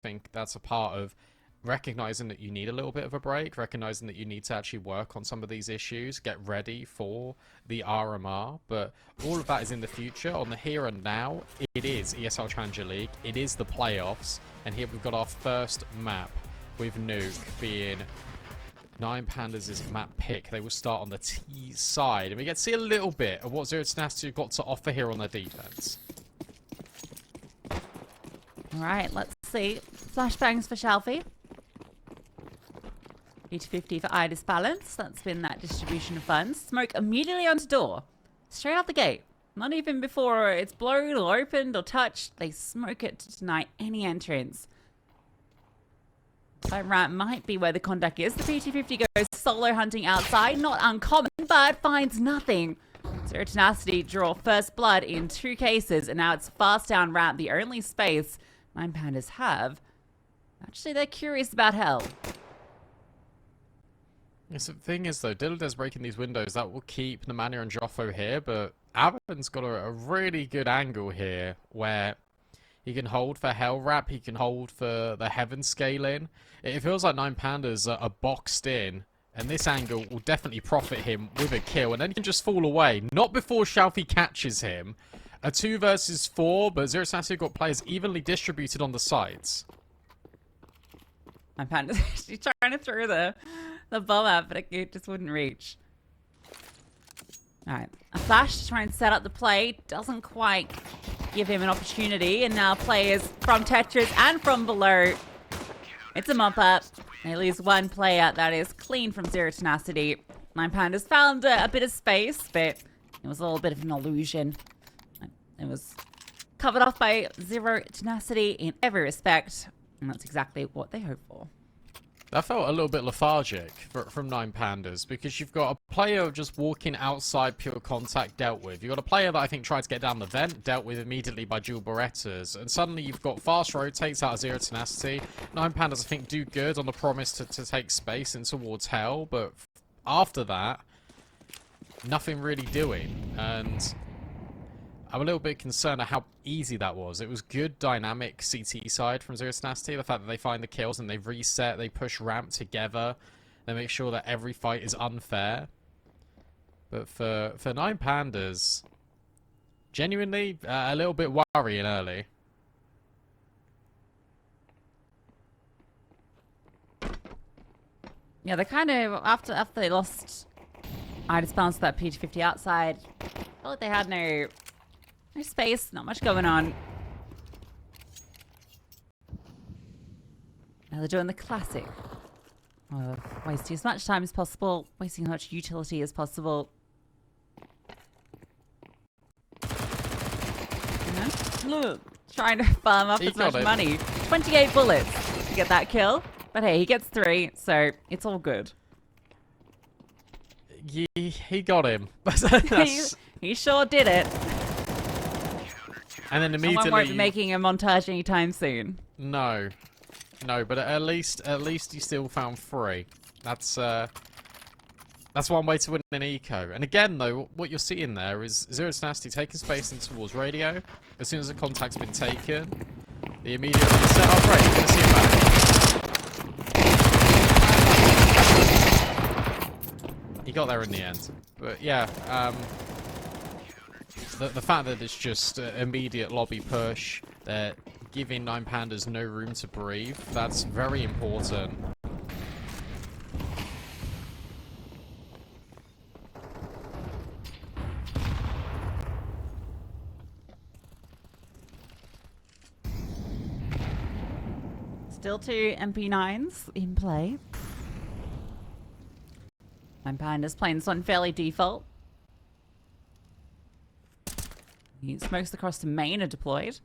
think that's a part of recognizing that you need a little bit of a break, recognizing that you need to actually work on some of these issues, get ready for the RMR, but all of that is in the future. On the here and now, it is ESL Challenger League, it is the playoffs, and here we've got our first map with Nuke being Nine Pandas' map pick. They will start on the T side, and we get to see a little bit of what Zero Tenacity have got to offer here on their defense. Alright, let's see. Flashbangs for Shelfie. 50-50 for Idis Balance. That's been that distribution of funds. Smoke immediately onto door. Straight out the gate. Not even before it's blown or opened or touched. They smoke it to deny any entrance. That ramp might be where the contact is. The PT-50 goes solo hunting outside. Not uncommon, but finds nothing. Zero Tenacity draw first blood in 2 cases, and now it's fast down ramp, the only space Nine Pandas have. Actually, they're curious about hell. Yes, the thing is, though, Dillade's breaking these windows. That will keep Nemanja and Joffo here, but Abaddon's got a really good angle here where he can hold for Hell Wrap, he can hold for the Heaven Scaling. It feels like Nine Pandas are boxed in, and this angle will definitely profit him with a kill, and then he can just fall away. Not before Shelfie catches him. A 2 versus 4, but Zero Tenacity got players evenly distributed on the sides. Nine Pandas actually trying to throw the bomb out, but it just wouldn't reach. Alright, a flash to try and set up the play. Doesn't quite give him an opportunity, and now players from Tetris and from below. It's a mop up. They lose 1 player. That is clean from Zero Tenacity. Nine Pandas found a bit of space, but it was a little bit of an illusion. It was covered off by Zero Tenacity in every respect, and that's exactly what they hoped for. That felt a little bit lethargic from Nine Pandas, because you've got a player just walking outside pure contact dealt with. You've got a player that I think tried to get down the vent, dealt with immediately by dual Berettas, and suddenly you've got fast rotates out of Zero Tenacity. Nine Pandas, I think, do good on the promise to take space in towards Hell, but after that, nothing really doing, and I'm a little bit concerned at how easy that was. It was good dynamic CT side from Zero Tenacity. The fact that they find the kills and they reset, they push ramp together, they make sure that every fight is unfair. But for Nine Pandas, genuinely a little bit worrying early. Yeah, they kind of, after they lost Idis Balance to that PT-50 outside, I felt like they had no space, not much going on. Now they're doing the classic. Wasting as much time as possible, wasting as much utility as possible. Trying to farm up as much money. 28 bullets to get that kill. But hey, he gets 3, so it's all good. He got him. he sure did it. And then immediately, someone won't be making a montage anytime soon. No, but at least you still found 3. That's one way to win an eco. And again, though, what you're seeing there is Zero Tenacity taking space in towards radio. As soon as the contact's been taken, the immediate set up. Right, you're gonna see him back. He got there in the end, but yeah. The fact that it's just immediate lobby push, they're giving Nine Pandas no room to breathe, that's very important. Still 2 MP9s in play. Nine Pandas playing this one fairly default. Smokes across to main are deployed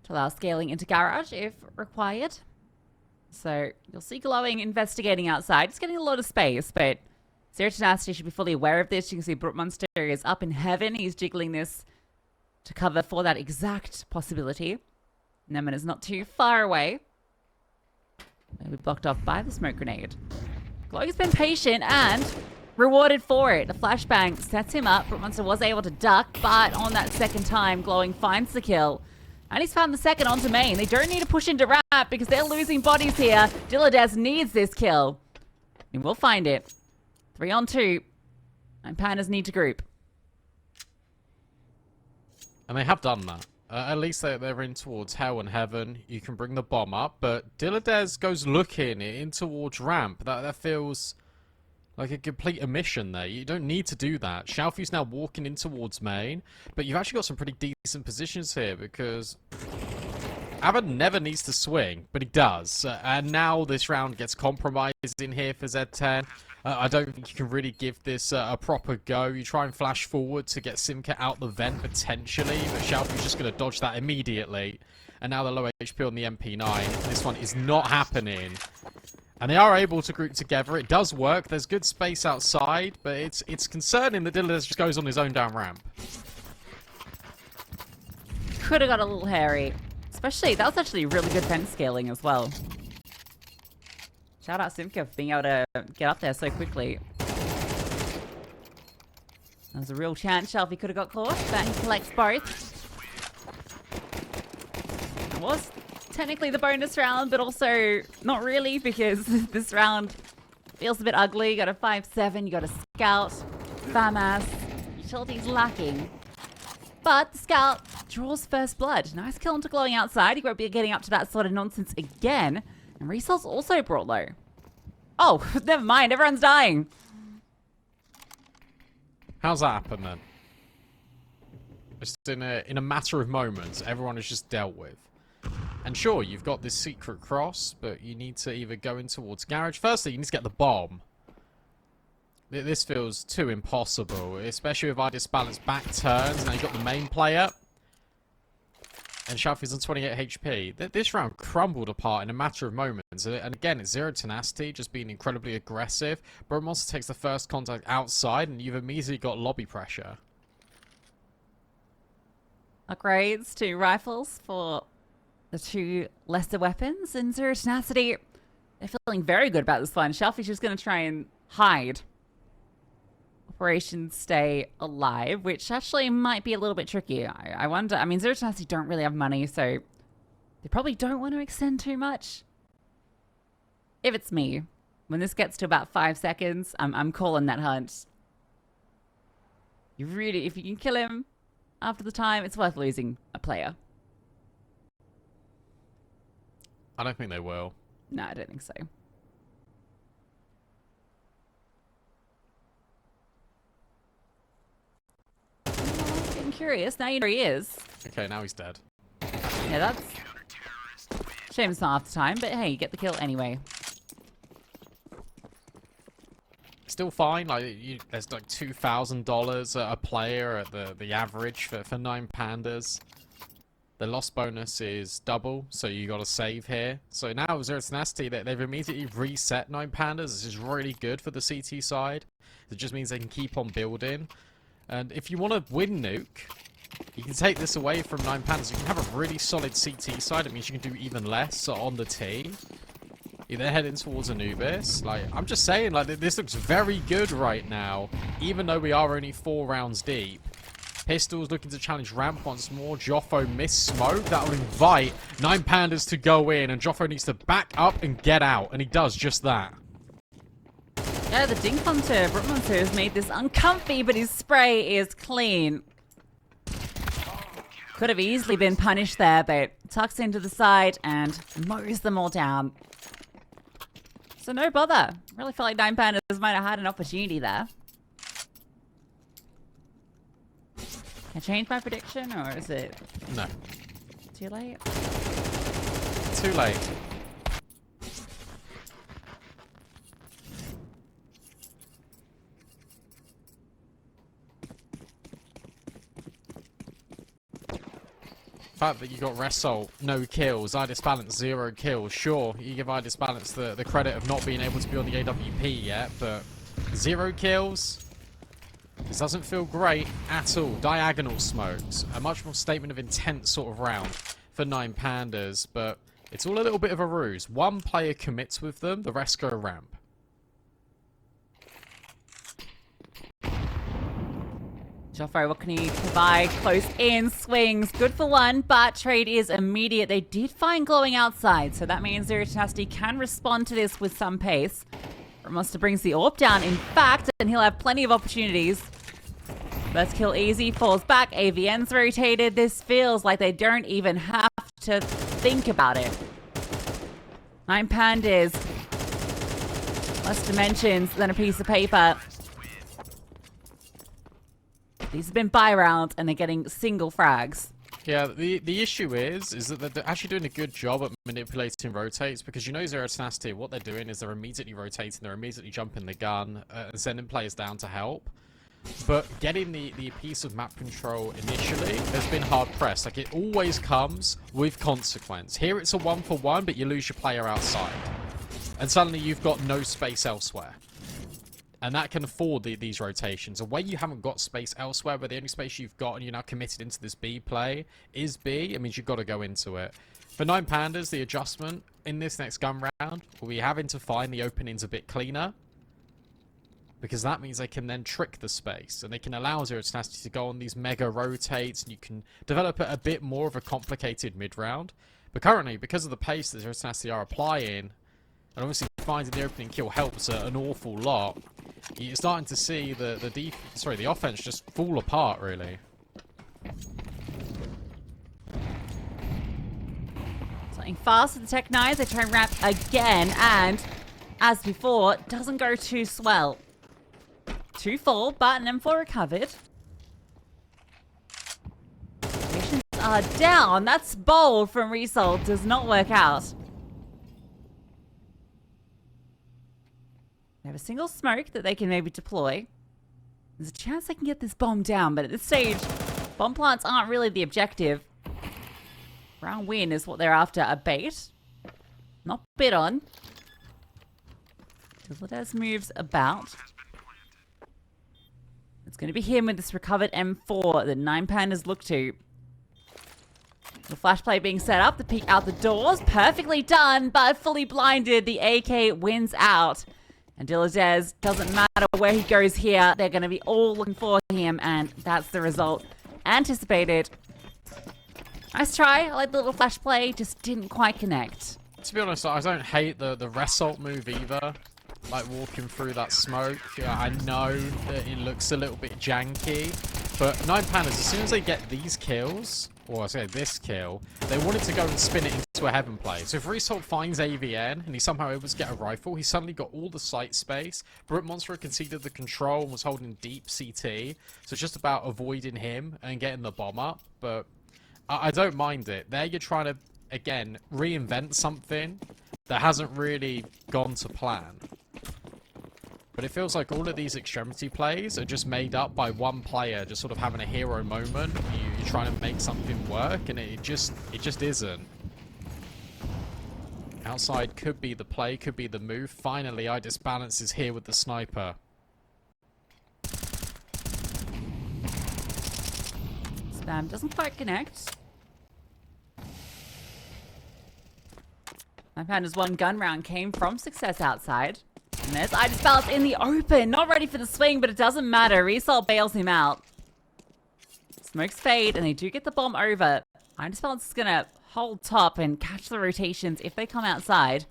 to allow scaling into garage if required. So you'll see Glowing investigating outside. It's getting a lot of space, but Zero Tenacity should be fully aware of this. You can see Brute Monster is up in heaven. He's jiggling this to cover for that exact possibility. Nemen is not too far away. Maybe blocked off by the smoke grenade. Glowing's been patient and rewarded for it. The flashbang sets him up. Brute Monster was able to duck, but on that second time, Glowing finds the kill. And he's found the second onto main. They don't need to push into ramp because they're losing bodies here. Dilladez needs this kill. And we'll find it. 3 on 2. And Pandas need to group. And they have done that. At least they're in towards hell and heaven. You can bring the bomb up, but Dilladez goes looking in towards ramp. That feels like a complete omission there. You don't need to do that. Xiaofu's now walking in towards main, but you've actually got some pretty decent positions here because Abbott never needs to swing, but he does. And now this round gets compromised in here for Z10. I don't think you can really give this a proper go. You try and flash forward to get Simka out the vent potentially, but Xiaofu's just going to dodge that immediately. And now the low HP on the MP9. This one is not happening. And they are able to group together. It does work. There's good space outside, but it's concerning that Dilladez just goes on his own down ramp. Could have got a little hairy. Especially, that was actually really good fence scaling as well. Shout out Simka for being able to get up there so quickly. There's a real chance Shelfie could have got caught, but he collects both. It was technically the bonus round, but also not really because this round feels a bit ugly. You got a 5-7, you got a scout, FAMAS, utility's lacking. But the scout draws first blood. Nice kill into glowing outside. He won't be getting up to that sort of nonsense again. And Resol's also brought low. Oh, never mind. Everyone's dying. How's that happen then? Just in a matter of moments, everyone is just dealt with. And sure, you've got this secret cross, but you need to either go in towards garage. Firstly, you need to get the bomb. This feels too impossible, especially with Idis Balance back turns. Now you've got the main player. And Xiaofu's on 28 HP. This round crumbled apart in a matter of moments. And again, it's zero tenacity, just being incredibly aggressive. Monster takes the first contact outside, and you've immediately got lobby pressure. Upgrades to rifles for the 2 lesser weapons. And zero tenacity, they're feeling very good about this one. Xiaofu's just going to try and hide. Operations stay alive, which actually might be a little bit tricky. I wonder, I mean, Zero Tenacity don't really have money, so they probably don't want to extend too much. If it's me, when this gets to about 5 seconds, I'm calling that hunt. You really, if you can kill him after the time, it's worth losing a player. I don't think they will. No, I don't think so. Curious. Now you know he is. Okay, now he's dead. Yeah, that's... Shame it's not half the time, but hey, you get the kill anyway. Still fine. Like there's like $2,000 a player at the average for 9 Pandas. The loss bonus is double, so you got to save here. So now Zero Tenacity, they've immediately reset 9 Pandas. This is really good for the CT side. It just means they can keep on building. And if you want to win Nuke, you can take this away from 9 Pandas. You can have a really solid CT side. It means you can do even less on the team. You're then heading towards Anubis. Like, I'm just saying, like, this looks very good right now, even though we are only 4 rounds deep. Pistol's looking to challenge ramp once more. Joffo missed smoke. That will invite 9 Pandas to go in, and Joffo needs to back up and get out, and he does just that. Yeah, the Dink Hunter, Brookmonster has made this uncomfy, but his spray is clean. Could have easily been punished there, but tucks into the side and mows them all down. So no bother. Really felt like 9 Pandas might have had an opportunity there. Can I change my prediction, or is it... No. Too late? Too late. The fact that you got Resol, no kills, Idis Balance, 0 kills. Sure, you give Idis Balance the credit of not being able to be on the AWP yet, but 0 kills? This doesn't feel great at all. Diagonal smokes. A much more statement of intent sort of round for 9 Pandas, but it's all a little bit of a ruse. One player commits with them, the rest go ramp. Joffrey, what can he provide? Close in, swings. Good for one, but trade is immediate. They did find glowing outside, so that means Zero Tenacity can respond to this with some pace. Monster brings the AWP down, in fact, and he'll have plenty of opportunities. Let's kill easy, falls back, AVN's rotated. This feels like they don't even have to think about it. 9 Pandas. Less dimensions than a piece of paper. These have been buy rounds, and they're getting single frags. Yeah, the issue is that they're actually doing a good job at manipulating rotates, because you know Zero Tenacity, what they're doing is they're immediately rotating, they're immediately jumping the gun, and sending players down to help. But getting the piece of map control initially has been hard pressed. Like, it always comes with consequence. Here it's a 1-for-1, but you lose your player outside. And suddenly you've got no space elsewhere. And that can afford these rotations. And when you haven't got space elsewhere, but the only space you've got and you're now committed into this B play is B, it means you've got to go into it. For 9 Pandas, the adjustment in this next gun round will be having to find the openings a bit cleaner. Because that means they can then trick the space. And they can allow Zero Tenacity to go on these mega rotates. And you can develop a bit more of a complicated mid-round. But currently, because of the pace that Zero Tenacity are applying, and obviously finding the opening kill helps an awful lot, you're starting to see the offense just fall apart, really. Something fast with the Tech 9s. They try and ramp again, and as before, doesn't go too swell. 2 fall, but an M4 recovered. Missions are down. That's bold from Result. Does not work out. They have a single smoke that they can maybe deploy. There's a chance they can get this bomb down, but at this stage, bomb plants aren't really the objective. Round win is what they're after, a bait. Not bid on. Dilladas moves about. It's going to be him with this recovered M4 that 9 Pandas look to. The flash play being set up, the peek out the doors. Perfectly done, but fully blinded. The AK wins out. And Dilladas, doesn't matter where he goes here, they're going to be all looking for him, and that's the result anticipated. Nice try. I like the little flash play, just didn't quite connect. To be honest, I don't hate the result move either. Like walking through that smoke. Yeah, I know that it looks a little bit janky, but 9 Pandas, as soon as they get these kills, or I say this kill, they wanted to go and spin it into a heaven play. So if Result finds AVN and he somehow able to get a rifle, he suddenly got all the sight space. Brute Monster conceded the control and was holding deep CT, so it's just about avoiding him and getting the bomb up. But I don't mind it. There you're trying to, again, reinvent something that hasn't really gone to plan. But it feels like all of these extremity plays are just made up by one player just sort of having a hero moment. You're trying to make something work, and it just isn't. Outside could be the play, could be the move. Finally, I Disbalance is here with the sniper. Spam doesn't quite connect. 9 Pandas' one gun round came from success outside. And there's Disbalance in the open. Not ready for the swing, but it doesn't matter. Result bails him out. Smokes fade, and they do get the bomb over. Disbalance is going to hold top and catch the rotations if they come outside.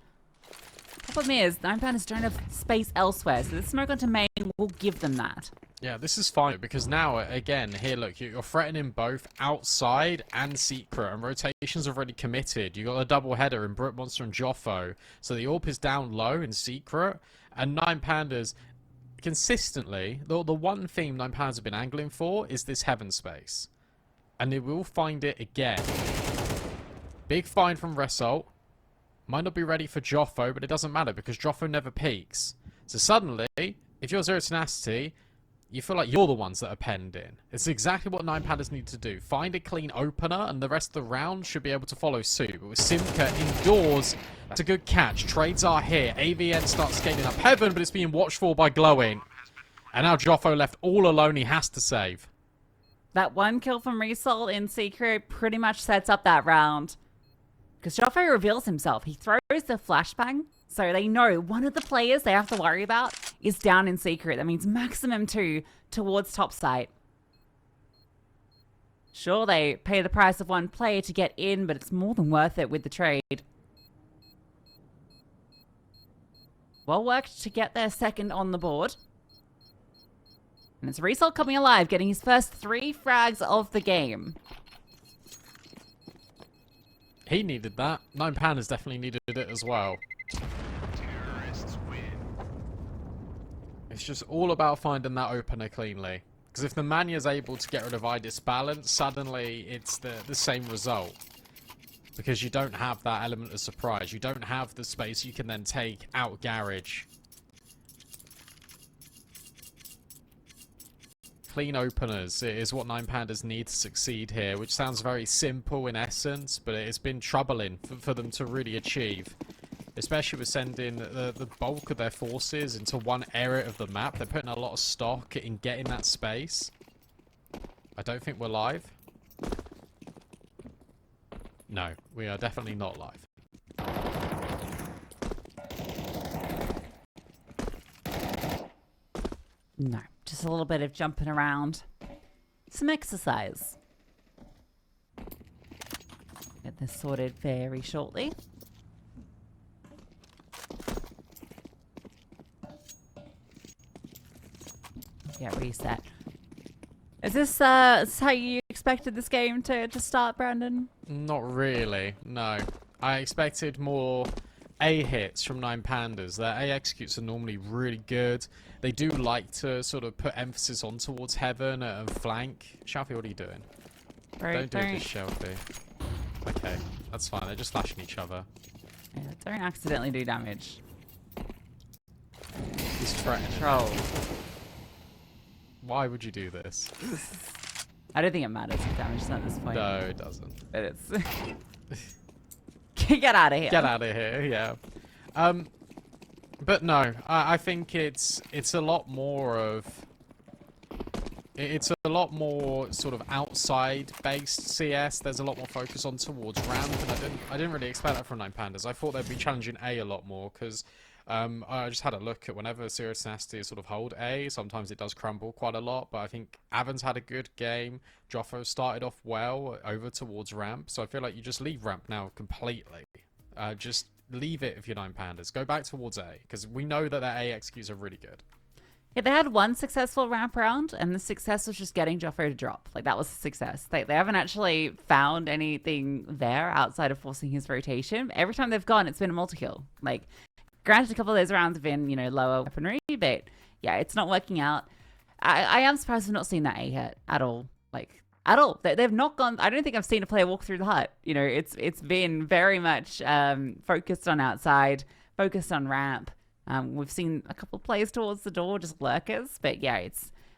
Problem is, 9 Pandas don't have space elsewhere, so the smoke onto main will give them that. Yeah, this is fine, because now, again, here, look, you're threatening both outside and secret, and rotations are already committed. You got a double header in Brute Monster and Joffo, so the AWP is down low in secret, and 9 Pandas, consistently, the one theme 9 Pandas have been angling for is this heaven space. And they will find it again. Big find from Result. Might not be ready for Joffo, but it doesn't matter, because Joffo never peaks. So suddenly, if you're Zero Tenacity, you feel like you're the ones that are penned in. It's exactly what 9 Pandas need to do. Find a clean opener, and the rest of the round should be able to follow suit. But with Simka indoors, that's a good catch. Trades are here. AVN starts scaling up heaven, but it's being watched for by Glowing. And now Joffo left all alone. He has to save. That one kill from Result in secret pretty much sets up that round. Because Joffo reveals himself. He throws the flashbang. So they know one of the players they have to worry about is down in secret. That means maximum 2 towards top site. Sure, they pay the price of one player to get in, but it's more than worth it with the trade. Well worked to get their second on the board. And it's Result coming alive, getting his first 3 frags of the game. He needed that. 9 Pandas definitely needed it as well. It's just all about finding that opener cleanly. Because if the Manya's able to get rid of Idis balance, suddenly it's the same result. Because you don't have that element of surprise. You don't have the space you can then take out Garage. Clean openers is what 9 Pandas need to succeed here, which sounds very simple in essence, but it's been troubling for them to really achieve. Especially with sending the bulk of their forces into one area of the map. They're putting a lot of stock in getting that space. I don't think we're live. No, we are definitely not live. No, just a little bit of jumping around. Some exercise. Get this sorted very shortly. Yeah, reset. Is this how you expected this game to start, Brandon? Not really, no. I expected more A hits from 9 Pandas. Their A executes are normally really good. They do like to sort of put emphasis on towards heaven and flank. Shelfie, what are you doing? Don't do this, Shelfie. Okay, that's fine. They're just flashing each other. Yeah, don't accidentally do damage. He's threatening. Troll. Why would you do this? I don't think it matters if damage is at this point. No, it doesn't. But it's... Get out of here. Get out of here, yeah. But no, I think it's a lot more of... It's a lot more sort of outside-based CS. There's a lot more focus on towards ramp, and I didn't really expect that from 9 Pandas. I thought they'd be challenging A lot more, because I just had a look at whenever Serious Tenacity sort of hold A, sometimes it does crumble quite a lot, but I think Avon's had a good game. Joffo started off well over towards ramp, so I feel like you just leave ramp now completely. Just leave it if you're 9 Pandas. Go back towards A, because we know that their A executes are really good. Yeah, they had one successful ramp round, and the success was just getting Joffo to drop. Like, that was a success. They haven't actually found anything there outside of forcing his rotation. Every time they've gone, it's been a multi-kill. Like, granted, a couple of those rounds have been, you know, lower weaponry, but yeah, it's not working out. I am surprised we've not seen that A hit at all. Like, at all. They've not gone... I don't think I've seen a player walk through the hut. You know, it's been very much focused on outside, focused on ramp. We've seen a couple of plays towards the door, just lurkers, but yeah,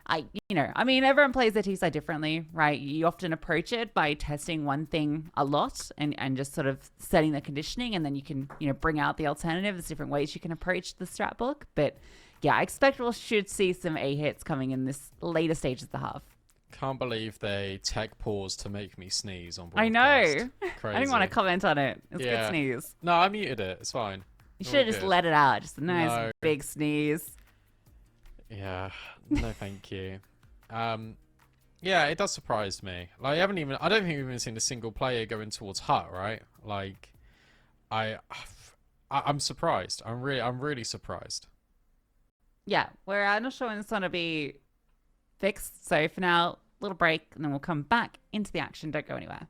I mean, everyone plays their T-side differently, right? You often approach it by testing one thing a lot and just sort of setting the conditioning, and then you can, you know, bring out the alternative. There's different ways you can approach the strat book, but yeah, I expect we should see some A hits coming in this later stages of the half. Can't believe they tech pause to make me sneeze on broadcast. I know. Crazy. I didn't want to comment on it. It's a good sneeze. No, I muted it. It's fine. You should have just let it out. Just a nice No. big sneeze. Yeah. No, thank you. Yeah, it does surprise me. Like, I don't think we've even seen a single player going towards hut, right? Like, I'm surprised. I'm really surprised. Yeah, we're not sure when it's going to be fixed. So for now, little break, and then we'll come back into the action. Don't go anywhere.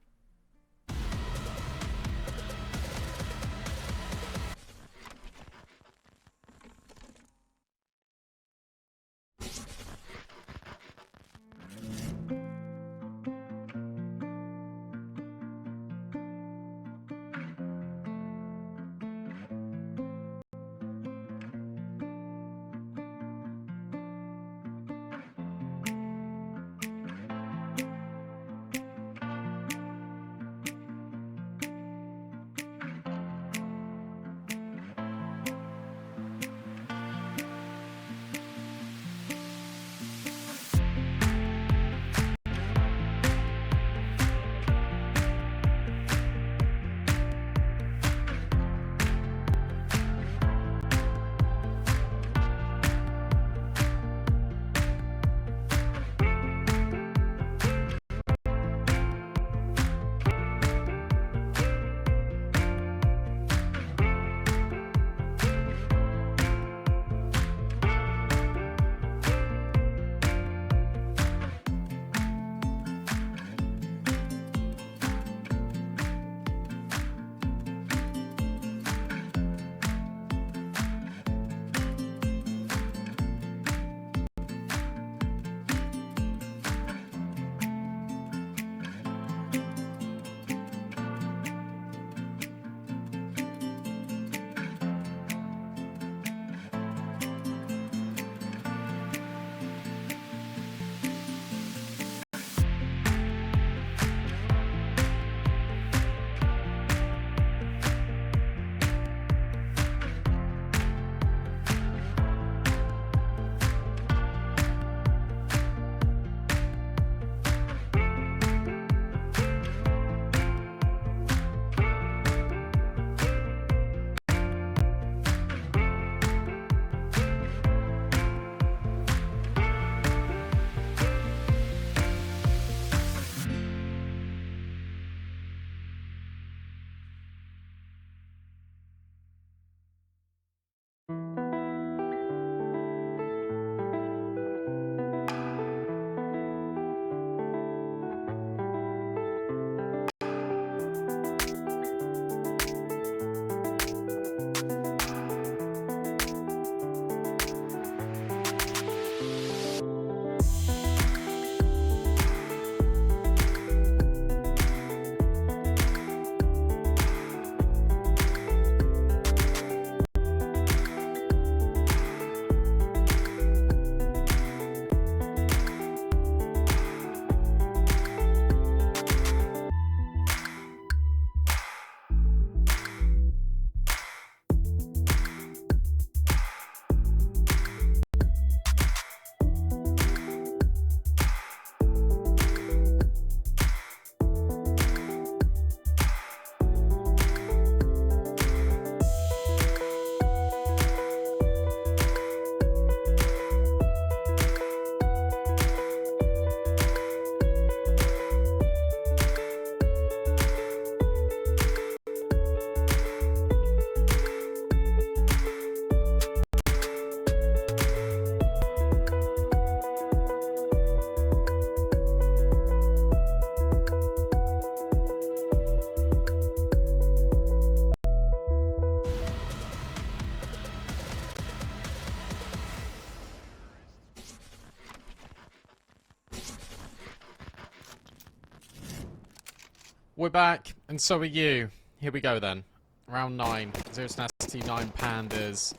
We're back, and so are you. Here we go then. Round 9. Zero Tenacity, 9 Pandas.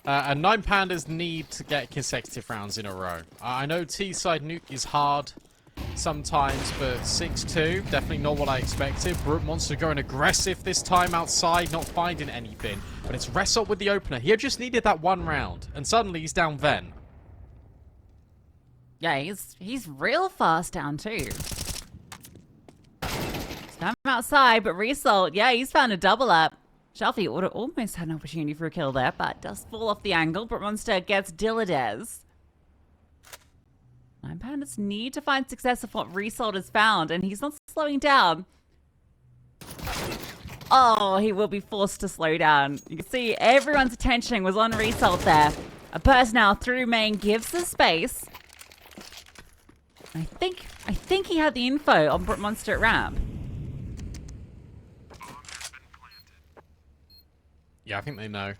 And 9 Pandas need to get consecutive rounds in a row. I know T-side nuke is hard sometimes, but 6-2, definitely not what I expected. Brute Monster going aggressive this time outside, not finding anything. But it's Result with the opener. He just needed that one round, and suddenly he's down Vent. Yeah, he's real fast down too. I'm outside, but Result, yeah, he's found a double up. Shelfie would have almost had an opportunity for a kill there, but does fall off the angle. But Monster gets Dilladez. 9 Pandas need to find success of what Result has found, and he's not slowing down. Oh, he will be forced to slow down. You can see everyone's attention was on Result there. A burst now through main gives the space. I think he had the info on Brute Monster at ramp. Yeah, I think they know.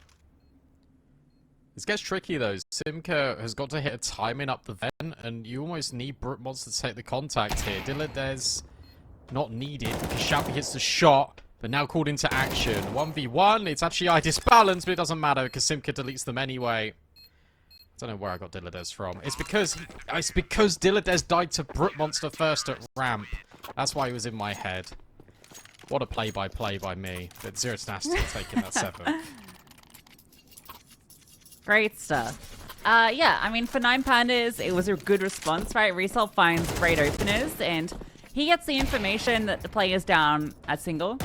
This gets tricky though. Simka has got to hit a timing up the vent, and you almost need Brute Monster to take the contact here. Dilladez not needed because Shelby hits the shot, but now called into action. 1v1, it's actually I disbalanced, but it doesn't matter because Simka deletes them anyway. I don't know where I got Dilladez from. It's because Dilladez died to Brute Monster first at ramp. That's why he was in my head. What a play-by-play by me. But Zero Tenacity taking that 7. Great stuff. Yeah, I mean, for 9 Pandas, it was a good response, right? Result finds great openers, and he gets the information that the player's down at single.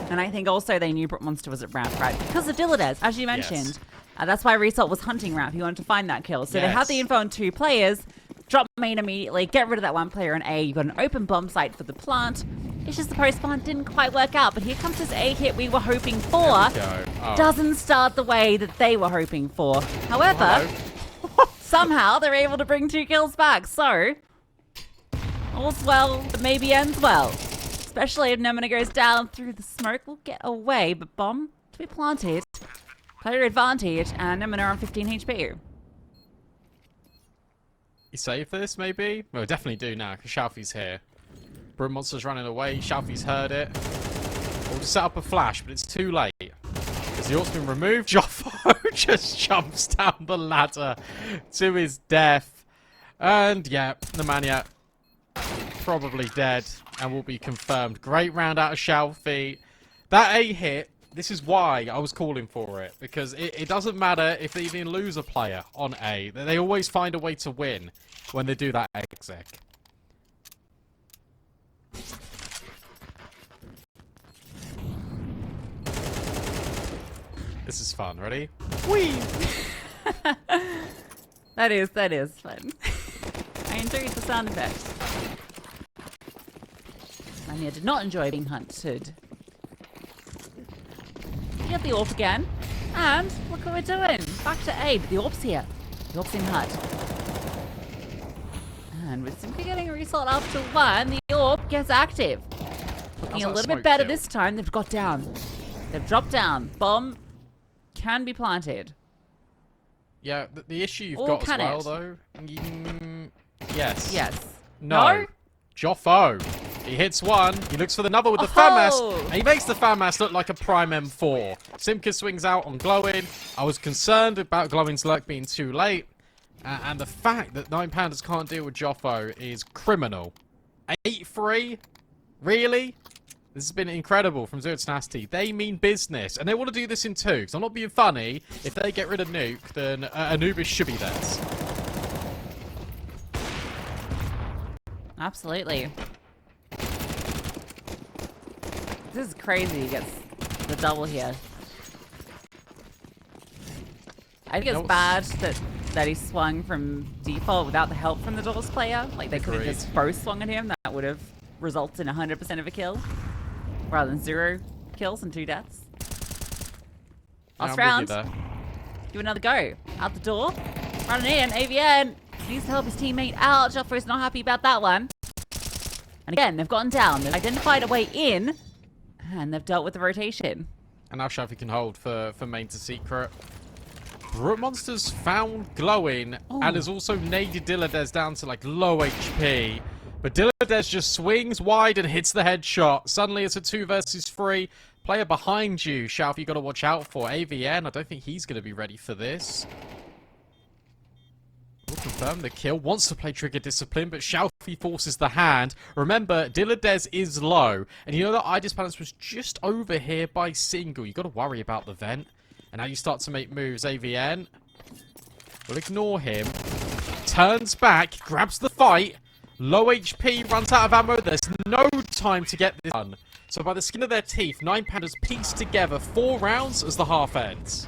And I think also they knew Brute Monster was at ramp, right? Because of Dilladez, as you mentioned. Yes. That's why Result was hunting ramp. He wanted to find that kill. So they have the info on 2 players, drop main immediately, get rid of that one player on A. You've got an open bomb site for the plant. It's just the post-spawn didn't quite work out, but here comes this A hit we were hoping for. Oh. Doesn't start the way that they were hoping for. However, somehow they're able to bring 2 kills back. So, all's well that maybe ends well. Especially if Nemina goes down through the smoke. We'll get away, but bomb to be planted. Player advantage, and Nemina on 15 HP. You save this, maybe? Well, definitely do now, because Shelfie's here. Brute Monster's running away. Shelfie's heard it. We'll just set up a flash, but it's too late. Because the ult's been removed. Joffo just jumps down the ladder to his death. And, yeah, the Maniac probably dead and will be confirmed. Great round out of Shelfie. That A hit, this is why I was calling for it. Because it doesn't matter if they even lose a player on A. They always find a way to win when they do that exec. This is fun. Ready? Whee! That is fun. I enjoyed the sound effect. Mania did not enjoy being hunted. You get the AWP again. And look what we're doing. Back to A, but the AWP's here. The AWP's in hut. And with simply getting a result after 1, the AWP gets active. Looking a little bit better this time. They've got down. They've dropped down. Bomb can be planted. Yeah, the issue you've got as well, though. Yes. Yes. No. Joffo. He hits one. He looks for another with the FAMAS. And he makes the FAMAS look like a prime M4. Simka swings out on Glowing. I was concerned about Glowing's luck being too late. And the fact that 9 Pandas can't deal with Joffo is criminal. 8-3? Really? This has been incredible from Zero Tenacity. They mean business. And they want to do this in 2. Because I'm not being funny. If they get rid of Nuke, then Anubis should be theirs. Absolutely. This is crazy. He gets the double here. I think it's bad that he swung from default without the help from the Doors player. Like, they could have just both swung at him. That would have resulted in 100% of a kill. Rather than 0 kills and 2 deaths. Last round. Give another go. Out the door. Running in. AVN needs to help his teammate out. Joffrey's not happy about that one. And again, they've gotten down. They've identified a way in. And they've dealt with the rotation. And now Shelfie can hold for main to secret. Brute Monster's found Glowing and has also naded Dilladez down to like low HP. But Dilladez just swings wide and hits the headshot. Suddenly it's a 2 versus 3. Player behind you, Shalf, you got to watch out for. AVN, I don't think he's going to be ready for this. Will confirm the kill. Wants to play Trigger Discipline, but Shalfie forces the hand. Remember, Dilladez is low. And you know that Idis Pandas was just over here by single. You got to worry about the vent. And now you start to make moves. AVN will ignore him. Turns back, grabs the fight. Low HP, runs out of ammo. There's no time to get this done. So by the skin of their teeth, 9 Pandas piece together 4 rounds as the half ends.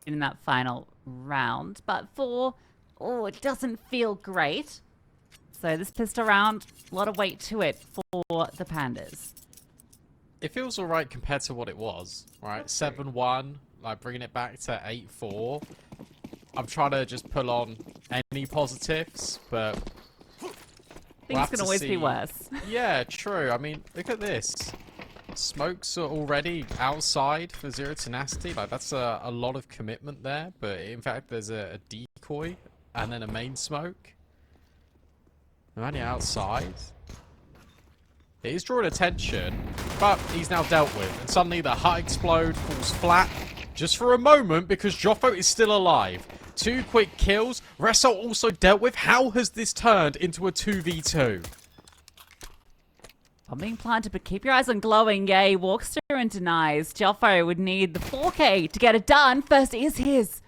In that final round, but it doesn't feel great. So this pistol round, a lot of weight to it for the Pandas. It feels alright compared to what it was, right? 7-1, like bringing it back to 8-4. I'm trying to just pull on any positives, but things can always be worse. Yeah, true. I mean, look at this. Smokes are already outside for Zero Tenacity. Like, that's a lot of commitment there. But in fact, there's a decoy and then a main smoke. I'm only outside. It is drawing attention, but he's now dealt with. And suddenly the hut explode, falls flat. Just for a moment, because Joffo is still alive. 2 quick kills. Resso also dealt with. How has this turned into a 2v2? I'm being planted, but keep your eyes on Glowing. Yeah, he walks through and denies. Joffo would need the 4K to get it done. First is his.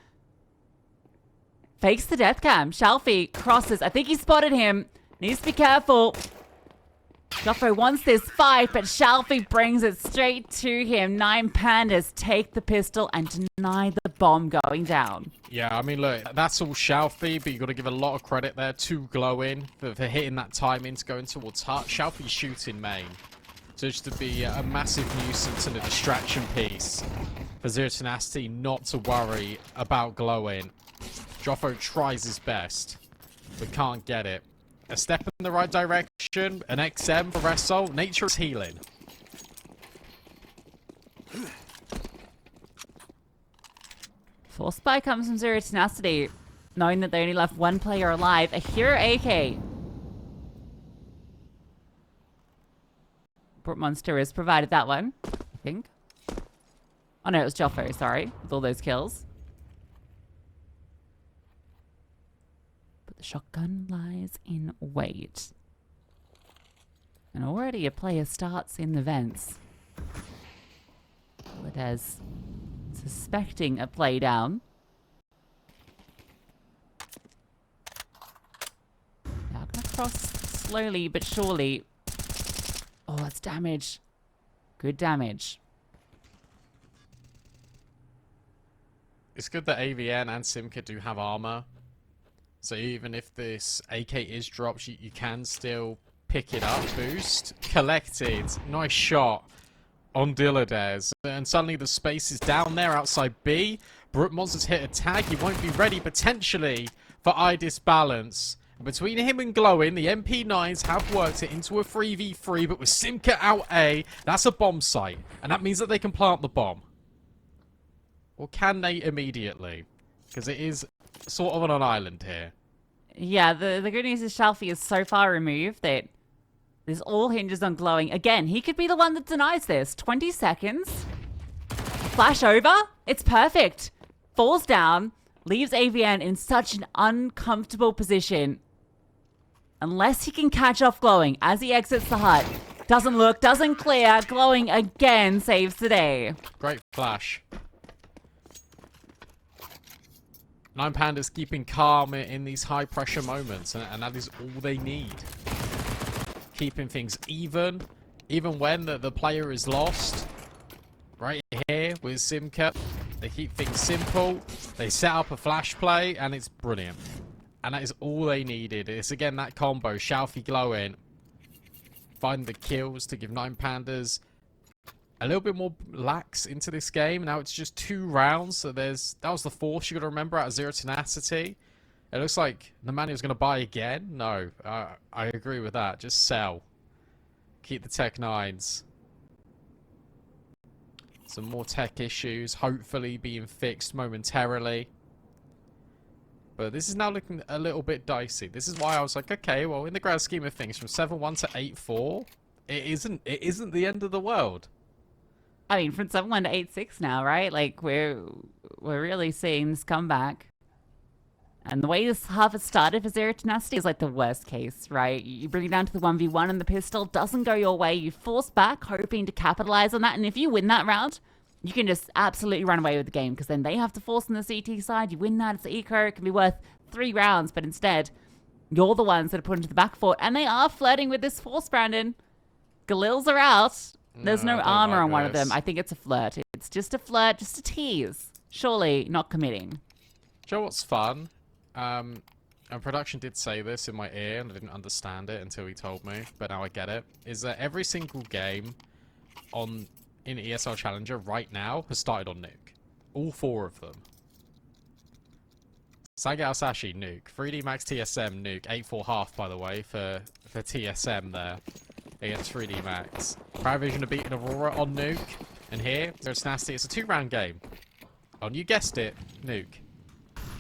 Fakes the death cam. Shalfie crosses. I think he spotted him. Needs to be careful. Joffo wants this fight, but Shalfie brings it straight to him. 9 Pandas take the pistol and deny the bomb going down. Yeah, I mean, look, that's all Shalfie, but you got to give a lot of credit there to Glowin for hitting that timing to going towards Hut. Shalfie's shooting main. So just to be a massive nuisance and a distraction piece for Zero Tenacity not to worry about Glowin. Joffo tries his best, but can't get it. A step in the right direction, an XM for Resol. Nature is healing. Force buy comes from Zero Tenacity, knowing that they only left 1 player alive. A hero AK. Brute Monster has provided that one, I think. Oh no, it was Joffo, sorry, with all those kills. But the shotgun lies in wait. And already a player starts in the vents. Holidays suspecting a play down. Now gonna cross slowly but surely. Oh, that's damage. Good damage. It's good that AVN and Simka do have armor. So even if this AK is dropped, you can still pick it up. Boost. Collected. Nice shot on Dilladez. And suddenly the space is down there outside B. Brute Monster's hit a tag. He won't be ready potentially for Idis balance. Between him and Glowin, the MP9s have worked it into a 3v3, but with Simka out A, that's a bomb site. And that means that they can plant the bomb. Or can they immediately? Because it is sort of on an island here. Yeah, the good news is Shalfie is so far removed that this all hinges on Glowing. Again, he could be the one that denies this. 20 seconds. Flash over. It's perfect. Falls down. Leaves AVN in such an uncomfortable position. Unless he can catch off Glowing as he exits the hut. Doesn't look, doesn't clear. Glowing again saves the day. Great flash. 9 Pandas keeping calm in these high pressure moments, and that is all they need. Keeping things even when the player is lost. Right here with Simka, they keep things simple. They set up a flash play, and it's brilliant. And that is all they needed. It's again that combo, Shalfie Glowin. Find the kills to give 9 Pandas a little bit more lax into this game. Now it's just 2 rounds, so that was the 4th you got to remember out of Zero Tenacity. It looks like the man who's going to buy again. No, I agree with that. Just sell. Keep the Tech 9s. Some more tech issues, hopefully being fixed momentarily. But this is now looking a little bit dicey. This is why I was like, okay, well, in the grand scheme of things, from 7-1 to 8-4, it isn't the end of the world. I mean, from 7-1 to 8-6 now, right? Like, we're really seeing this comeback. And the way this half has started for Zero Tenacity is like the worst case, right? You bring it down to the 1v1 and the pistol doesn't go your way. You force back, hoping to capitalize on that. And if you win that round, you can just absolutely run away with the game, because then they have to force on the CT side. You win that, it's the eco. It can be worth 3 rounds, but instead, you're the ones that are put into the back foot. And they are flirting with this force, Brandon. Galils are out. There's no armor on one of them. I think it's a flirt. It's just a flirt, just a tease. Surely not committing. Do you know what's fun? And production did say this in my ear, and I didn't understand it until he told me, but now I get it. Is that every single game in ESL Challenger right now has started on Nuke. All 4 of them. Sagat Sashi, Nuke. 3D Max TSM, Nuke. 8-4 half, by the way, for TSM there against 3D Max. Vision are beating Aurora on Nuke. And here, there's Nasty. It's a 2-round game. Oh, and you guessed it, Nuke.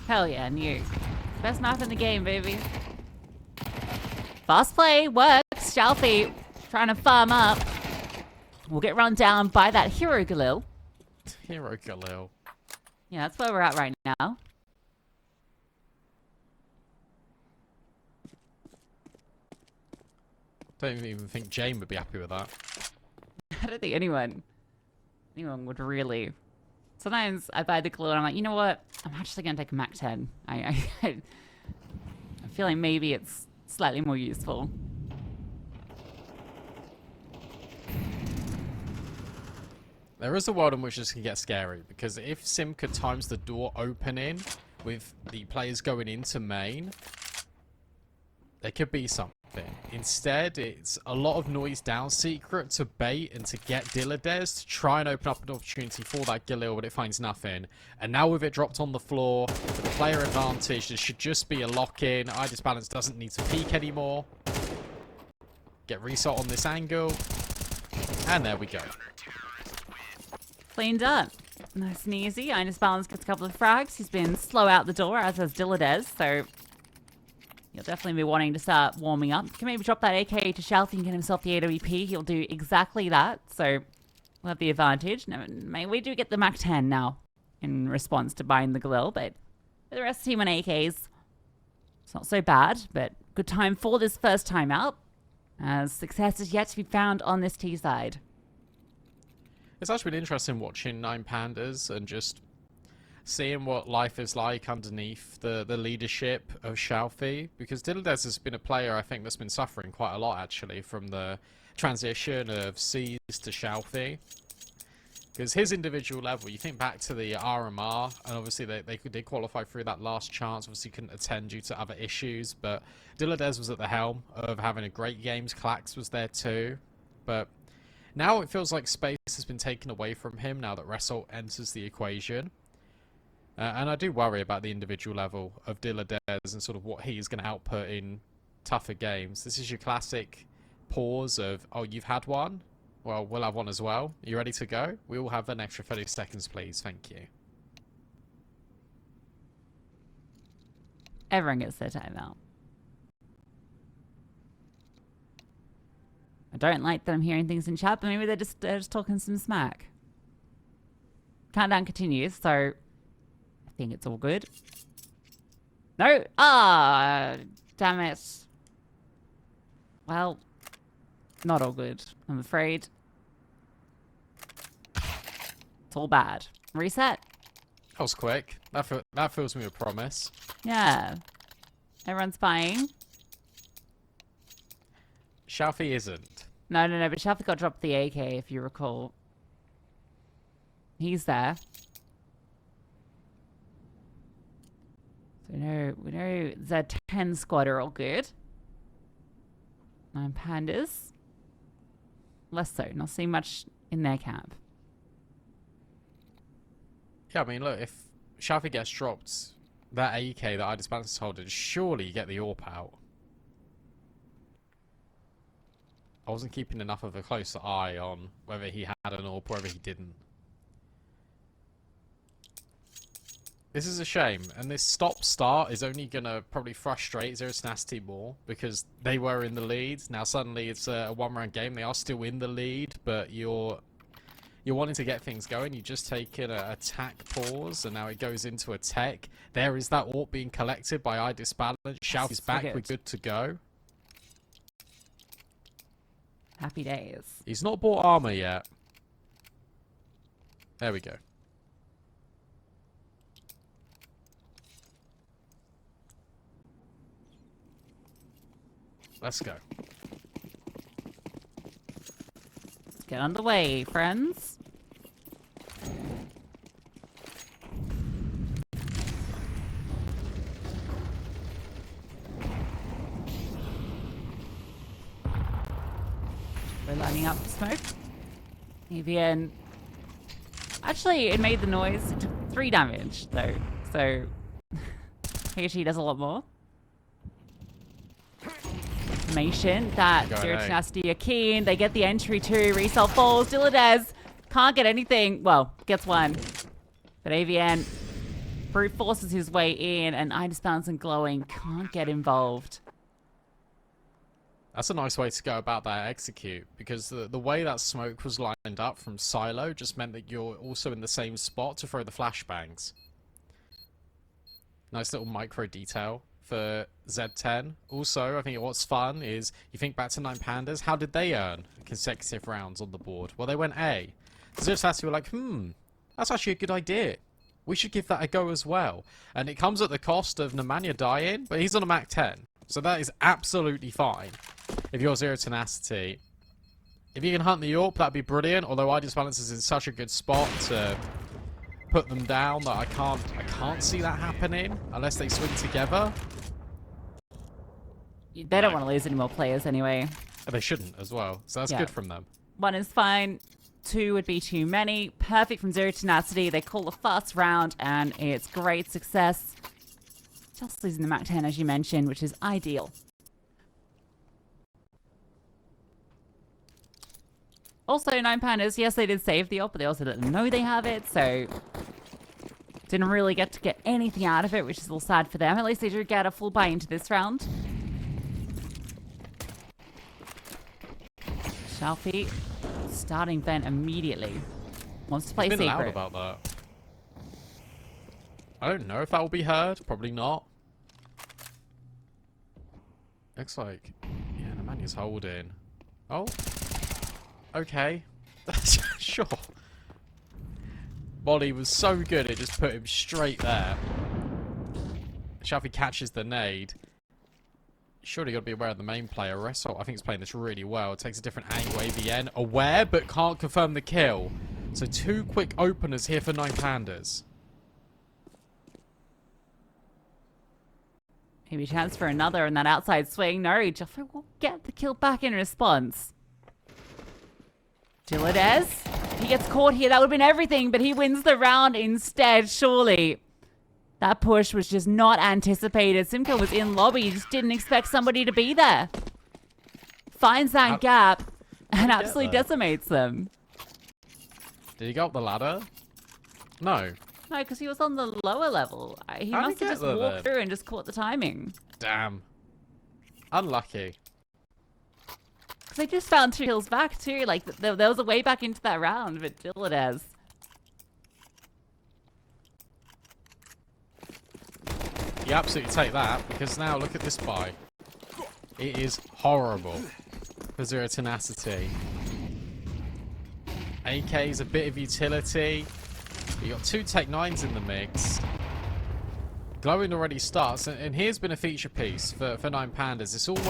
Hell yeah, Nuke. Best map in the game, baby. Fast play works. Shalfie trying to farm up. We'll get run down by that Hero Galil. Hero Galil. Yeah, that's where we're at right now. Don't even think Jane would be happy with that. I don't think anyone would really. Sometimes I buy the Galil and I'm like, you know what? I'm actually going to take a Mac 10. I feel like maybe it's slightly more useful. There is a world in which this can get scary, because if Simka times the door opening with the players going into main, there could be something. Instead, it's a lot of noise down secret to bait and to get Dilladez to try and open up an opportunity for that Galil, but it finds nothing. And now with it dropped on the floor, with the player advantage, there should just be a lock-in. iDisbalance doesn't need to peek anymore. Get reset on this angle. And there we go. Cleaned up. Nice and easy. iDisbalance gets a couple of frags. He's been slow out the door, as has Dilladez, so he'll definitely be wanting to start warming up. Can maybe drop that AK to Shalfie and get himself the AWP. He'll do exactly that, so we'll have the advantage. Now, we do get the Mac 10 now in response to buying the Galil, but for the rest of the team on AKs, it's not so bad, but good time for this first time out, as success is yet to be found on this T side. It's actually been interesting watching 9 Pandas and just seeing what life is like underneath the leadership of Shalfie, because Dilladez has been a player I think that's been suffering quite a lot actually from the transition of C's to Shalfie. Because his individual level, you think back to the RMR, and obviously they did qualify through that last chance, obviously couldn't attend due to other issues, but Dilladez was at the helm of having a great games, Klax was there too, but now it feels like space has been taken away from him now that Result enters the equation. And I do worry about the individual level of Dilladez and sort of what he's going to output in tougher games. This is your classic pause of, oh, you've had one? Well, we'll have one as well. You ready to go? We all have an extra 30 seconds, please. Thank you. Everyone gets their timeout. I don't like that I'm hearing things in chat, but maybe they're just talking some smack. Countdown continues, so I think it's all good. No! Ah! Damn it. Well, not all good, I'm afraid. It's all bad. Reset? That was quick. That fills me with promise. Yeah. Everyone's buying. Shalfie isn't. No, but Shalfie got dropped the AK, if you recall. He's there. So we know Z10 squad are all good. 9 Pandas. Less so. Not seeing much in their camp. Yeah, I mean, look, if Shalfie gets dropped, that AK that iDisbalance holding, surely you get the AWP out. I wasn't keeping enough of a close eye on whether he had an AWP or whether he didn't. This is a shame, and this stop-start is only going to probably frustrate Zero Tenacity more, because they were in the lead. Now suddenly it's a one-round game. They are still in the lead, but you're wanting to get things going. You just take an attack pause, and now it goes into a tech. There is that AWP being collected by iDisbalance. Shalfie's back, we're good to go. Happy days. He's not bought armor yet. There we go. Let's go. Let's get underway, friends. We're lining up smoke. EVN. Actually, it made the noise. It took 3 damage, though. So, HE does a lot more. Information that Zero Tenacity are keen. They get the entry too. Resell falls. Dilladez can't get anything. Well, gets one. But AVN brute forces his way in, and iDisbalance and Glowing can't get involved. That's a nice way to go about that execute, because the way that smoke was lined up from Silo just meant that you're also in the same spot to throw the flashbangs. Nice little micro detail for Z10. Also, I think what's fun is, you think back to 9 Pandas, how did they earn consecutive rounds on the board? Well, they went A. Zero Tenacity were like, that's actually a good idea. We should give that a go as well. And it comes at the cost of Nemanja dying, but he's on a Mac 10. So that is absolutely fine if you're Zero Tenacity. If you can hunt the AWP, that'd be brilliant. Although ID Balance is in such a good spot to put them down that I can't see that happening unless they swing together. They don't want to lose any more players anyway. They shouldn't as well, so that's good from them. 1 is fine. 2 would be too many. Perfect from 0 Tenacity. They call the first round, and it's great success. Just losing the Mach 10, as you mentioned, which is ideal. Also, 9 Pandas, yes, they did save the op, but they also didn't know they have it, so didn't really get to get anything out of it, which is a little sad for them. At least they do get a full buy into this round. Shelfie, starting vent immediately. Wants to play It's been secret. loud about that. I don't know if that will be heard. Probably not. Looks like, yeah, the man is holding. Oh. Okay. Sure. Molly was so good, it just put him straight there. Shelfie catches the nade. Surely got to be aware of the main player. Wrestle, I think he's playing this really well. Takes a different angle, AVN. Aware, but can't confirm the kill. So 2 quick openers here for 9 Pandas. Maybe a chance for another in that outside swing. No, Joffrey will get the kill back in response. Dilladez, he gets caught here. That would have been everything, but he wins the round instead, surely. That push was just not anticipated. Simcoe was in lobby. He just didn't expect somebody to be there. Finds that gap and absolutely decimates them. Did he go up the ladder? No. No, because he was on the lower level. He must have just walked through and just caught the timing. Damn. Unlucky. Because they just found 2 kills back too. Like, there was a way back into that round, but Dilladez. You absolutely take that, because now look at this buy. It is horrible for 0 Tenacity. AK is a bit of utility. You got 2 Tech 9s in the mix. Glowing already starts, and here's been a feature piece for 9 Pandas. It's always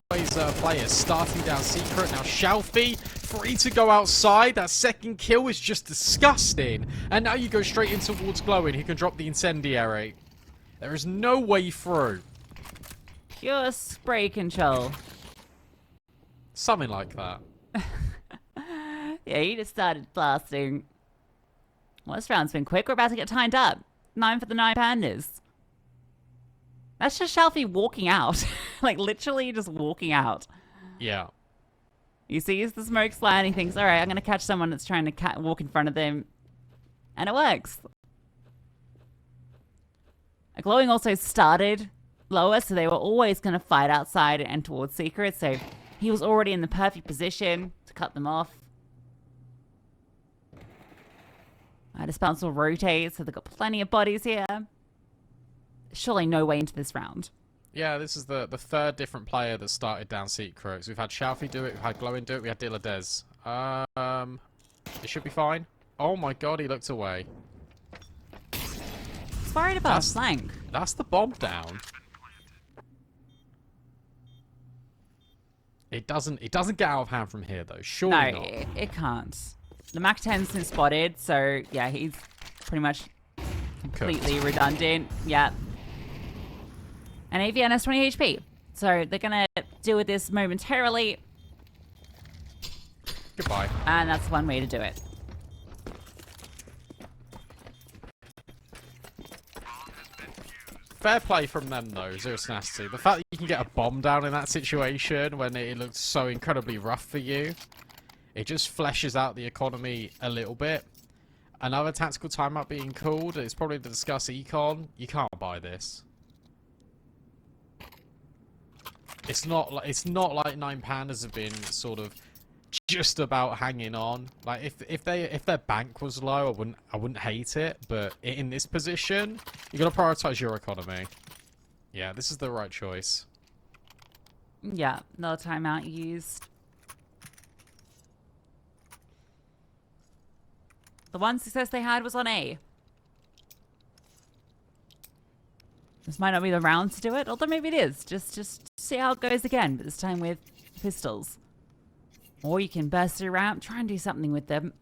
players starting down secret. Now Shelfie, free to go outside. That second kill is just disgusting. And now you go straight in towards Glowing, who can drop the incendiary. There is no way through. Pure spray control. Something like that. Yeah, he just started blasting. Well, this round's been quick. We're about to get timed up. 9 for the 9 Pandas. That's just Shelfie walking out. Like, literally just walking out. Yeah. He sees the smoke slide and he thinks, all right, I'm going to catch someone that's trying to walk in front of them. And it works. Glowing also started lower, so they were always going to fight outside and towards secret. So he was already in the perfect position to cut them off. Dispense will rotate, so they've got plenty of bodies here. Surely no way into this round. Yeah, this is the 3rd different player that started down secrets. We've had Shelfie do it, we've had Glowing do it, we had Dilladez. It should be fine. Oh my god, he looked away. It's worried about flank. That's the bomb down. It doesn't get out of hand from here though. Surely not. No, it can't. The Mach 10's been spotted, so yeah, he's pretty much completely redundant. Yeah. And AVN has 20 HP. So they're going to deal with this momentarily. Goodbye. And that's one way to do it. Fair play from them though, 0 Tenacity. The fact that you can get a bomb down in that situation when it looks so incredibly rough for you, it just fleshes out the economy a little bit. Another tactical timeout being called. It's probably to discuss econ. You can't buy this. It's not like 9 Pandas have been sort of just about hanging on. Like if their bank was low, I wouldn't hate it. But in this position, you got to prioritize your economy. Yeah, this is the right choice. Yeah, no timeout used. The one success they had was on A. This might not be the round to do it, although maybe it is. Just see how it goes again, but this time with pistols. Or you can burst through ramp, try and do something with them.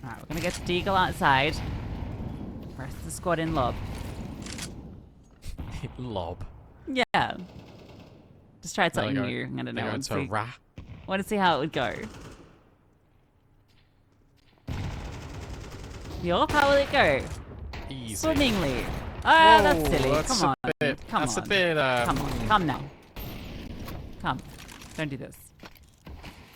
Alright, we're gonna get to Deagle outside. Rest of the squad in lob. Lob. Yeah. Just tried They're something going- new. I don't They're know. going Want to to see, Ra. want to see how it would go. Yup, how will it go? Easy. Swimmingly. Ah, that's Whoa, silly. that's Come on. a bit, Come that's on. a bit, Come on. Come now. Come. Don't do this.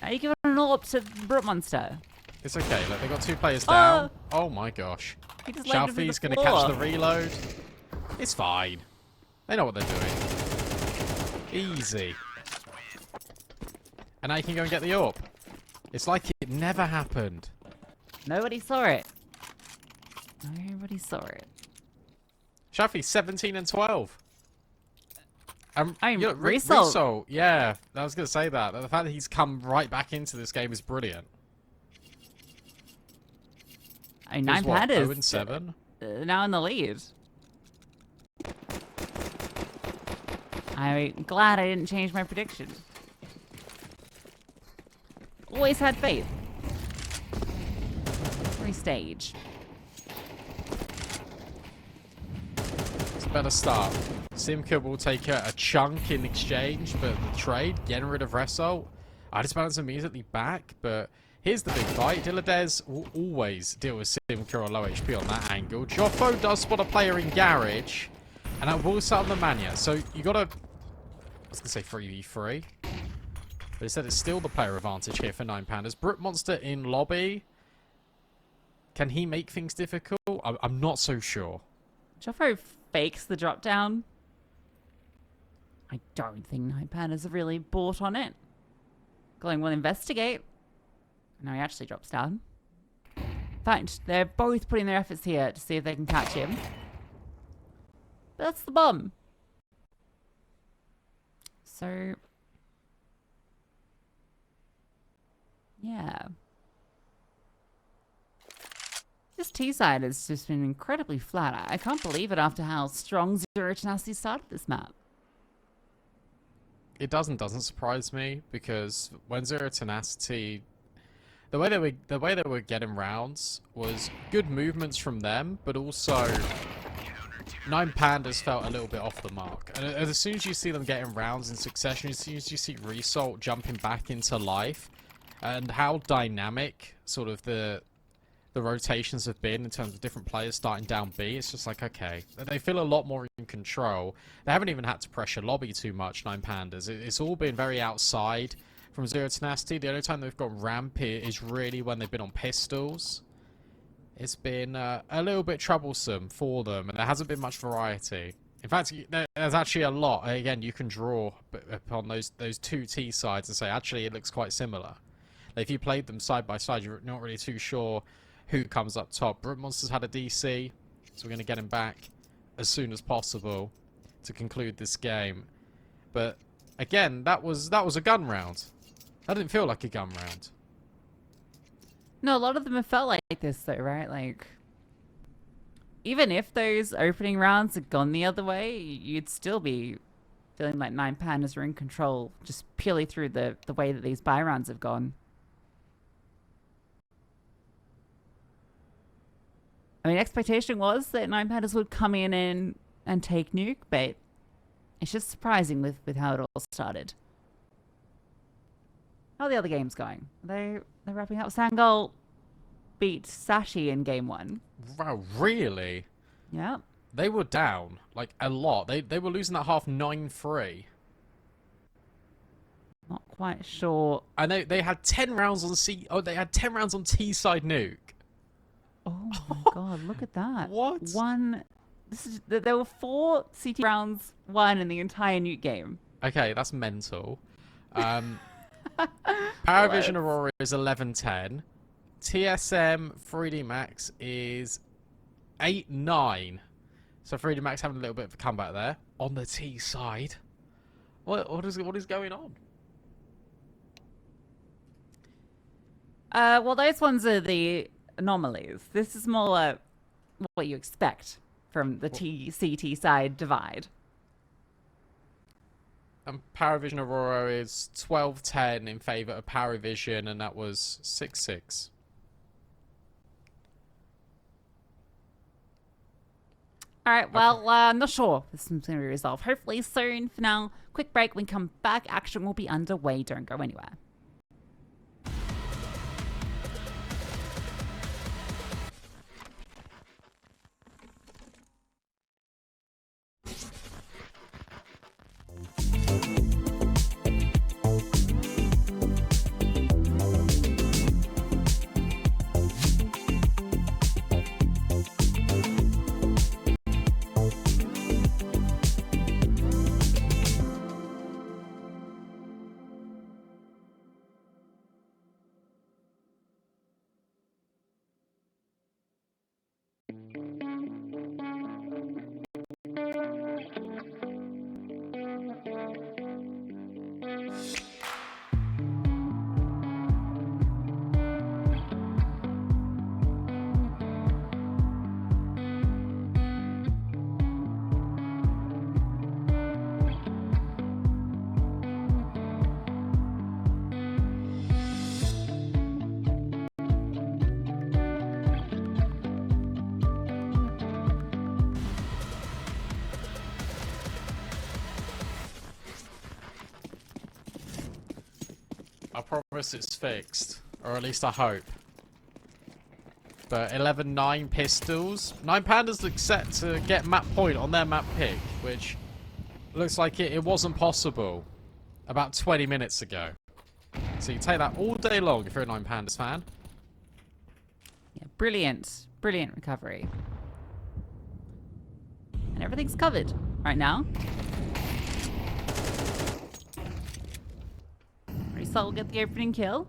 Are you giving an orb to Brute Monster? It's okay, look, they got 2 players Oh. down. Oh my gosh. He just legged him through Shalfie's the going to floor. catch the reload. It's fine. They know what they're doing. Easy. And now you can go and get the orb. It's like it never happened. Nobody saw it. Nobody saw it. Shalfie, 17 and 12. I mean, you know, Result. Result, yeah, I was going to say that. The fact that he's come right back into this game is brilliant. I mean, 9 What, Pandas 0 and 7? now in the lead. I'm glad I didn't change my prediction. Always had faith. Every stage. It's a better start. Simca will take a chunk in exchange, but the trade, getting rid of Result, I just balance immediately back, but here's the big fight. Diladez will always deal with Simca on low HP on that angle. Joffo does spot a player in Garage, and that will start on the Mania. So you gotta, I was gonna say 3v3, but instead it's still the player advantage here for 9 Pandas. Brute Monster in lobby. Can he make things difficult? I'm not so sure. Joffo fakes the drop down. I don't think 9 Pandas have really bought on it. Going, will investigate. No, he actually drops down. In fact, they're both putting their efforts here to see if they can catch him. But that's the bomb. So, yeah. This T-side has just been incredibly flat. I can't believe it after how strong Zero Tenacity started this map. It doesn't surprise me, because when Zero Tenacity, the way they were getting rounds was good movements from them, but also 9 Pandas felt a little bit off the mark. And as soon as you see them getting rounds in succession, as soon as you see Result jumping back into life, and how dynamic sort of the rotations have been in terms of different players starting down B, it's just like, okay, they feel a lot more in control. They haven't even had to pressure lobby too much, 9 Pandas. It's all been very outside from Zero Tenacity. The only time they've got ramp here is really when they've been on pistols. It's been a little bit troublesome for them, and there hasn't been much variety. In fact, there's actually a lot. Again, you can draw upon those 2 T sides and say, actually, it looks quite similar. If you played them side by side, you're not really too sure who comes up top. Brute Monster's had a DC, so we're going to get him back as soon as possible to conclude this game. But again, that was a gun round. That didn't feel like a gun round. No, a lot of them have felt like this though, right? Like, even if those opening rounds had gone the other way, you'd still be feeling like 9 Pandas are in control just purely through the way that these buy rounds have gone. I mean, expectation was that 9 Pandas would come in and take Nuke, but it's just surprising with how it all started. How are the other games going? They're wrapping up. Sangol beat Sashi in game 1. Wow, really? Yeah. They were down, like, a lot. They were losing that half 9-3. Not quite sure. And they had 10 rounds on C. Oh, they had 10 rounds on T side Nuke. Oh my god, look at that. What? There were 4 CT rounds won in the entire Nuke game. Okay, that's mental. Paravision Aurora is 11-10. TSM 3D Max is 8-9. So 3D Max having a little bit of a comeback there on the T side. What is going on? Well, those ones are the anomalies. This is more what you expect from the TCT side divide. And Paravision Aurora is 12-10 in favour of Paravision, and that was 6-6. Alright, well, I'm not sure this is going to be resolved. Hopefully soon. For now, quick break. When we come back, action will be underway. Don't go anywhere. I promise it's fixed. Or at least I hope. But 11-9 pistols. 9 Pandas look set to get map point on their map pick, which looks like it wasn't possible about 20 minutes ago. So you take that all day long if you're a 9 Pandas fan. Yeah, brilliant. Brilliant recovery. And everything's covered right now. Result will get the opening kill.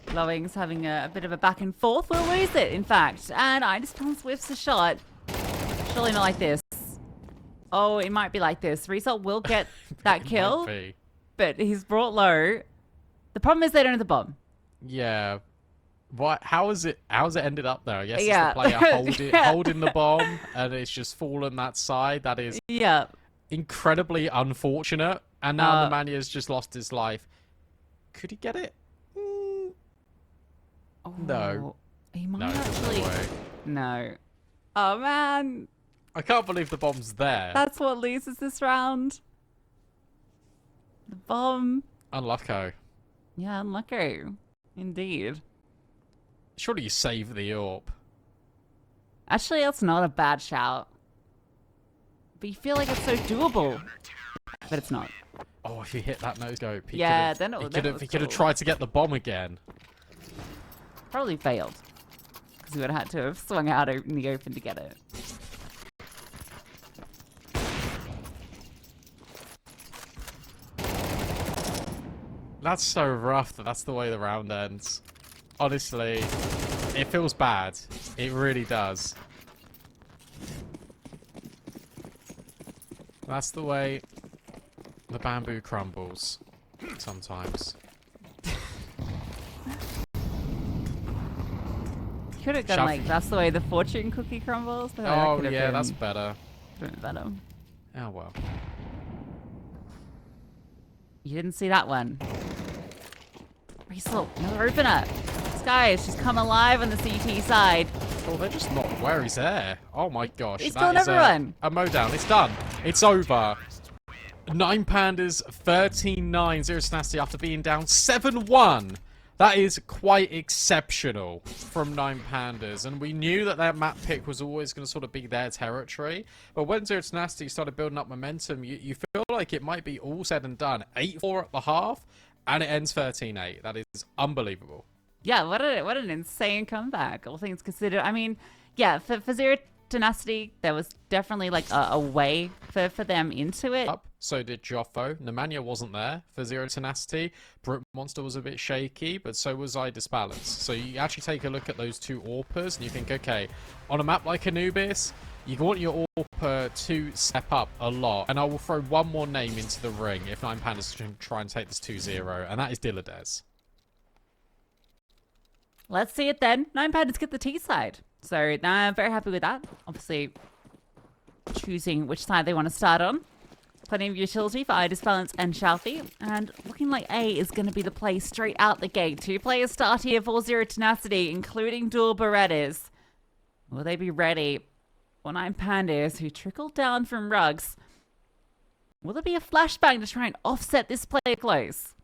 Glowing's having a bit of a back and forth. We'll lose it, in fact. And Idispan whiffs a shot. Surely not like this. Oh, it might be like this. Result will get that kill. But he's brought low. The problem is they don't have the bomb. Yeah. What? How is it ended up there? I guess Yeah. it's the player holding the bomb, and it's just fallen that side. That is incredibly unfortunate. And now Nemania's just lost his life. Could he get it? Oh, no. He might no, actually. No way. No. Oh man. I can't believe the bomb's there. That's what loses this round. The bomb. Unlucky. Yeah, unlucky. Indeed. Surely you save the AWP. Actually, that's not a bad shout. But you feel like it's so doable. But it's not. Oh, if he hit that no scope, he could have tried to get the bomb again. Probably failed. Because he would have had to have swung out in the open to get it. That's so rough that that's the way the round ends. Honestly, it feels bad. It really does. That's the way the bamboo crumbles. Sometimes. Could have gone like, that's the way the fortune cookie crumbles. But oh, yeah, that's better. Better. Oh, well. You didn't see that one. Riesel, another opener. This guy is just come alive on the CT side. Oh, they're just not where he's there. Oh my gosh. He's killing everyone. A mow down. It's done. It's over. 9 Pandas, 13-9. Zero Tenacity after being down 7-1. That is quite exceptional from 9 Pandas. And we knew that their map pick was always going to sort of be their territory. But when Zero Tenacity started building up momentum, you feel like it might be all said and done. 8-4 at the half, and it ends 13-8. That is unbelievable. Yeah, what an insane comeback, all things considered. I mean, yeah, for Zero Tenacity, there was definitely like a way for them into it. So did Joffo. Nemanja wasn't there for Zero Tenacity. Brute Monster was a bit shaky, but so was Idisbalance. So you actually take a look at those two AWPers and you think, okay, on a map like Anubis, you want your AWPer to step up a lot. And I will throw one more name into the ring if 9 Pandas can try and take this 2-0, and that is Dilladez. Let's see it then. 9 Pandas get the T side. So I'm very happy with that. Obviously, choosing which side they want to start on. Plenty of utility for Idis Balance and Shalfie. And looking like A is going to be the play straight out the gate. 2 players start here, 4-0 Tenacity, including dual Berettas. Will they be ready for 9 Pandas who trickled down from Rugs? Will there be a flashbang to try and offset this play close?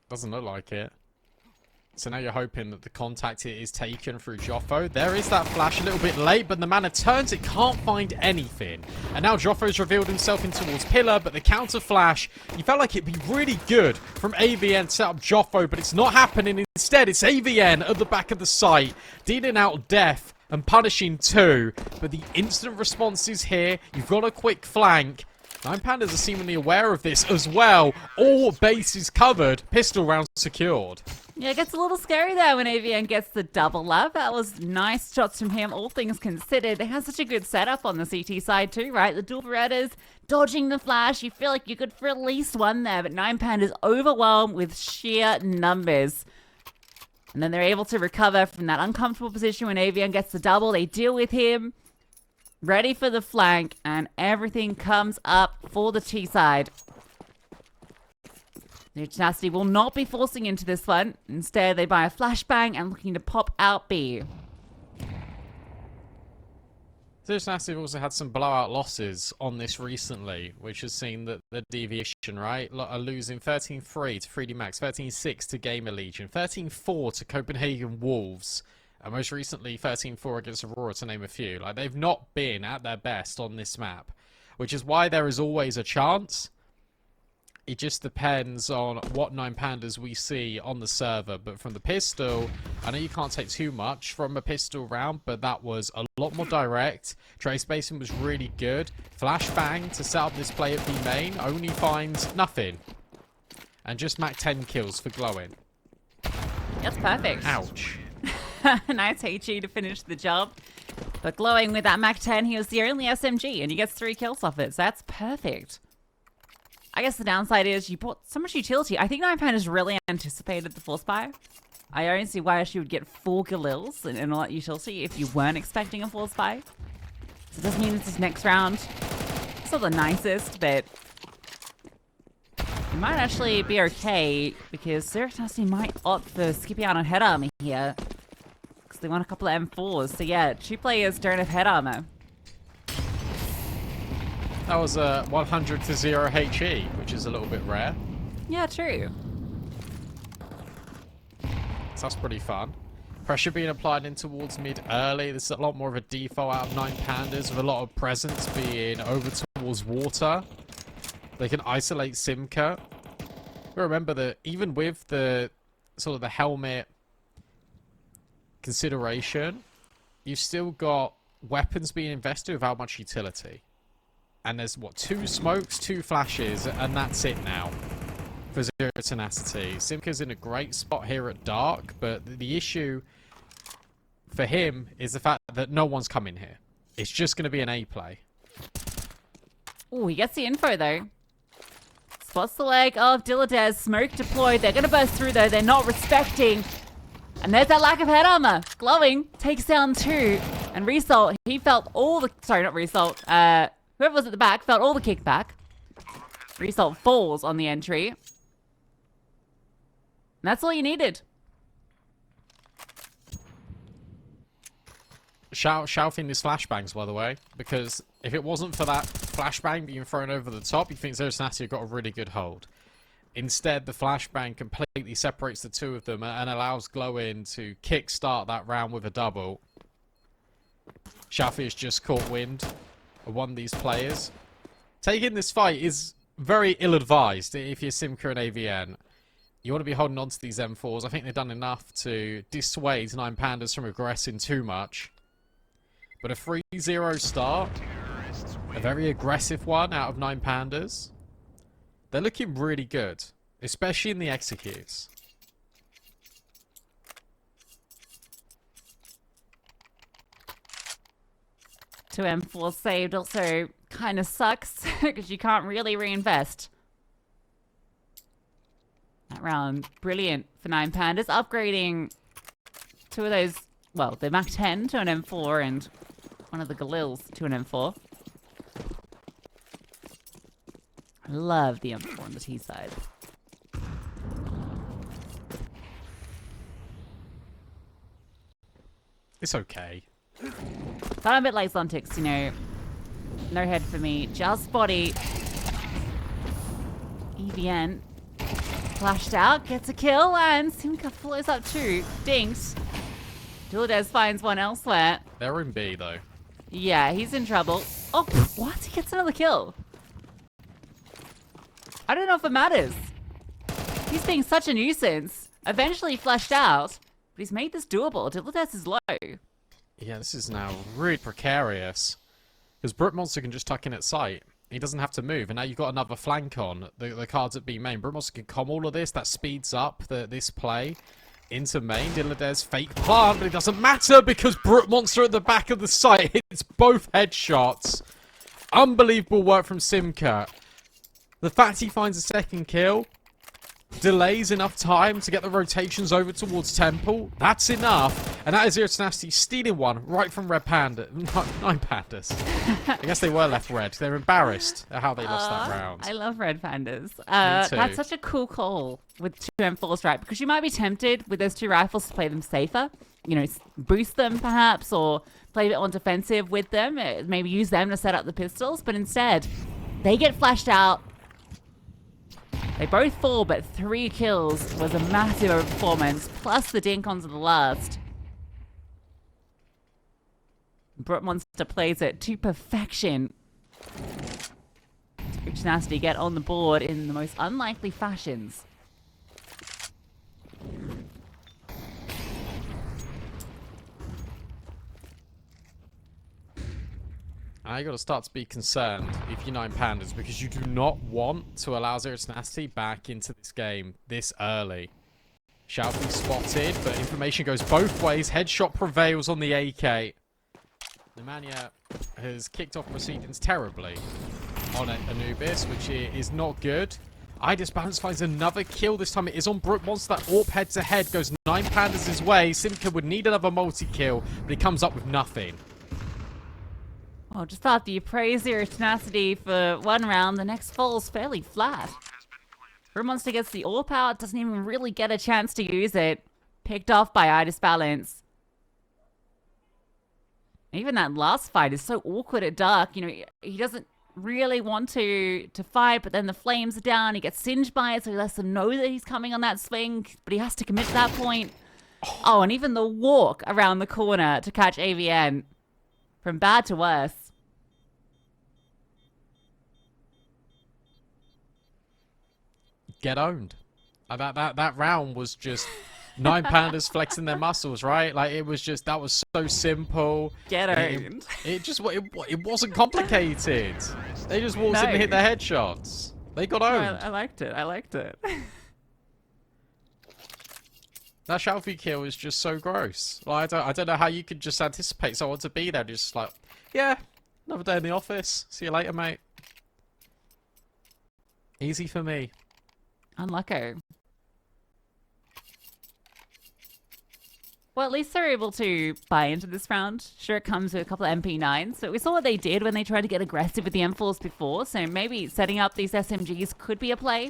Doesn't look like it. So now you're hoping that the contact here is taken through Joffo. There is that flash a little bit late, but the mana turns. It can't find anything. And now Joffo's revealed himself in towards Pillar, but the counter flash, you felt like it'd be really good from AVN to set up Joffo, but it's not happening. Instead, it's AVN at the back of the site, dealing out death and punishing 2. But the instant response is here. You've got a quick flank. 9 Pandas are seemingly aware of this as well. All bases covered. Pistol round secured. Yeah, it gets a little scary there when AVN gets the double up. That was nice shots from him, all things considered. They have such a good setup on the CT side too, right? The dual Berettas dodging the flash. You feel like you could for at least one there, but 9 Pandas overwhelmed with sheer numbers. And then they're able to recover from that uncomfortable position when AVN gets the double. They deal with him. Ready for the flank, and everything comes up for the T side. The Tenacity will not be forcing into this one. Instead, they buy a flashbang and looking to pop out B. Tenacity have also had some blowout losses on this recently, which has seen the deviation, right? Losing 13-3 to 3D Max, 13-6 to Gamer Legion, 13-4 to Copenhagen Wolves, and most recently 13-4 against Aurora, to name a few. Like, they've not been at their best on this map, which is why there is always a chance. It just depends on what 9 Pandas we see on the server. But from the pistol, I know you can't take too much from a pistol round, but that was a lot more direct. Trace spacing was really good. Flashbang to set up this play at B main only finds nothing. And just Mac 10 kills for Glowing. That's perfect. Ouch. Nice HE to finish the job. But Glowing with that Mac 10, he was the only SMG, and he gets 3 kills off it, so that's perfect. I guess the downside is you bought so much utility. I think 9 Pandas really anticipated the Force Buy. I don't see why she would get 4 Galils and all that utility if you weren't expecting a Force Buy. So it does mean this is next round. It's not the nicest, but it might actually be okay because Tenacity might opt for skipping out on head armor here because they want a couple of M4s. So yeah, 2 players don't have head armor. That was a 100 to 0 HE, which is a little bit rare. Yeah, true. So that's pretty fun. Pressure being applied in towards mid early. This is a lot more of a default out of 9 Pandas with a lot of presence being over towards water. They can isolate Simca. Remember that even with the sort of the helmet consideration, you've still got weapons being invested without much utility. And there's, what, 2 smokes, 2 flashes, and that's it now for 0 Tenacity. Simca's in a great spot here at Dark, but the issue for him is the fact that no one's coming here. It's just going to be an A play. Oh, he gets the info, though. Spots the leg of Dilladez. Smoke deployed. They're going to burst through, though. They're not respecting. And there's that lack of head armor. Glowing takes down 2. And Result, he felt all the... Sorry, not Result. Whoever was at the back felt all the kickback. Result falls on the entry. And that's all you needed. Shouting his flashbangs, by the way, because if it wasn't for that flashbang being thrown over the top, you think Zero Tenacity got a really good hold. Instead, the flashbang completely separates the 2 of them and allows Glowin to kickstart that round with a double. Shafi has just caught wind of one of these players. Taking this fight is very ill-advised if you're Simca and AVN. You want to be holding on to these M4s. I think they've done enough to dissuade 9 Pandas from aggressing too much. But a 3-0 start, a very aggressive one out of 9 Pandas. They're looking really good, especially in the executes. 2 M4 saved also kind of sucks because you can't really reinvest. that round. Brilliant for 9 Pandas. Upgrading 2 of those, well, the Mach 10 to an M4 and one of the Galils to an M4. I love the M4 on the T side. It's okay. But I'm a bit like Zontix, you know. No head for me. Just body. EVN. Flashed out. Gets a kill. And Simka follows up too. Dinks. Dulades finds one elsewhere. They're in B, though. Yeah, he's in trouble. Oh, what? He gets another kill. I don't know if it matters. He's being such a nuisance. Eventually flashed out. But he's made this doable. Dulades is low. Yeah, this is now really precarious. Because Brookmonster can just tuck in at sight. He doesn't have to move. And now you've got another flank on. The cards at B main. Brookmonster can calm all of this. That speeds up this play into main. Dulades fake plant. But it doesn't matter because Brookmonster at the back of the site hits both headshots. Unbelievable work from Simka. The fact he finds a second kill delays enough time to get the rotations over towards Temple. That's enough. And that is Zero Tenacity stealing one right from Red Panda. 9 Pandas. I guess they were left red. They're embarrassed at how they lost that round. I love Red Pandas. That's such a cool call with 2 M4s, right? Because you might be tempted with those 2 rifles to play them safer. You know, boost them perhaps, or play a bit more defensive with them. Maybe use them to set up the pistols. But instead, they get flashed out. They both fall, but 3 kills was a massive performance, plus the dink-ons of the last. Brookmonster plays it to perfection. Tenacity get on the board in the most unlikely fashions. Now you got to start to be concerned if you're 9 Pandas because you do not want to allow Zero Tenacity back into this game this early. Shalfie spotted, but information goes both ways. Headshot prevails on the AK. Nemanja has kicked off proceedings terribly on Anubis, which is not good. Balance finds another kill. This time it is on Brookmonster. That AWP head-to-head goes 9 Pandas his way. Simka would need another multi-kill, but he comes up with nothing. Oh, just after you praise Zero Tenacity for 1 round, the next falls fairly flat. Brookmonster gets the AWP out, doesn't even really get a chance to use it. Picked off by Balance. Even that last fight is so awkward at dark. You know, he doesn't really want to fight, but then the flames are down. He gets singed by it, so he lets them know that he's coming on that swing, but he has to commit to that point. Oh, and even the walk around the corner to catch AVN. From bad to worse. Get owned. That round was just 9 Pandas flexing their muscles, right? Like it was just, that was so simple. Get owned. It wasn't complicated. They just walked in and hit their headshots. They got owned. I liked it. I liked it. That Shalfie kill is just so gross. Like, I don't know how you could just anticipate someone to be there. Just like, yeah, another day in the office. See you later, mate. Easy for me. Unlucky. Well, at least they're able to buy into this round. Sure, it comes with a couple of MP9s. So we saw what they did when they tried to get aggressive with the M4s before. So maybe setting up these SMGs could be a play.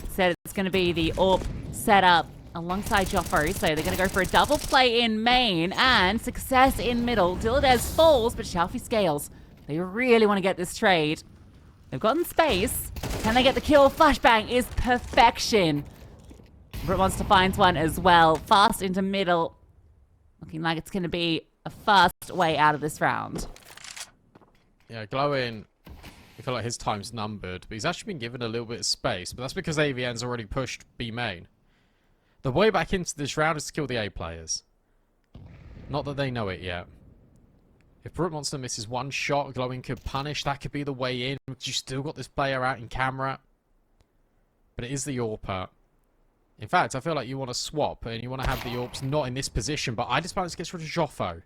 Said it's going to be the AWP setup alongside Joffo. So they're going to go for a double play in main and success in middle. Dulades falls, but Shalfie scales. They really want to get this trade. They've gotten space. Can they get the kill? Flashbang is perfection. Brookmonster finds one as well. Fast into middle. Looking like it's going to be a fast way out of this round. Yeah, Glowing, I feel like his time's numbered, but he's actually been given a little bit of space, but that's because AVN's already pushed B main. The way back into this round is to kill the A players. Not that they know it yet. If Brookmonster misses one shot, Glowing could punish. That could be the way in, because you still got this player out in camera. But it is the AWP. In fact, I feel like you want to swap, and you want to have the AWPs not in this position, but Balance gets rid of Joffo.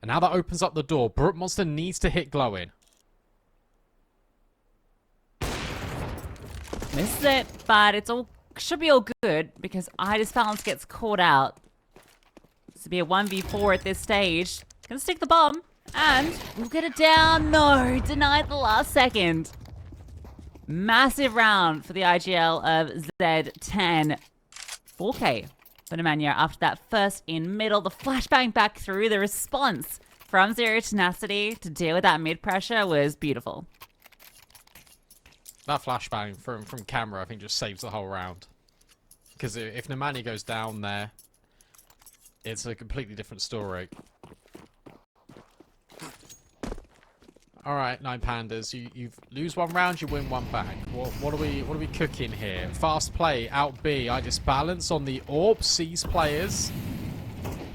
And now that opens up the door. Brookmonster needs to hit Glowing. Misses it, but it's all should be all good because Idis Balance gets caught out. This will be a 1v4 at this stage. Gonna stick the bomb and we'll get it down. No, denied the last second. Massive round for the IGL of Z10. 4K for Nemanja after that first in middle. The flashbang back through. The response from Zero Tenacity to deal with that mid pressure was beautiful. That flashbang from camera, I think, just saves the whole round. Because if Nemanja goes down there, it's a completely different story. Alright, 9 Pandas. You lose one round, you win one back. What are we cooking here? Fast play, out B, Idis Balance on the AWP, sees players.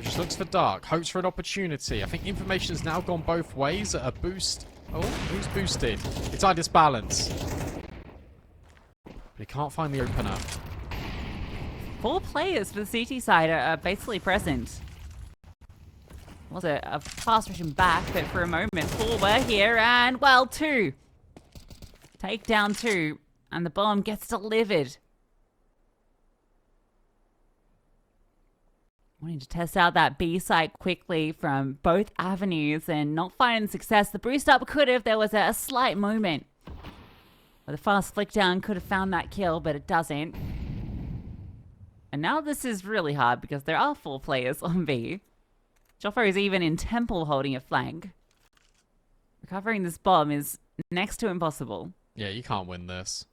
Just looks for Dark, hopes for an opportunity. I think information has now gone both ways. A boost. Oh, who's boosted? It's Idis Balance. But he can't find the opener. 4 players for the CT side are basically present. Was a fast rushing back, but for a moment, 4 were here, and well, 2. Take down 2, and the bomb gets delivered. Wanting to test out that B site quickly from both avenues and not finding success. The boost up could have, there was a slight moment where the fast flick down could have found that kill, but it doesn't. And now this is really hard because there are 4 players on B. Joffre is even in temple holding a flank. Recovering this bomb is next to impossible. Yeah, you can't win this.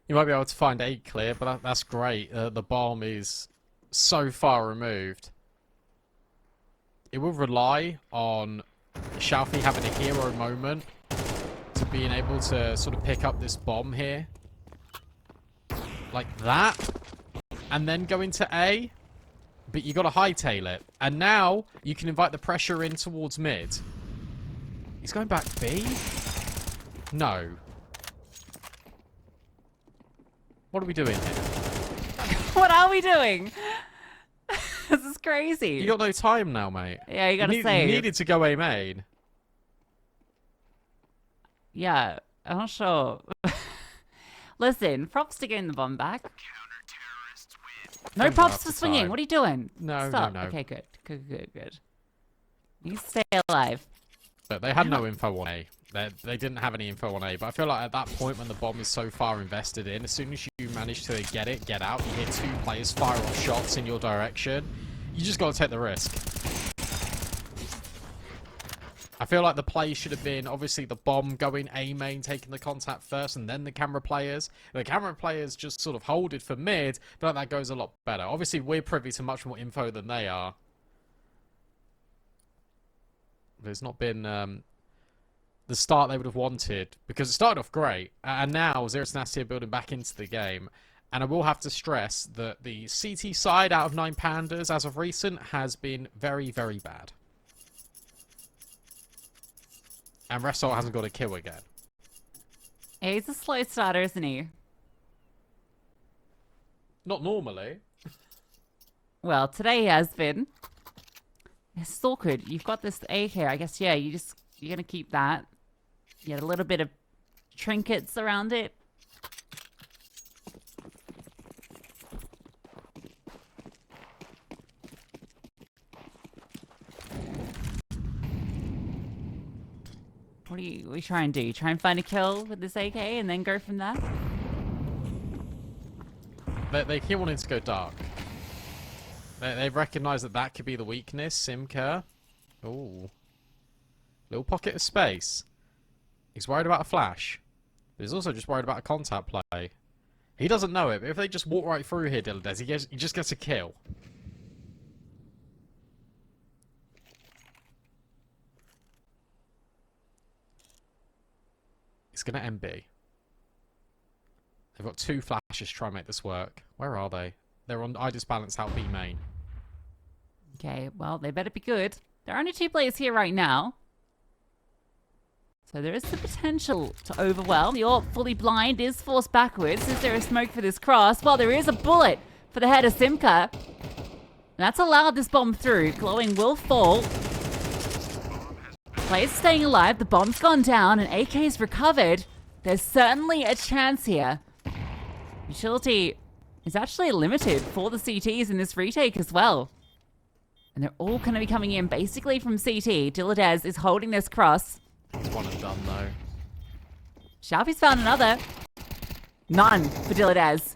You might be able to find A clear, but that's great. The bomb is so far removed. It will rely on Xiaofi having a hero moment to being able to sort of pick up this bomb here. Like that. And then go into A. But you got to hightail it. And now you can invite the pressure in towards mid. He's going back B? No. What are we doing here? What are we doing? This is crazy. You got no time now, mate. Yeah, you gotta save. You needed to go A main. Yeah, I'm not sure. Listen, props to getting the bomb back. No props for swinging. time. What are you doing? No, Stop. no. Okay, good. Good. You stay alive. But they had no info on A. They didn't have any info on A. But I feel like at that point when the bomb is so far invested in, as soon as you manage to get it, get out, you hear 2 players fire off shots in your direction, you just got to take the risk. I feel like the play should have been, obviously, the bomb going A main, taking the contact first, and then the camera players. The camera players just sort of hold it for mid, but that goes a lot better. Obviously, we're privy to much more info than they are. But it's not been the start they would have wanted, because it started off great, and now Zero Tenacity are building back into the game. And I will have to stress that the CT side out of 9 Pandas, as of recent, has been very, very bad. And Resol hasn't got a kill again. He's a slow starter, isn't he? Not normally. Well, today he has been. It's still good. You've got this A here. I guess, yeah, you're gonna keep that. You had a little bit of trinkets around it. What are you trying to do? Try and find a kill with this AK and then go from there? They keep wanting to go dark. They've recognised that could be the weakness. Simker. Ooh. Little pocket of space. He's worried about a flash. But he's also just worried about a contact play. He doesn't know it, but if they just walk right through here, Dylan, he just gets a kill. It's going to MB. They've got 2 flashes to try and make this work. Where are they? They're on Idis Balance out B main. Okay, well, they better be good. There are only 2 players here right now. So there is the potential to overwhelm. The AWP fully blind is forced backwards. Is there a smoke for this cross? Well, there is a bullet for the head of Simka. And that's allowed this bomb through. Glowing will fall. Players staying alive. The bomb's gone down and AK's recovered. There's certainly a chance here. Utility is actually limited for the CTs in this retake as well. And they're all going to be coming in basically from CT. Diladez is holding this cross. It's one and done, though. Sharpie's found another. None for Diladez.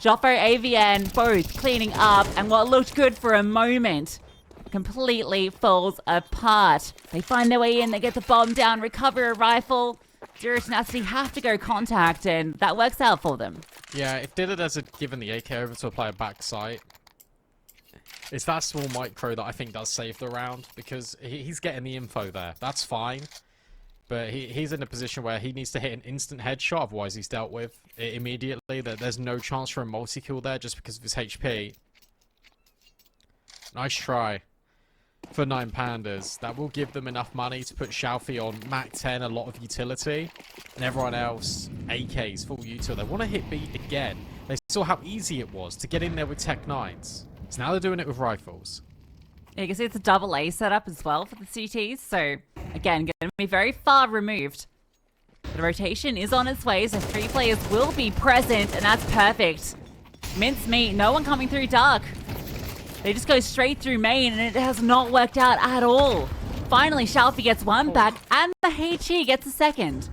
Joffo, AVN, both cleaning up, and what looked good for a moment completely falls apart. They find their way in, they get the bomb down, recover a rifle. Zero Tenacity have to go contact, and that works out for them. Yeah, if Diladez had given the AK over to a player backside, it's that small micro that I think does save the round, because he's getting the info there. That's fine. But he's in a position where he needs to hit an instant headshot, otherwise he's dealt with immediately. There's no chance for a multi-kill there just because of his HP. Nice try for 9 Pandas. That will give them enough money to put Xiaofi on Mac 10, a lot of utility. And everyone else, AKs, full util. They want to hit B again. They saw how easy it was to get in there with Tech 9s. So now they're doing it with rifles. Yeah, you can see it's a double A setup as well for the CTs. So, again, going to be very far removed. The rotation is on its way, so 3 players will be present, and that's perfect. Mincemeat, no one coming through dark. They just go straight through main, and it has not worked out at all. Finally, Shalfie gets one back, and the HE gets a second.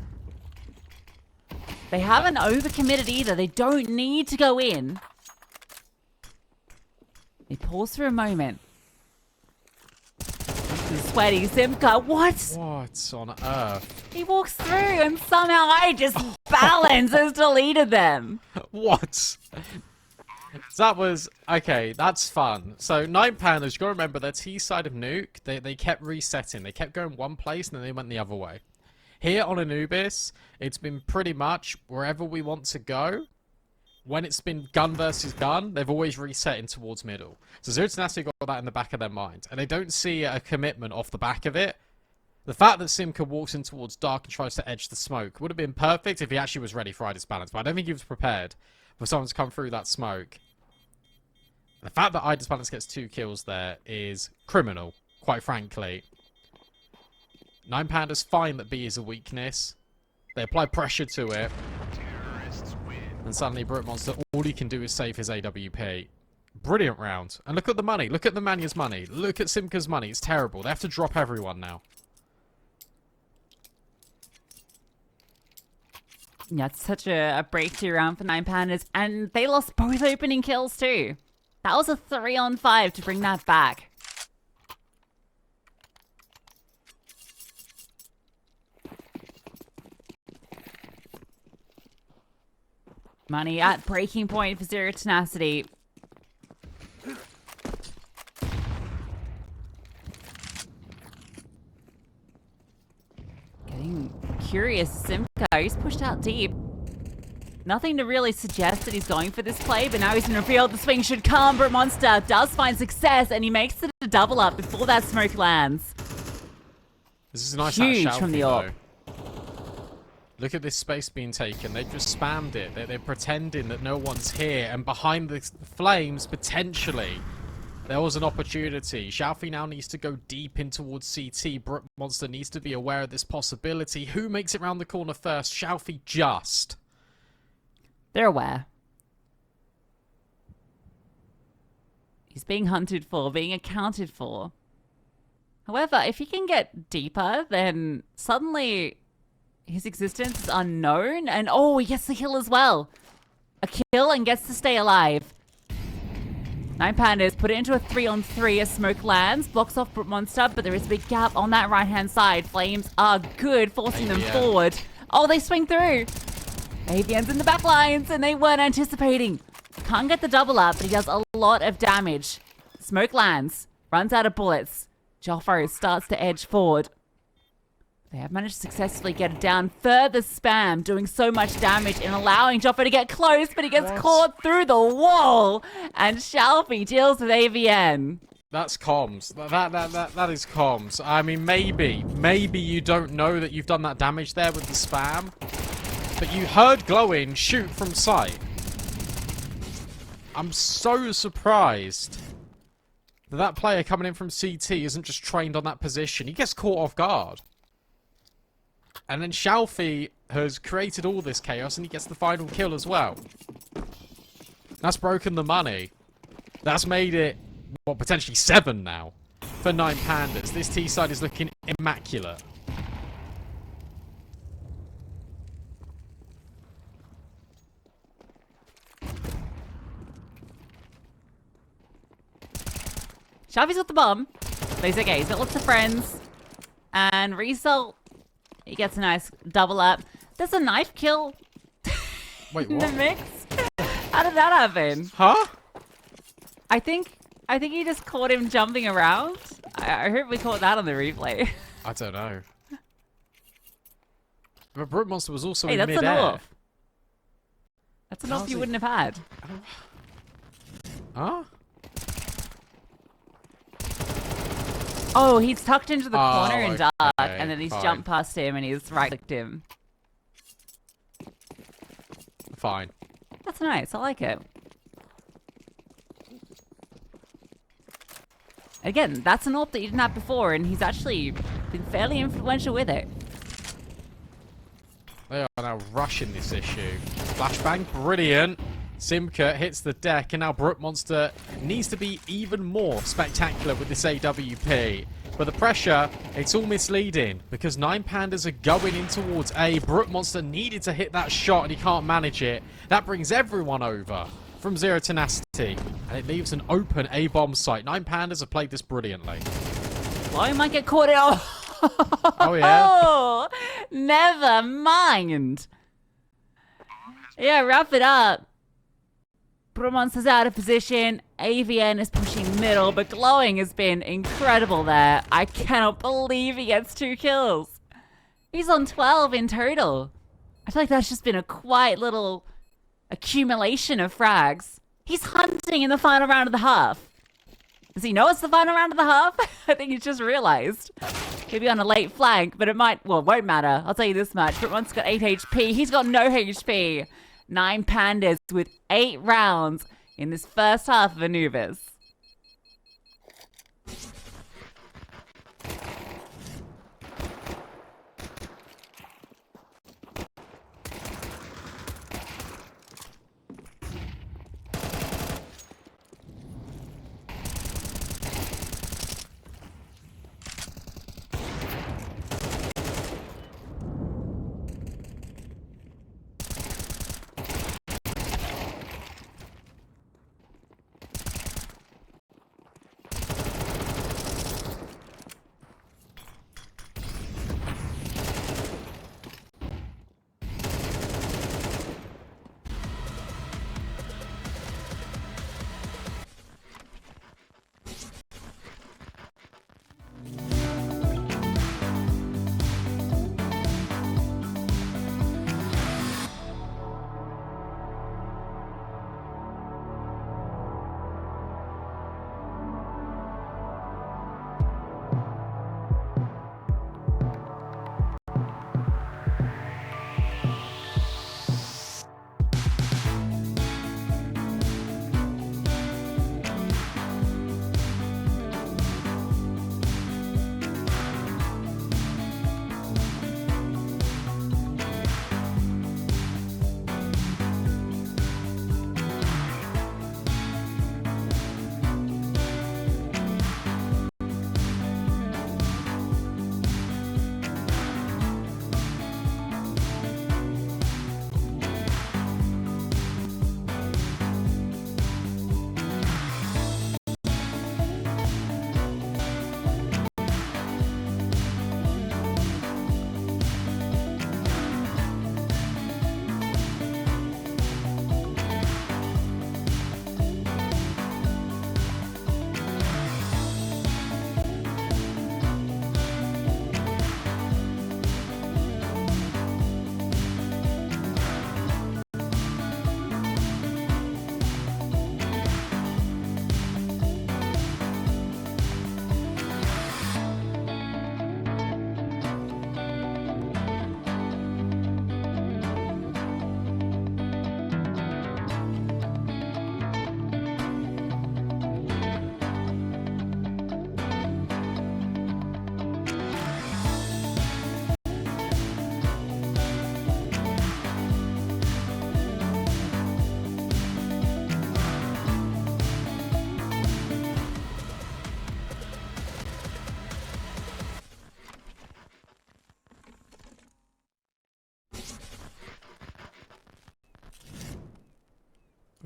They haven't overcommitted either. They don't need to go in. They pause for a moment. Sweaty Simka, what? What on earth? He walks through and somehow I just balance has deleted them. What? That was... Okay, that's fun. So, 9 Pandas, you gotta remember, their T side of Nuke, they kept resetting. They kept going one place and then they went the other way. Here on Anubis, it's been pretty much wherever we want to go. When it's been gun versus gun, they've always reset in towards middle. So Zero Tenacity got that in the back of their mind. And they don't see a commitment off the back of it. The fact that Simka walks in towards dark and tries to edge the smoke would have been perfect if he actually was ready for Ida's balance. But I don't think he was prepared for someone to come through that smoke. The fact that Ida's balance gets 2 kills there is criminal, quite frankly. 9 Pandas find that B is a weakness. They apply pressure to it. And suddenly, Brute Monster, all he can do is save his AWP. Brilliant round. And look at the money. Look at the Manya's money. Look at Simka's money. It's terrible. They have to drop everyone now. Yeah, it's such a breakthrough round for 9 Pandas. And they lost both opening kills too. That was a 3-on-5 to bring that back. Money at breaking point for Zero Tenacity. Getting curious. Simka, he's pushed out deep. Nothing to really suggest that he's going for this play, but now he's in a field. The swing should come, but Monster does find success, and he makes it a double up before that smoke lands. This is a nice Huge from the AWP. Look at this space being taken. They've just spammed it. They're pretending that no one's here. And behind the flames, potentially, there was an opportunity. Xiaofi now needs to go deep in towards CT. Brute Monster needs to be aware of this possibility. Who makes it round the corner first? Xiaofi just. They're aware. He's being hunted for, being accounted for. However, if he can get deeper, then suddenly his existence is unknown. And oh, he gets the kill as well. A kill and gets to stay alive. 9 Pandas put it into a 3-on-3 as smoke lands. Blocks off Brute Monster, but there is a big gap on that right-hand side. Flames are good, forcing them forward. Oh, they swing through. AVN's in the back lines, and they weren't anticipating. Can't get the double up, but he does a lot of damage. Smoke lands. Runs out of bullets. Joffo starts to edge forward. They have managed to successfully get it down. Further spam, doing so much damage and allowing Joffo to get close, but he gets caught through the wall. And Shalfie deals with AVN. That's comms. That is comms. I mean, maybe you don't know that you've done that damage there with the spam, but you heard Glowing shoot from sight. I'm so surprised that that player coming in from CT isn't just trained on that position. He gets caught off guard. And then Shalfie has created all this chaos, and he gets the final kill as well. That's broken the money. That's made it, well, potentially 7 now for 9 Pandas. This T side is looking immaculate. Shavi's got the bomb. But he's okay. He's got lots of friends. And Result, he gets a nice double up. There's a knife kill Wait, in what? the mix. How did that happen? Huh? I think he just caught him jumping around. I hope we caught that on the replay. I don't know. But Brute Monster was also Hey, in that's an mid-air. off. That's an off How's you he- wouldn't have had. Huh? Oh, he's tucked into the corner in dark, okay, and then he's fine. jumped past him and he's right-clicked him. Fine. That's nice. I like it. Again, that's an AWP that you didn't have before, and he's actually been fairly influential with it. They are now rushing this issue. Flashbang, brilliant. Simka hits the deck, and now Brute Monster needs to be even more spectacular with this AWP. But the pressure, it's all misleading, because 9 Pandas are going in towards A. Brute Monster needed to hit that shot, and he can't manage it. That brings everyone over from Zero Tenacity, and it leaves an open A-bomb site. 9 Pandas have played this brilliantly. Well, he might get caught in... Oh, yeah? Oh, never mind. Yeah, wrap it up. Brute Monster's out of position. AVN is pushing middle, but Glowing has been incredible there. I cannot believe he gets 2 kills. He's on 12 in total. I feel like that's just been a quiet little accumulation of frags. He's hunting in the final round of the half. Does he know it's the final round of the half? I think he's just realized. He'll be on a late flank, but it might, well, it won't matter. I'll tell you this much. Brute Monster's got 8 HP. He's got no HP. 9 Pandas with 8 rounds in this first half of Anubis.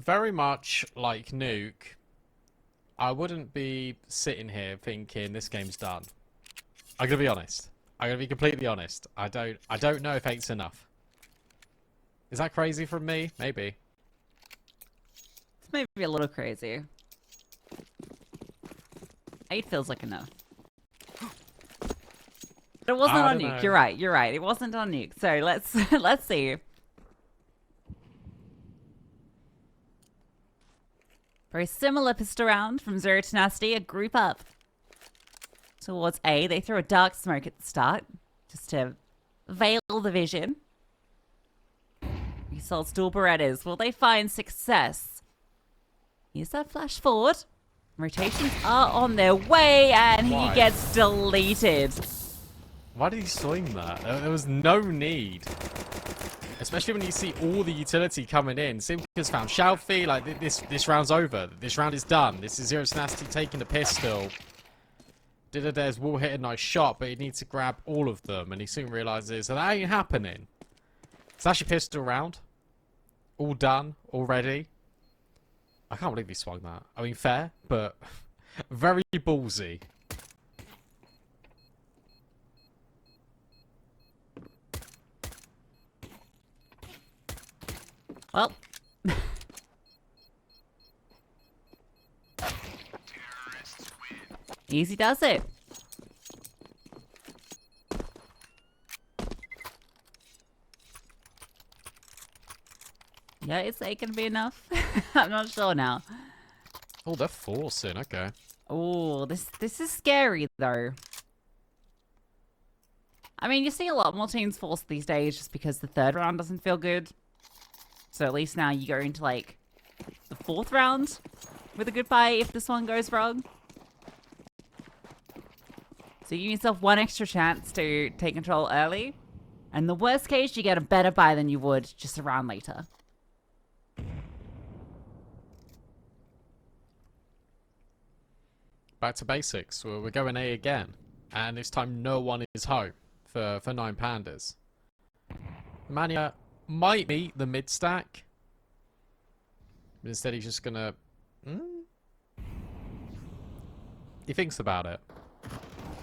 very much like Nuke, I wouldn't be sitting here thinking this game's done. I'm gonna be honest. I'm gonna be completely honest. I don't know if 8's enough. Is that crazy from me? Maybe. It's maybe a little crazy. 8 feels like enough. But it wasn't on Nuke. You're right. You're right. It wasn't on Nuke. So let's see. Very similar pistol round from Zero Tenacity. A group up towards A. They throw a dark smoke at the start just to veil the vision. Resol's dual Berettas. Will they find success? Here's that flash forward. Rotations are on their way, and he gets deleted. Why did he swing that? There was no need. Especially when you see all the utility coming in. Simka's found Shalfie, like this round's over. This round is done. This is Zero Tenacity taking the pistol. Didade's will hit a nice shot, but he needs to grab all of them, and he soon realizes that ain't happening. It's actually pistol round. All done already. I can't believe he swung that. I mean, fair, but very ballsy. Well. Easy does it. Yeah, is 8 gonna be enough? I'm not sure now. Oh, they're forcing. Okay. Oh, this is scary though. I mean, you see a lot more teams force these days just because the 3rd round doesn't feel good. So at least now you go into like the 4th round with a good fight if this one goes wrong. So you give yourself one extra chance to take control early. And the worst case, you get a better buy than you would just a round later. Back to basics. We're going A again. And this time no one is home for 9 Pandas. Mania might meet the mid stack. But instead he's just gonna... He thinks about it.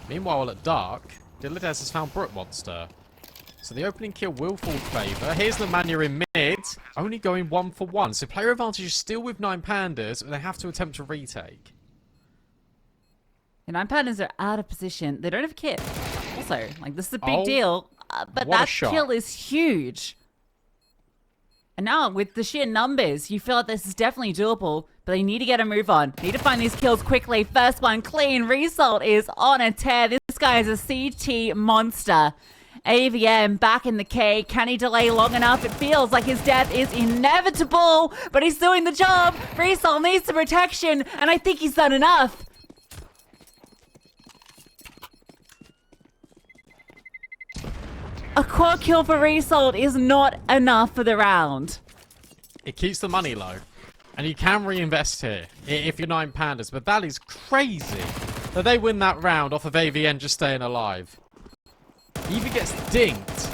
Meanwhile at dark, Dilades has found Brook Monster. So the opening kill will fall favour. Here's the Mania in mid, only going 1 for 1. So player advantage is still with 9 Pandas, but they have to attempt to retake. The 9 Pandas are out of position. They don't have a kit. Also, like, this is a big deal. But that kill is huge. And now, with the sheer numbers, you feel like this is definitely doable. But they need to get a move on. Need to find these kills quickly. First one clean. Result is on a tear. This guy is a CT monster. AVM back in the K. Can he delay long enough? It feels like his death is inevitable. But he's doing the job. Result needs the protection. And I think he's done enough. A quad kill for Result is not enough for the round. It keeps the money low. And you can reinvest here if you're 9 Pandas. But that is crazy that they win that round off of AVN just staying alive. He even gets dinked.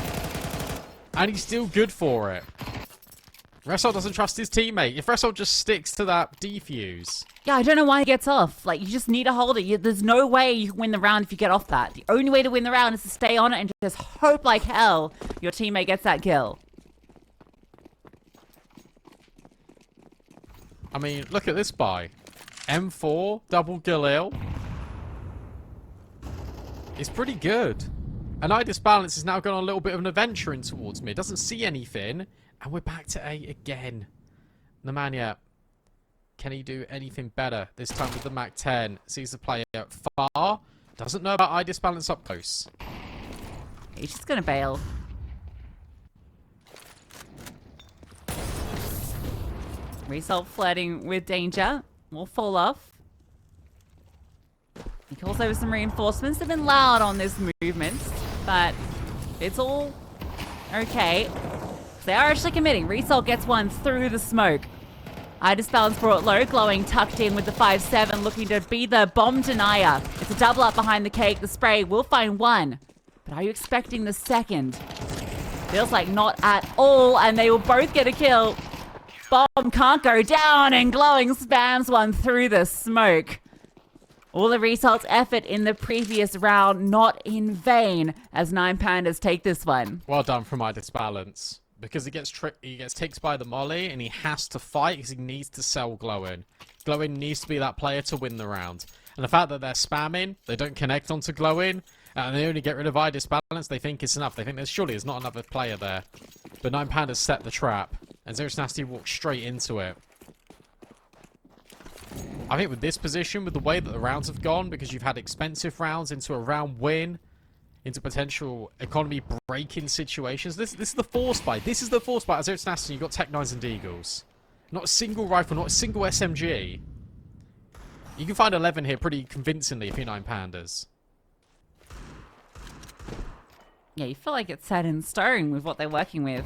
And he's still good for it. Resol doesn't trust his teammate. If Resol just sticks to that defuse. Yeah, I don't know why he gets off. Like, you just need to hold it. There's no way you can win the round if you get off that. The only way to win the round is to stay on it and just hope like hell your teammate gets that kill. I mean, look at this buy. M4, double Galil. It's pretty good. And Idis Balance is now going on a little bit of an adventuring towards me. Doesn't see anything. And we're back to A again. Nemanja, can he do anything better? This time with the Mac 10. Sees the player far. Doesn't know about Idis Balance up close. He's just going to bail. Result flirting with danger. Will fall off. He calls over some reinforcements. They've been loud on this movement, but it's all okay. They are actually committing. Result gets one through the smoke. Idis Balance brought low, glowing tucked in with the 5-7, looking to be the bomb denier. It's a double up behind the cake. The spray will find one. But are you expecting the second? Feels like not at all, and they will both get a kill. Bomb can't go down, and Glowing spams one through the smoke. All the Resalt's effort in the previous round not in vain, as 9 Pandas take this one. Well done for my disbalance. Because he gets ticked by the molly, and he has to fight because he needs to sell Glowing. Glowing needs to be that player to win the round. And the fact that they're spamming, they don't connect onto Glowing, and they only get rid of I disbalance, they think it's enough. They think there's not another player there. But 9 Pandas set the trap, and Tenacity walks straight into it. I think with this position, with the way that the rounds have gone, because you've had expensive rounds into a round win, into potential economy breaking situations. This is the force buy. This is the force buy. As Tenacity, you've got Tech 9s and Deagles. Not a single rifle, not a single SMG. You can find 11 here pretty convincingly if you're 9 Pandas. Yeah, you feel like it's set in stone with what they're working with.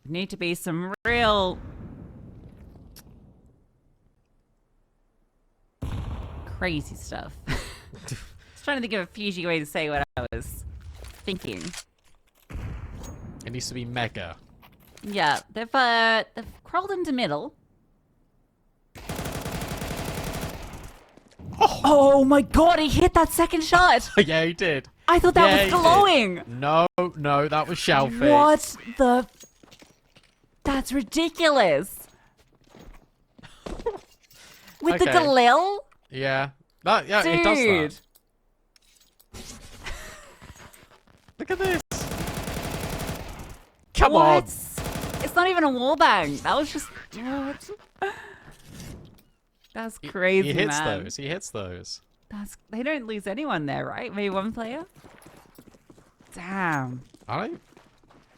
Need to be some real crazy stuff. Just trying to think of a Fiji way to say what I was thinking. It needs to be mega. Yeah, they've crawled into middle. Oh my god, he hit that second shot! Yeah, he did. I thought that was Glowing! No, that was Shellfish. What the... That's ridiculous! With the Galil? Yeah. Yeah, Dude. it does that. Look at this. Come on. It's not even a wallbang. That was just... What? That's crazy, He hits man. those. He hits those. They don't lose anyone there, right? Maybe one player? Damn.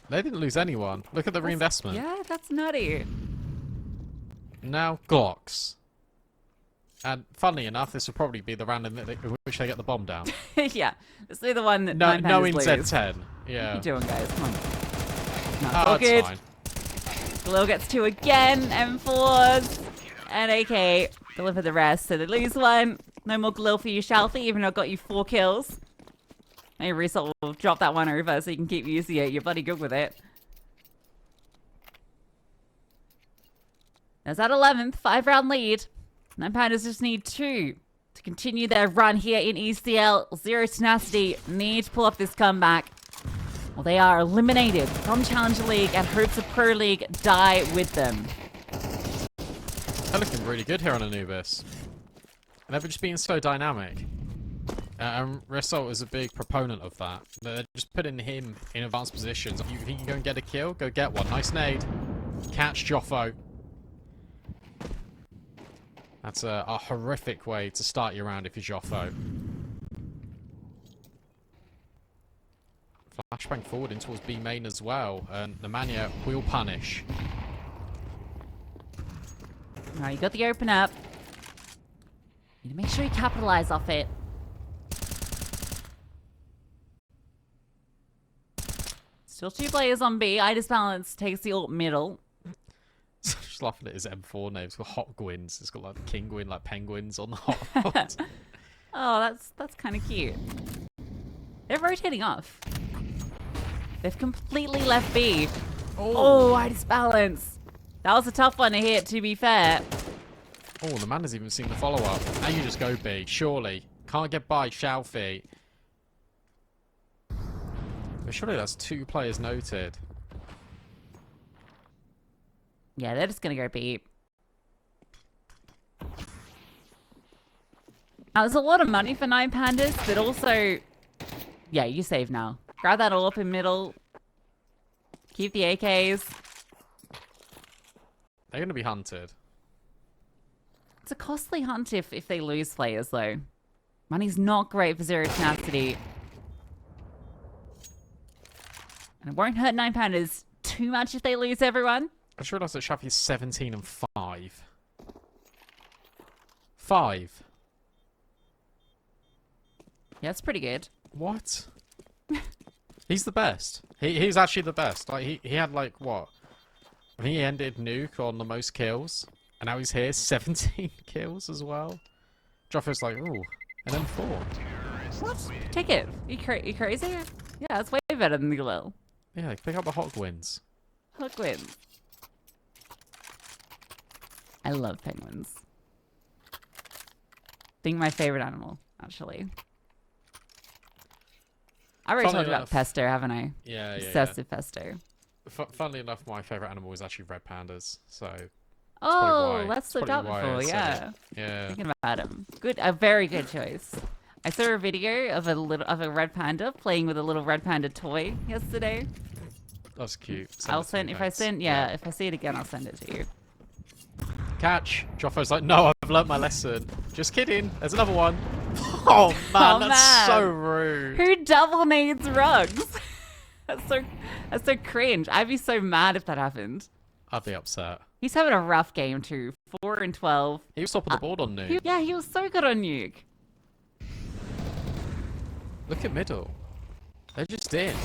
They didn't lose anyone. Look at the reinvestment. Yeah, that's nutty. Now, Glocks. And funnily enough, this will probably be the round in which they get the bomb down. Yeah. Let's do the one that No, 9 no Pandas in lose. Z10. Yeah. What are you doing, guys? Come on. No, Oh, all it's good. fine. Galil gets 2 again. M4s. And AK deliver the rest. So they lose 1. No more Galil for you, Shalfie, even though I got you 4 kills. Maybe Result will drop that one over so you can keep using it. You're bloody good with it. There's that 11th 5-round lead. 9 Pandas just need 2 to continue their run here in ECL. Zero Tenacity need to pull off this comeback. Well, they are eliminated from Challenger League, and hopes of Pro League die with them. They're looking really good here on Anubis. And they've just being so dynamic. And Result is a big proponent of that. They're just putting him in advanced positions. If you think you can go and get a kill, go get one. Nice nade. Catch Joffo. That's a horrific way to start your round if you're Joffo. Flashbang forward in towards B main as well. And Nemanja will punish. Alright, you got the open up. You need to make sure you capitalize off it. Still 2 players on B. I Balance takes the ult middle. Just laughing at his M4 name. It's got hot gwins. It's got like king gwyn, like penguins on the hot. Oh, that's kind of cute. They're rotating off. They've completely left B. Oh, I Balance. That was a tough one to hit, to be fair. Oh, the man has even seen the follow-up. Now you just go B, surely. Can't get by Shalfie. But surely that's 2 players noted. Yeah, they're just going to go B. Now, there's a lot of money for 9 Pandas, but also... Yeah, you save now. Grab that all up in middle. Keep the AKs. They're going to be hunted. It's a costly hunt if they lose players, though. Money's not great for Zero Tenacity. And it won't hurt 9 Pandas too much if they lose everyone. I just realised that Shafi's 17 and 5. 5? Yeah, it's pretty good. What? He's the best. He's actually the best. Like he had like what? I think he ended Nuke on the most kills. And now he's here, 17 kills as well. Joffo's like, ooh, and then 4. What? Take it. You crazy? Yeah, it's way better than the Galil. Yeah, pick up the hog wins. Hook wins. I love penguins. Think my favorite animal, actually. I already Funnily talked about enough- pesto, haven't I? Yeah, yeah. Obsessive pesto. Funnily enough, my favourite animal is actually red pandas. So Oh, why- that's that's slipped probably out why I before, said yeah. it. Yeah. Thinking about him. Good, a very good choice. I saw a video of a red panda playing with a little red panda toy yesterday. That's cute. I'll it to send me, if thanks. I send if I see it again, I'll send it to you. Catch. Joffo's like, no, I've learnt my lesson. Just kidding. There's another one. Oh man, that's man. so rude. Who double needs rugs? that's so cringe. I'd be so mad if that happened. I'd be upset. He's having a rough game too. 4 and 12. He was top of the board on Nuke. Yeah, he was so good on Nuke. Look at middle. They're just in.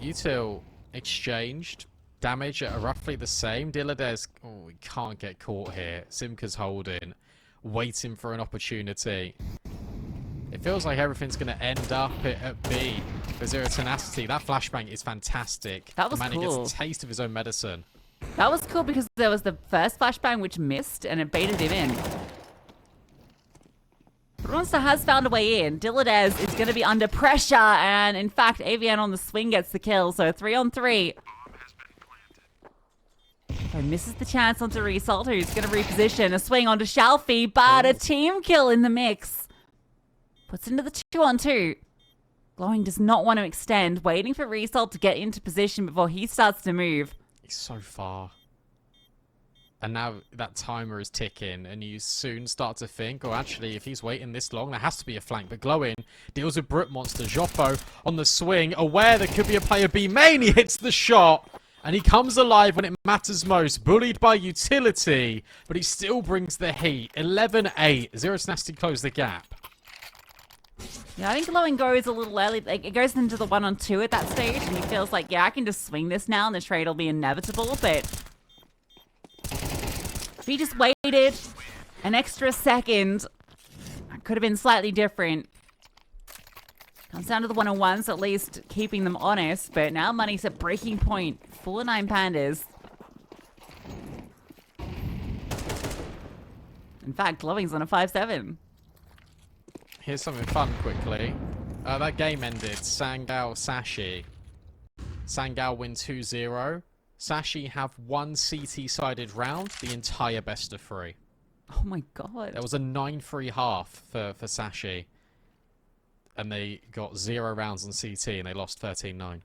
Util exchanged. Damage at roughly the same. Dilladez, oh, we can't get caught here. Simka's holding. Waiting for an opportunity. It feels like everything's going to end up at B. For Zero Tenacity. That flashbang is fantastic. That was the man cool. He gets a taste of his own medicine. That was cool because there was the first flashbang which missed and it baited him in. Monster has found a way in. Dilladez is going to be under pressure, and in fact, AVN on the swing gets the kill, so 3 on 3. So misses the chance onto Result, who's going to reposition. A swing onto Shalfie, but a team kill in the mix. Puts into the 2 on 2. Glowing does not want to extend, waiting for Result to get into position before he starts to move. He's so far. And now that timer is ticking, and you soon start to think, oh, actually, if he's waiting this long, there has to be a flank. But Glowing deals with Brute Monster. Joffo on the swing, aware there could be a player B main. He hits the shot, and he comes alive when it matters most. Bullied by utility, but he still brings the heat. 11-8. Zero Tenacity close the gap. Yeah, I think Glowing goes a little early. Like, it goes into the 1 on 2 at that stage, and he feels like, yeah, I can just swing this now, and the trade will be inevitable, but... if he just waited an extra second, it could have been slightly different. Comes down to the 1-on-1s, at least keeping them honest. But now money's at breaking point for 9 Pandas. In fact, Glowing's on a 5-7. Here's something fun quickly. That game ended. Sangao Sashi. Sangao win 2-0. Sashi have one CT-sided round, the entire best of 3. Oh my god. There was a 9-3 half for Sashi. And they got 0 rounds on CT and they lost 13-9.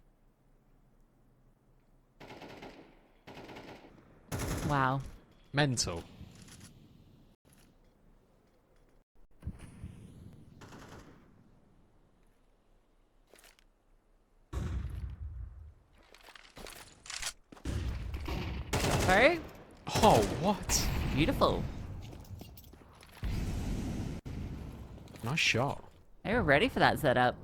Wow. Mental. Very Oh, what? beautiful. Nice shot. They were ready for that setup.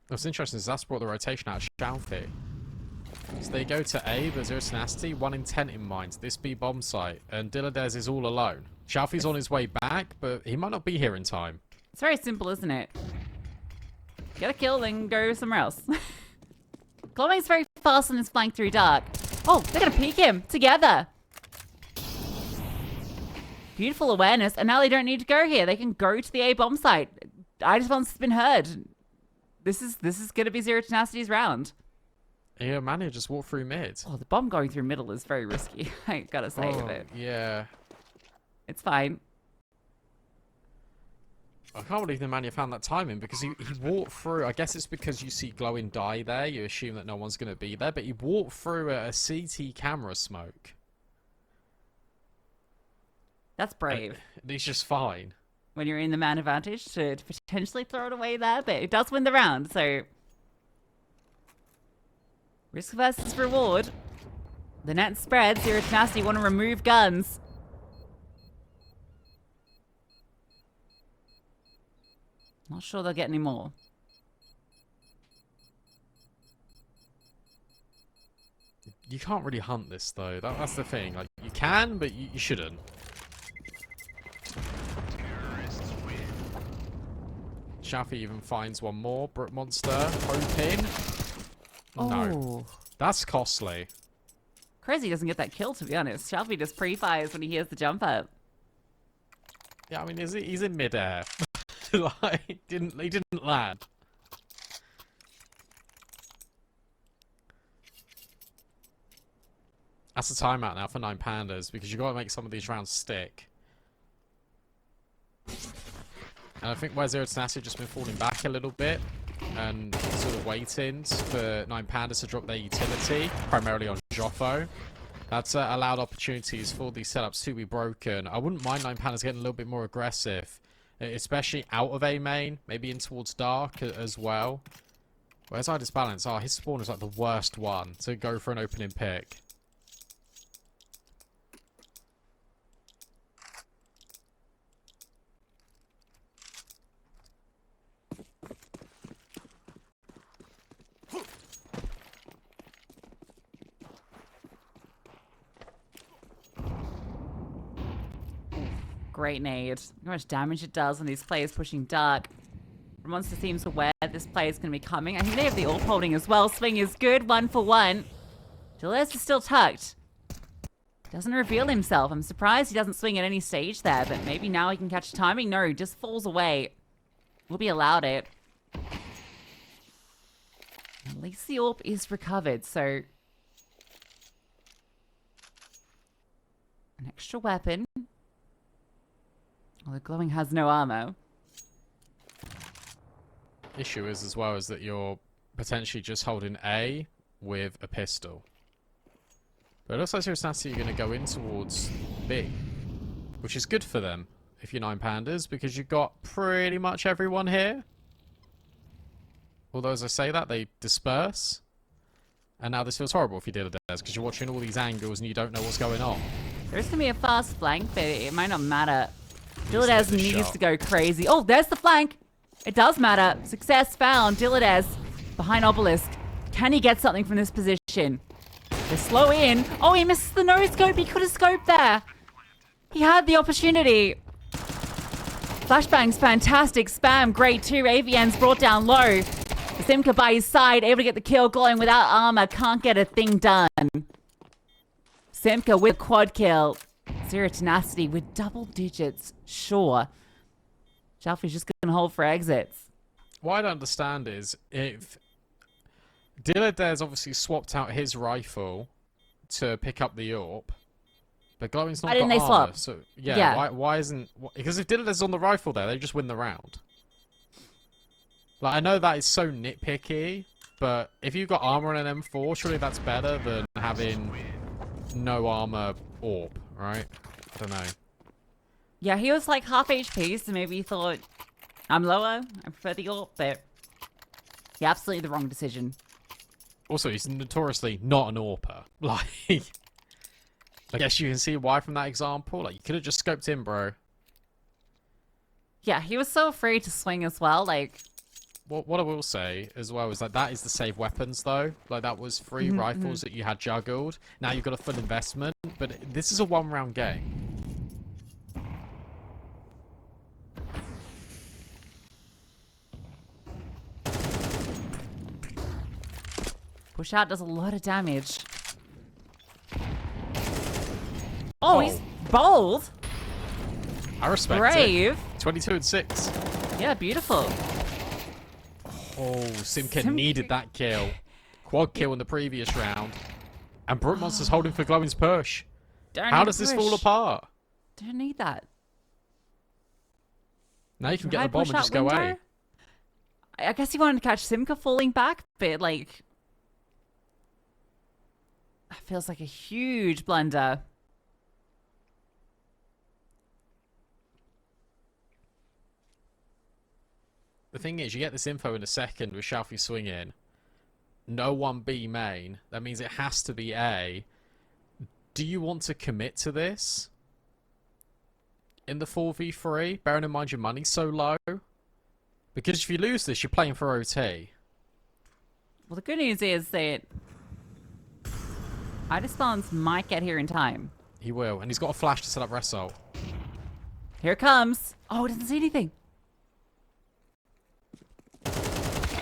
What's interesting is that's brought the rotation out of Shalfie. So they go to A, but Zero Tenacity, 1 intent in mind. This B bomb site, and Dilladez is all alone. Shalfie's on his way back, but he might not be here in time. It's very simple, isn't it? Get a kill, then go somewhere else. Glowing's very fast on his flank through dark. Oh, they're going to peek him together. Beautiful awareness, and now they don't need to go here. They can go to the A bomb site. Ida's been heard. This is going to be Zero Tenacity's round. Yeah, man, he just walked through mid. Oh, the bomb going through middle is very risky. I gotta say, but Yeah. it's fine. I can't believe the man you found that timing because he walked through. I guess it's because you see Glowing die there. You assume that no one's going to be there, but he walked through a CT camera smoke. That's brave. And he's just fine. When you're in the man advantage to potentially throw it away there, but it does win the round, so risk versus reward. The net spreads. Zero Tenacity want to remove guns. Not sure they'll get any more. You can't really hunt this though. That's the thing. Like you can, but you shouldn't. Shafi even finds one more. Brook Monster, hoping. Oh. No. That's costly. Crazy doesn't get that kill, to be honest. Shafi just pre-fires when he hears the jump up. Yeah, I mean, he's in midair. Like, he didn't land. That's the timeout now for 9 Pandas, because you've got to make some of these rounds stick. And I think where Zero Tenacity just been falling back a little bit, and sort of waiting for 9 Pandas to drop their utility, primarily on Joffo. That's allowed opportunities for these setups to be broken. I wouldn't mind 9 Pandas getting a little bit more aggressive, especially out of A main, maybe in towards Dark as well. Where's our disbalance? Oh, his spawn is like the worst one to go for an opening pick. Great nade. Look how much damage it does when these players pushing Dark. Monster seems aware this play is going to be coming. I think they have the AWP holding as well. Swing is good. 1 for 1. Gilles is still tucked. Doesn't reveal himself. I'm surprised he doesn't swing at any stage there, but maybe now he can catch timing. No, he just falls away. Will be allowed it. At least the AWP is recovered, so... an extra weapon. Well, the glowing has no armor. Issue is as well is that you're potentially just holding A with a pistol. But it looks like Zero Tenacity you're going to go in towards B, which is good for them if you're 9 Pandas, because you've got pretty much everyone here. Although as I say that, they disperse. And now this feels horrible if you did it, because you're watching all these angles and you don't know what's going on. There's going to be a fast flank, but it might not matter. Dilladez needs to go crazy. Oh, there's the flank. It does matter. Success found. Dilladez behind Obelisk. Can he get something from this position? They slow in. Oh, he misses the no-scope. He could have scoped there. He had the opportunity. Flashbang's fantastic. Spam, great too. AVN's brought down low. Simka by his side, able to get the kill. Glowing without armor. Can't get a thing done. Simka with quad kill. Zero Tenacity with double digits, sure. Shelfie's just going to hold for exits. What I don't understand is if Dilladez obviously swapped out his rifle to pick up the AWP, but Glowing's not got armor. Swap? So yeah. Why isn't? Because if Dilladez is on the rifle there, they just win the round. Like I know that is so nitpicky, but if you've got armor on an M4, surely that's better than having no armor AWP. Right? I don't know. Yeah, he was like half HP, so maybe he thought, I'm lower, I prefer the AWP, but yeah, absolutely the wrong decision. Also, he's notoriously not an AWPer. Like, I guess you can see why from that example. Like, you could have just scoped in, bro. Yeah, he was so afraid to swing as well, like... What I will say as well is that is the save weapons though. Like that was 3 rifles that you had juggled. Now you've got a full investment, but this is a 1-round game. Push out does a lot of damage. Oh, he's bold. I respect Brave. it. 22 and 6. Yeah, beautiful. Oh, Simka needed that kill. Quad kill in the previous round. And Brook Monster's holding for Glowing's push. How does this fall apart? Don't need that. Now you can get the bomb and just go away. I guess he wanted to catch Simka falling back, but like... that feels like a huge blunder. The thing is, you get this info in a second with Shalfie swinging. No one B main. That means it has to be A. Do you want to commit to this? In the 4v3? Bearing in mind your money's so low? Because if you lose this, you're playing for OT. Well, the good news is that... Idisbalance might get here in time. He will. And he's got a flash to set up Result. Here it comes. Oh, it doesn't see anything.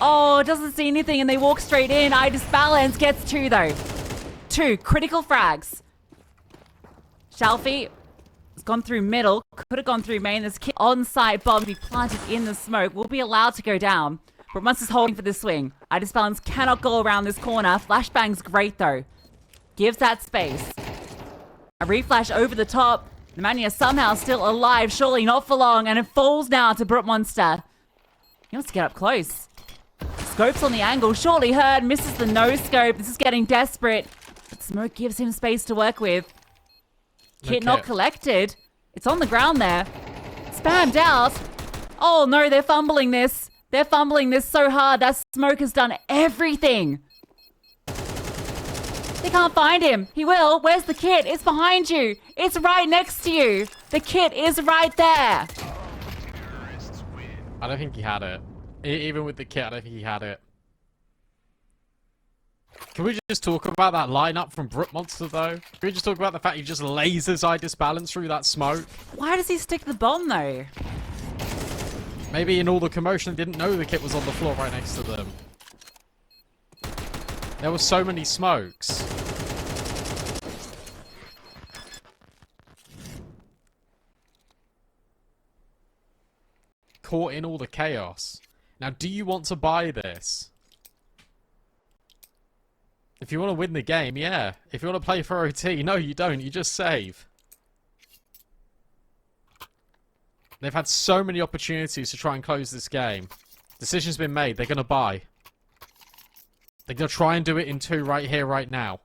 Oh, doesn't see anything and they walk straight in. I Disbalance gets 2 though. 2 critical frags. Shalfie has gone through middle. Could have gone through main. This kid on-site bomb to be planted in the smoke. Will be allowed to go down. But Monster's holding for the swing. I Disbalance cannot go around this corner. Flashbang's great though. Gives that space. A reflash over the top. Nemanja somehow still alive. Surely not for long. And it falls now to Brute Monster. He wants to get up close. Scopes on the angle. Surely heard. Misses the no-scope. This is getting desperate. But smoke gives him space to work with. Kit not collected. It's on the ground there. Spammed out. Oh no, they're fumbling this. They're fumbling this so hard. That smoke has done everything. They can't find him. He will. Where's the kit? It's behind you. It's right next to you. The kit is right there. I don't think he had it. Even with the kit, I don't think he had it. Can we just talk about that lineup from Brute Monster, though? Can we just talk about the fact he just lasers I Disbalance through that smoke? Why does he stick the bomb, though? Maybe in all the commotion, didn't know the kit was on the floor right next to them. There were so many smokes. Caught in all the chaos. Now, do you want to buy this? If you want to win the game, yeah. If you want to play for OT, no, you don't. You just save. They've had so many opportunities to try and close this game. Decision's been made. They're going to buy. They're going to try and do it in 2 right here, right now.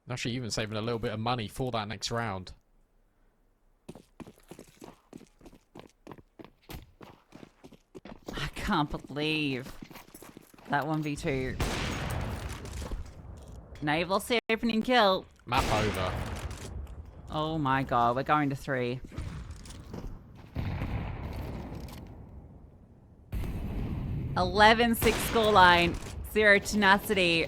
Actually, even saving a little bit of money for that next round. I can't believe that 1v2. Now you've lost the opening kill. Map over. Oh my god, we're going to 3. (11-6) scoreline. 0 Tenacity.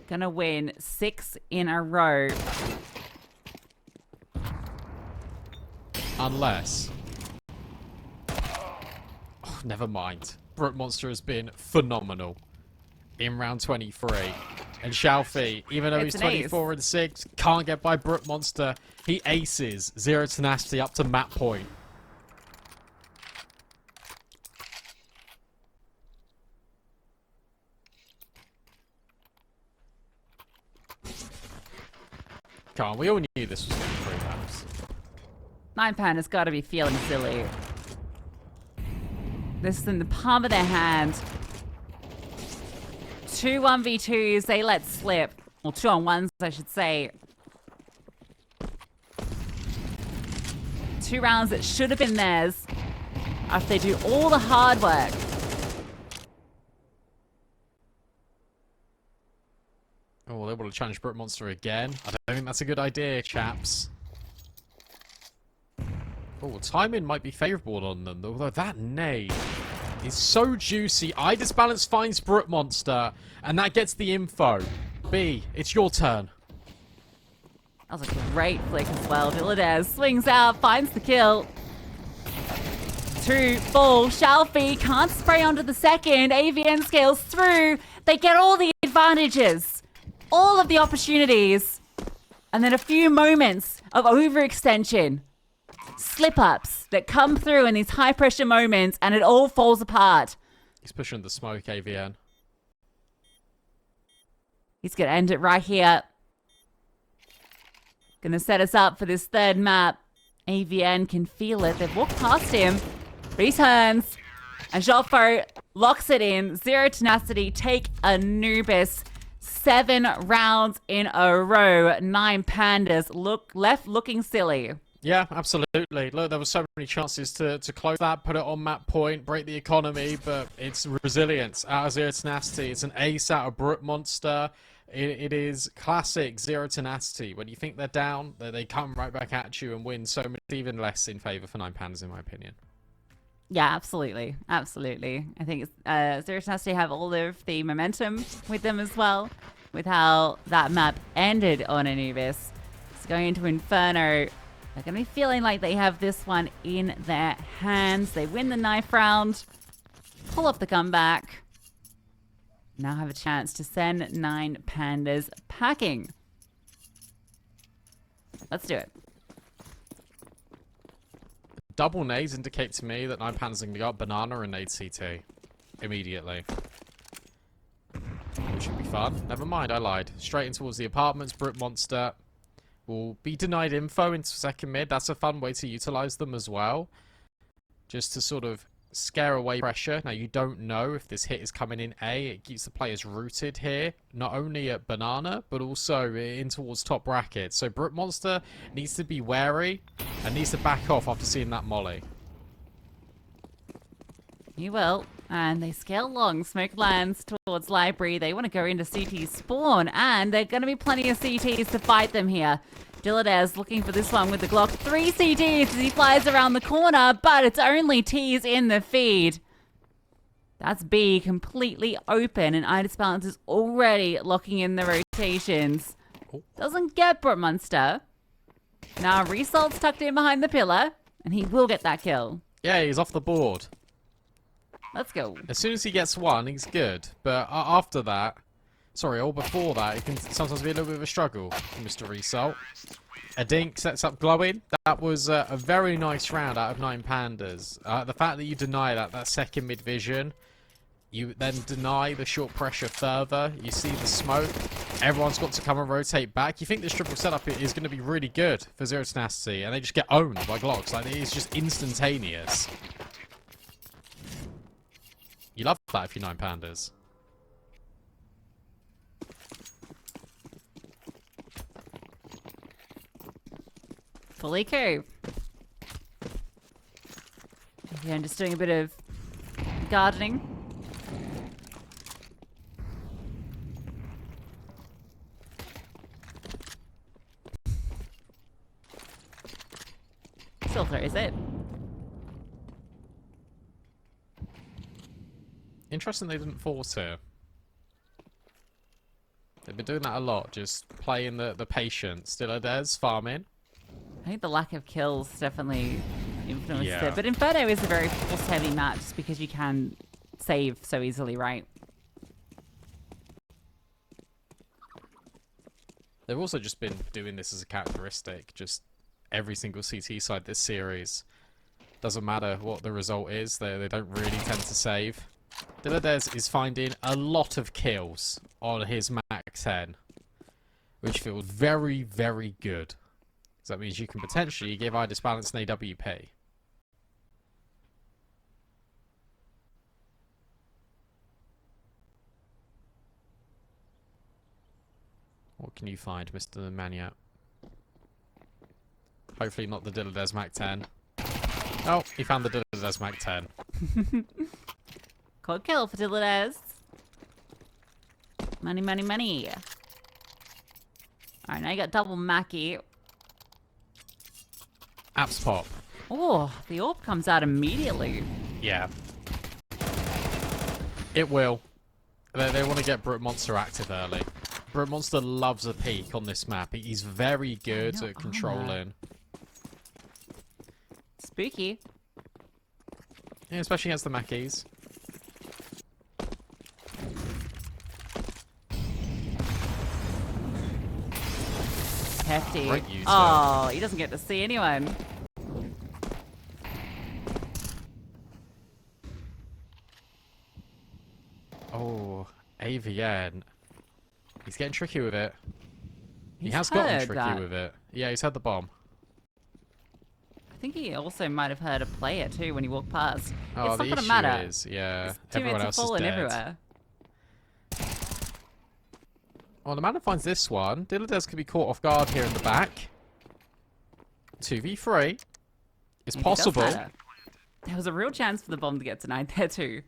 Gonna win 6 in a row. Unless... Oh, never mind. Brute Monster has been phenomenal in round 23. And Shalfie, even though he's 24 and 6, can't get by Brute Monster. He aces 0 Tenacity up to map point. Come on, we all knew this was going to be 3 maps. 9 Pandas got to be feeling silly. This is in the palm of their hand. 2 1v2s, they let slip. Or 2-on-1s, I should say. 2 rounds that should have been theirs. After they do all the hard work. Oh, they want to challenge Brute Monster again. I don't think that's a good idea, chaps. Oh, timing might be favourable on them, although that nade is so juicy. I Disbalance finds Brute Monster, and that gets the info. B, it's your turn. That was a great flick as well. Villadez swings out, finds the kill. 2 full. Shalfie can't spray onto the second. AVN scales through. They get all the advantages. All of the opportunities. And then a few moments of overextension. Slip-ups that come through in these high-pressure moments, and it all falls apart. He's pushing the smoke, AVN. He's going to end it right here. Going to set us up for this 3rd map. AVN can feel it. They've walked past him. But he turns. And Joffo locks it in. 0 Tenacity take Anubis. 7 rounds in a row. 9 Pandas left looking silly. Yeah, absolutely. Look, there were so many chances to close that, put it on map point, break the economy, but it's resilience out of 0 Tenacity. It's an ace out of Brute Monster. It is classic 0 Tenacity. When you think they're down, they come right back at you and win so much, even less in favour for 9 Pandas, in my opinion. Yeah, absolutely. Absolutely. I think 0 Tenacity have all of the momentum with them as well. with how that map ended on Anubis. It's going into Inferno. They're going to be feeling like they have this one in their hands. They win the knife round, pull off the comeback. Now have a chance to send 9 Pandas packing. Let's do it. Double nades indicate to me that 9 Pandas are going to go up banana and nade CT immediately. Which should be fun. Never mind, I lied. Straight in towards the apartments. Brute Monster will be denied info into second mid. That's a fun way to utilize them as well. Just to sort of scare away pressure. Now, you don't know if this hit is coming in A. It keeps the players rooted here. Not only at banana, but also in towards top bracket. So, Brute Monster needs to be wary and needs to back off after seeing that molly. You will. And they scale long. Smoke lands towards library. They want to go into CT spawn. And there are going to be plenty of CTs to fight them here. Dilladez looking for this one with the Glock. 3 CTs as he flies around the corner. But it's only T's in the feed. That's B completely open. And Idis Balance is already locking in the rotations. Doesn't get Brute Monster. Now Resalt's tucked in behind the pillar. And he will get that kill. Yeah, he's off the board. Let's go. As soon as he gets one, he's good. But after that, sorry, or before that, it can sometimes be a little bit of a struggle for Mr. Result. A dink sets up glowing. That was a very nice round out of 9 Pandas. The fact that you deny that second mid vision, you then deny the short pressure further. You see the smoke. Everyone's got to come and rotate back. You think this triple setup is going to be really good for Zero Tenacity, and they just get owned by Glocks. Like, it's just instantaneous. You love that if you're 9 Pandas. Fully cove. Yeah, I'm just doing a bit of gardening. Still throws it. Interesting they didn't force here. They've been doing that a lot, just playing the patient. Dilladez farming. I think the lack of kills definitely influenced Yeah. it. But Inferno is a very force-heavy map just because you can save so easily, right? They've also just been doing this as a characteristic. Just every single CT side this series. Doesn't matter what the result is, they don't really tend to save. Dilladez is finding a lot of kills on his Mac 10, which feels very, very good. So that means you can potentially give Idis Balance an AWP. What can you find, Mr. Maniac? Hopefully not the Dilladez Mac 10. Oh, he found the Dilladez Mac 10. Quad kill for Dilladez. Money, money, money. Alright, now you got double Mackie. Apps pop. Oh, the orb comes out immediately. Yeah. It will. They want to get Brute Monster active early. Brute Monster loves a peek on this map. He's very good at controlling. Spooky. Yeah, especially against the Mackies. Hefty. Great use Oh, he doesn't get to see anyone. Oh, AVN. He's getting tricky with it. He He's has gotten heard tricky that. with it. Yeah, he's had the bomb. I think he also might have heard a player too when he walked past. Oh, it's not the gonna issue matter. is, yeah, His everyone teammates else are is falling dead. everywhere. Well, the man finds this one. Dilladez could be caught off guard here in the back. 2v3. It's Maybe it does possible. matter. There was a real chance for the bomb to get denied there too.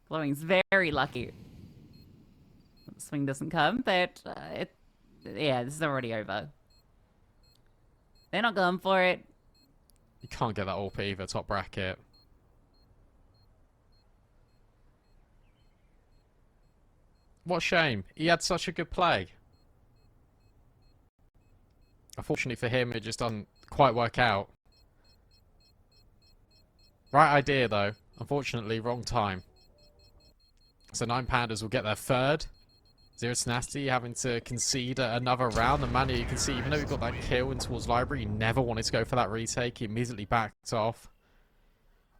Glowing's very lucky. The swing doesn't come, but yeah, this is already over. They're not going for it. You can't get that AWP either, top bracket. What a shame. He had such a good play. Unfortunately for him, it just doesn't quite work out. Right idea, though. Unfortunately, wrong time. So 9 Pandas will get their third. Zero Tenacity having to concede another round. And Manu, you can see, even though he got that kill in towards Library, he never wanted to go for that retake. He immediately backed off.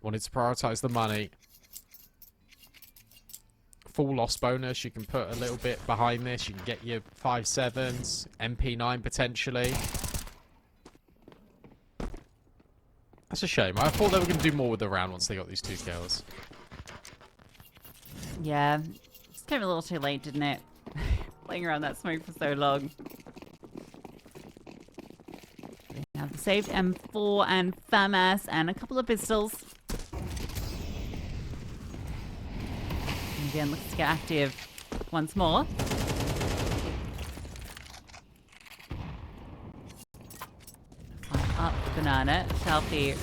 Wanted to prioritise the money. Full loss bonus. You can put a little bit behind this. You can get your 5-7s. MP9 potentially. That's a shame. I thought they were going to do more with the round once they got these 2 kills. Yeah. Just came a little too late, didn't it? Playing around that smoke for so long. They have the saved M4 and FAMAS and a couple of pistols. And again, looks to get active once more. Up banana. Shelfie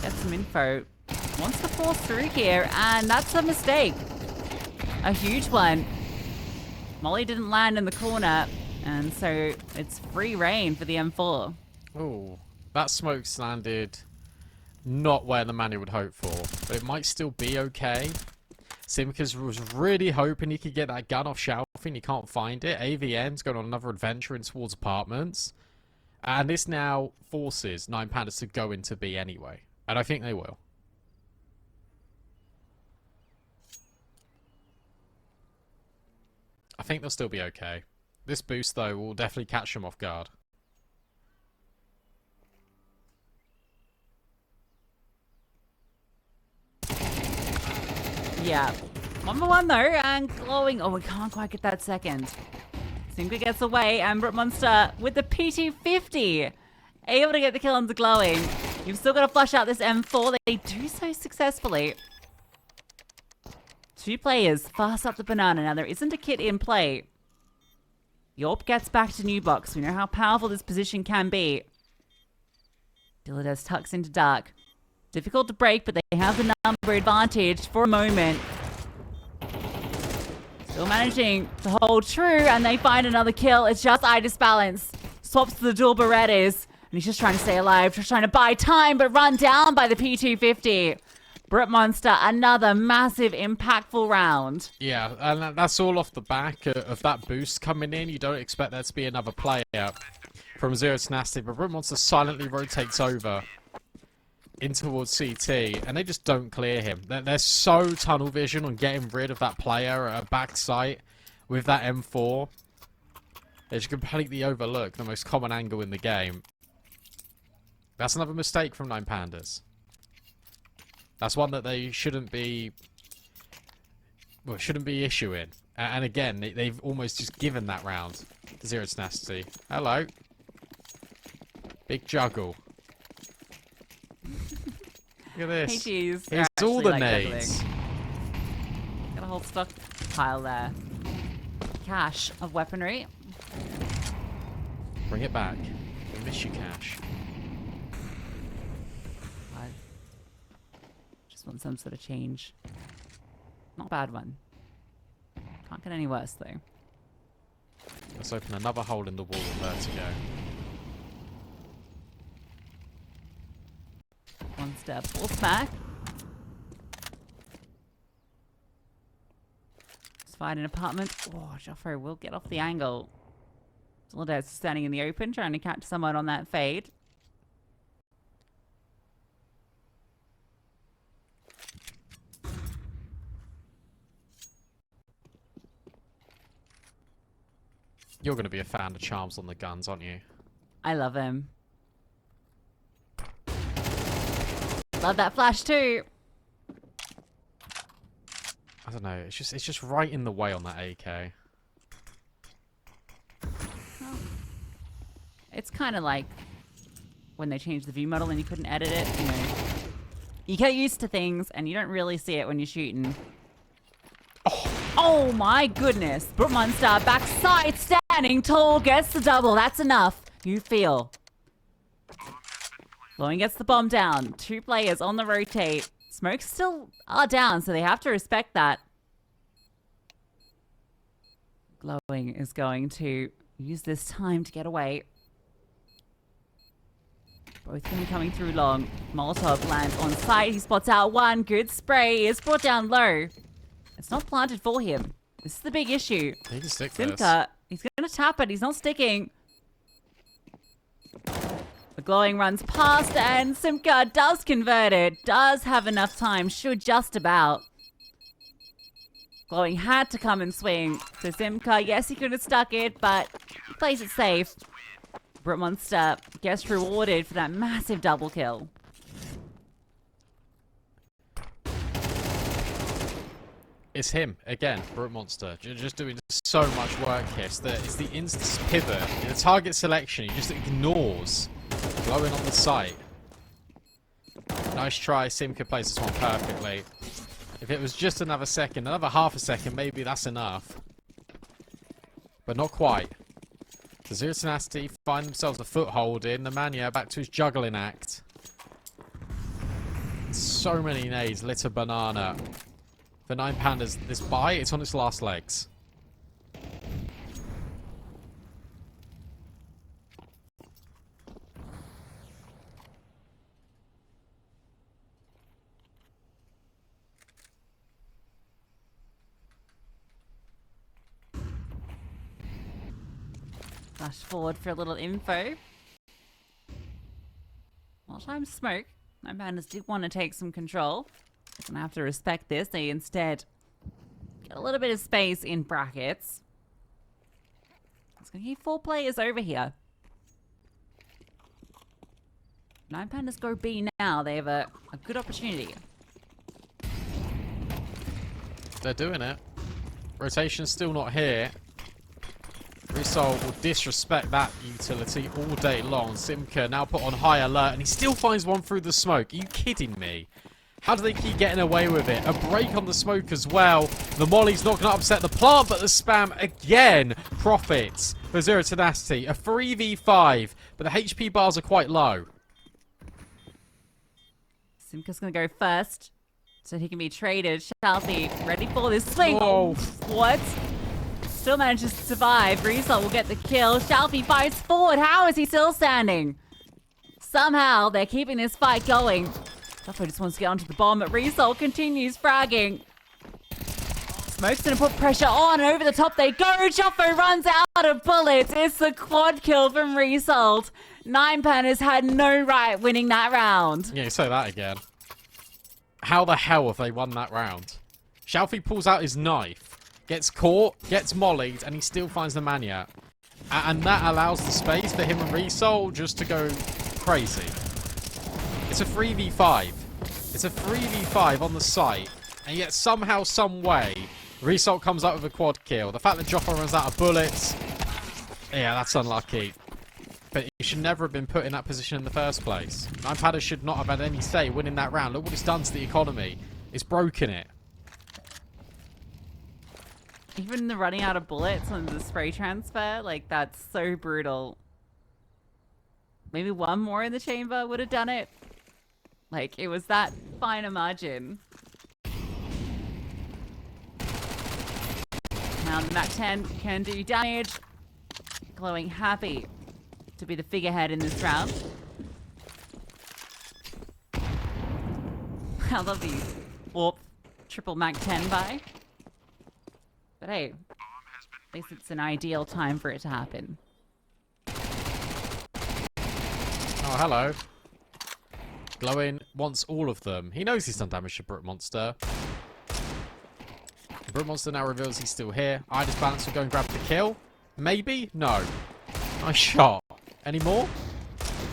gets some info. Wants to force through here, and that's a mistake. A huge one. Molly didn't land in the corner, and so it's free reign for the M4. Oh, that smoke's landed not where the Manu would hope for, but it might still be okay. Simkas was really hoping he could get that gun off Shelfie. He can't find it. AVN's going on another adventure in towards apartments. And this now forces 9 Pandas to go into B anyway. And I think they will. I think they'll still be okay. This boost, though, will definitely catch them off guard. Yeah. 1-1 though, and glowing. Oh, we can't quite get that second. Simka gets away, and Brute Monster with the PT50. Able to get the kill onto glowing. You've still got to flush out this M4. They do so successfully. 2 players fast up the banana. Now, there isn't a kit in play. Yorp gets back to New Box. We know how powerful this position can be. Dillades tucks into dark. Difficult to break, but they have the number advantage for a moment. Still managing to hold true, and they find another kill. It's just Idis Balance. Swaps to the dual Berettas, and he's just trying to stay alive, just trying to buy time, but run down by the P250. Brute Monster, another massive, impactful round. Yeah, and that's all off the back of that boost coming in. You don't expect there to be another player from Zero Tenacity, but Brute Monster silently rotates over in towards CT, and they just don't clear him. They're so tunnel vision on getting rid of that player at a back site with that M4. They just completely overlook the most common angle in the game. That's another mistake from 9 Pandas. That's one that they shouldn't be issuing. And again, they've almost just given that round to Zero Tenacity. Hello. Big juggle. Look at this. Hey, cheese. It's all the nades. Got a whole stockpile there. Cache of weaponry. Bring it back. We miss you, Cash. I just want some sort of change. Not a bad one. Can't get any worse, though. Let's open another hole in the wall with Vertigo. One step. Pulse back. Just find an apartment. Oh, Joffrey will get off the angle. Dillades standing in the open, trying to catch someone on that fade. You're going to be a fan of Charms on the guns, aren't you? I love him. Love that flash too. I don't know. It's just right in the way on that AK. Oh. It's kind of like when they changed the view model and you couldn't edit it. You know, you get used to things and you don't really see it when you're shooting. Oh my goodness! Brute Monster backside standing tall gets the double. That's enough. You feel. Glowing gets the bomb down. 2 players on the rotate. Smokes still are down, so they have to respect that. Glowing is going to use this time to get away. Both going to be coming through long. Molotov lands on site. He spots out one. Good spray is brought down low. It's not planted for him. This is the big issue. He can stick Simka, he's going to tap it. He's not sticking. The Glowing runs past and Simka does convert it. Does have enough time. Should just about. Glowing had to come and swing. So Simka, yes, he could have stuck it, but he plays it safe. Brute Monster gets rewarded for that massive double kill. It's him, again, Brute Monster. Just doing so much work here. It's the instant pivot. In the target selection, he just ignores Glowing on the site. Nice try. Simka plays this one perfectly. If it was just another second, another half a second, maybe that's enough. But not quite. The Zero Tenacity find themselves a foothold in. The Mania back to his juggling act. So many nades, litter banana. For 9 Pandas, this buy, it's on its last legs. Flash forward for a little info. Well, time smoke. 9 Pandas did want to take some control. Gonna have to respect this. They instead get a little bit of space in brackets. It's gonna be 4 players over here. 9 Pandas go B now. They have a good opportunity. They're doing it. Rotation's still not here. Resol will disrespect that utility all day long. Simka now put on high alert, and he still finds one through the smoke. Are you kidding me? How do they keep getting away with it? A break on the smoke as well. The molly's not going to upset the plant, but the spam again profits for Zero Tenacity. A 3v5, but the HP bars are quite low. Simka's going to go first, so he can be traded. Shalfie ready for this swing. Whoa. What? Still manages to survive. Result will get the kill. Shalfie fights forward. How is he still standing? Somehow they're keeping this fight going. Joffo just wants to get onto the bomb, but Result continues fragging. Smoke's gonna put pressure on, and over the top they go. Joffo runs out of bullets. It's the quad kill from Result. 9 Pandas had no right winning that round. Yeah, you say that again. How the hell have they won that round? Shalfie pulls out his knife, gets caught, gets mollied, and he still finds the Mania. And that allows the space for him and Result just to go crazy. It's a 3v5. It's a 3v5 on the site. And yet somehow, some way, Result comes up with a quad kill. The fact that Joffo runs out of bullets, yeah, that's unlucky. But he should never have been put in that position in the first place. 9 Pandas should not have had any say winning that round. Look what it's done to the economy. It's broken it. Even the running out of bullets on the spray transfer, like, that's so brutal. Maybe one more in the chamber would have done it. Like, it was that fine a margin. Now the MAC-10 can do damage. Glowing happy to be the figurehead in this round. I love these warp triple MAC-10 buy. But hey, at least it's an ideal time for it to happen. Oh, hello. Glowing wants all of them. He knows he's done damage to Brute Monster. Brute Monster now reveals he's still here. Idis Balance will go and grab the kill. Maybe? No. Nice shot. Any more?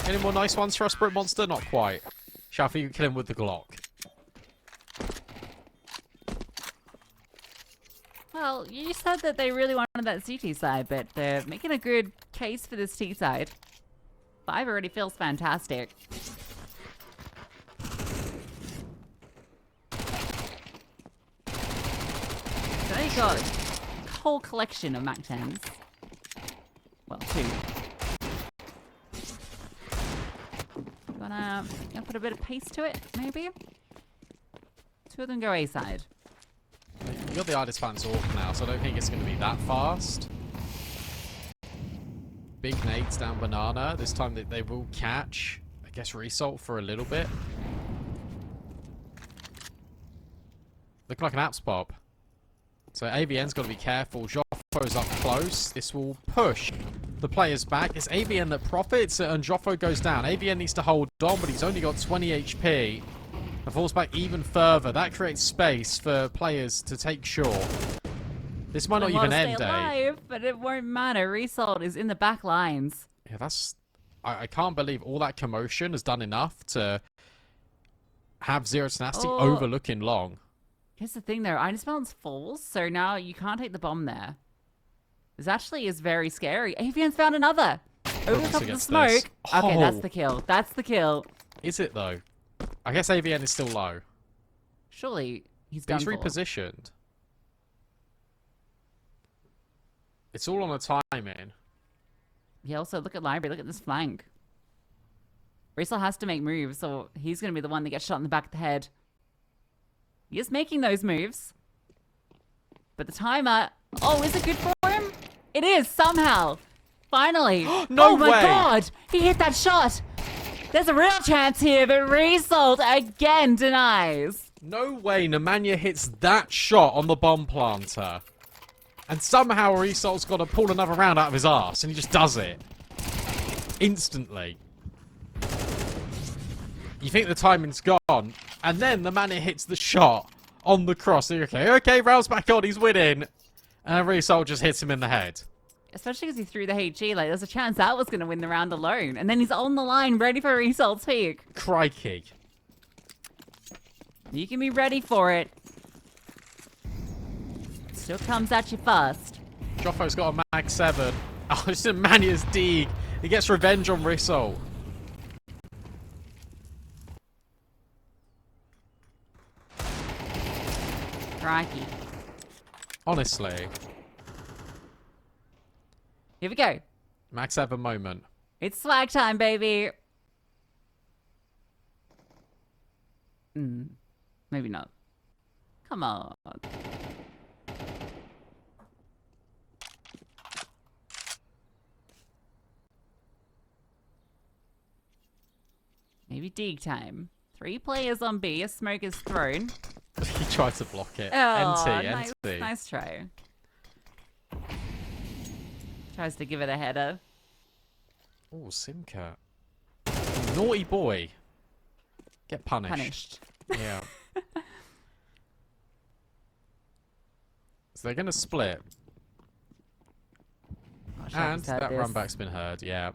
Any more nice ones for us, Brute Monster? Not quite. Shalfie, you kill him with the Glock. Well, you said that they really wanted that CT side, but they're making a good case for this T side. 5 already feels fantastic. So they got a whole collection of MAC-10s. Well, 2. Gonna put a bit of pace to it, maybe? 2 of them go A side. You got the Eye Disbalance Orc now, so I don't think it's going to be that fast. Big nades down Banana. This time they will catch, I guess, Result for a little bit. Looking like an Apps Pop. So AVN's got to be careful. Joffo's up close. This will push the players back. It's AVN that profits and Joffo goes down. AVN needs to hold on, but he's only got 20 HP. And falls back even further. That creates space for players to take short. This might not even end, alive, but it won't matter. Result is in the back lines. Yeah, that's... I can't believe all that commotion has done enough to have Zero Tenacity overlooking long. Here's the thing, though. Eye Disbalance falls, so now you can't take the bomb there. This actually is very scary. AVN's found another. Over the top of the smoke. Okay, that's the kill. That's the kill. Is it, though? I guess AVN is still low. Surely he's done. He's repositioned. It's all on a timing. Yeah, also look at Library. Look at this flank. Result has to make moves, or he's going to be the one that gets shot in the back of the head. He is making those moves. But the timer... Oh, is it good for him? It is, somehow. Finally. No oh my way. God. He hit that shot. There's a real chance here, but Result again denies. No way Nemanja hits that shot on the bomb planter. And somehow Result's got to pull another round out of his arse, and he just does it. Instantly. You think the timing's gone, and then the man hits the shot on the cross. So you're okay, round's back on, he's winning. And Result just hits him in the head. Especially because he threw the HG, like there's a chance that was going to win the round alone. And then he's on the line, ready for Result's peak. Crikey. You can be ready for it. Still comes at you fast. Joffo's got a mag 7. Oh, it's Nemanja's dig. He gets revenge on Result. Crikey. Honestly. Here we go. Mag 7 moment. It's swag time, baby. Maybe not. Come on. Maybe dig time. 3 players on B. A smoke is thrown. He tried to block it. Oh, NT. Nice try. Tries to give it a header. Oh, Simcat. Naughty boy. Get punished. Yeah. So they're going to split. Oh, And that run back's been heard, yeah.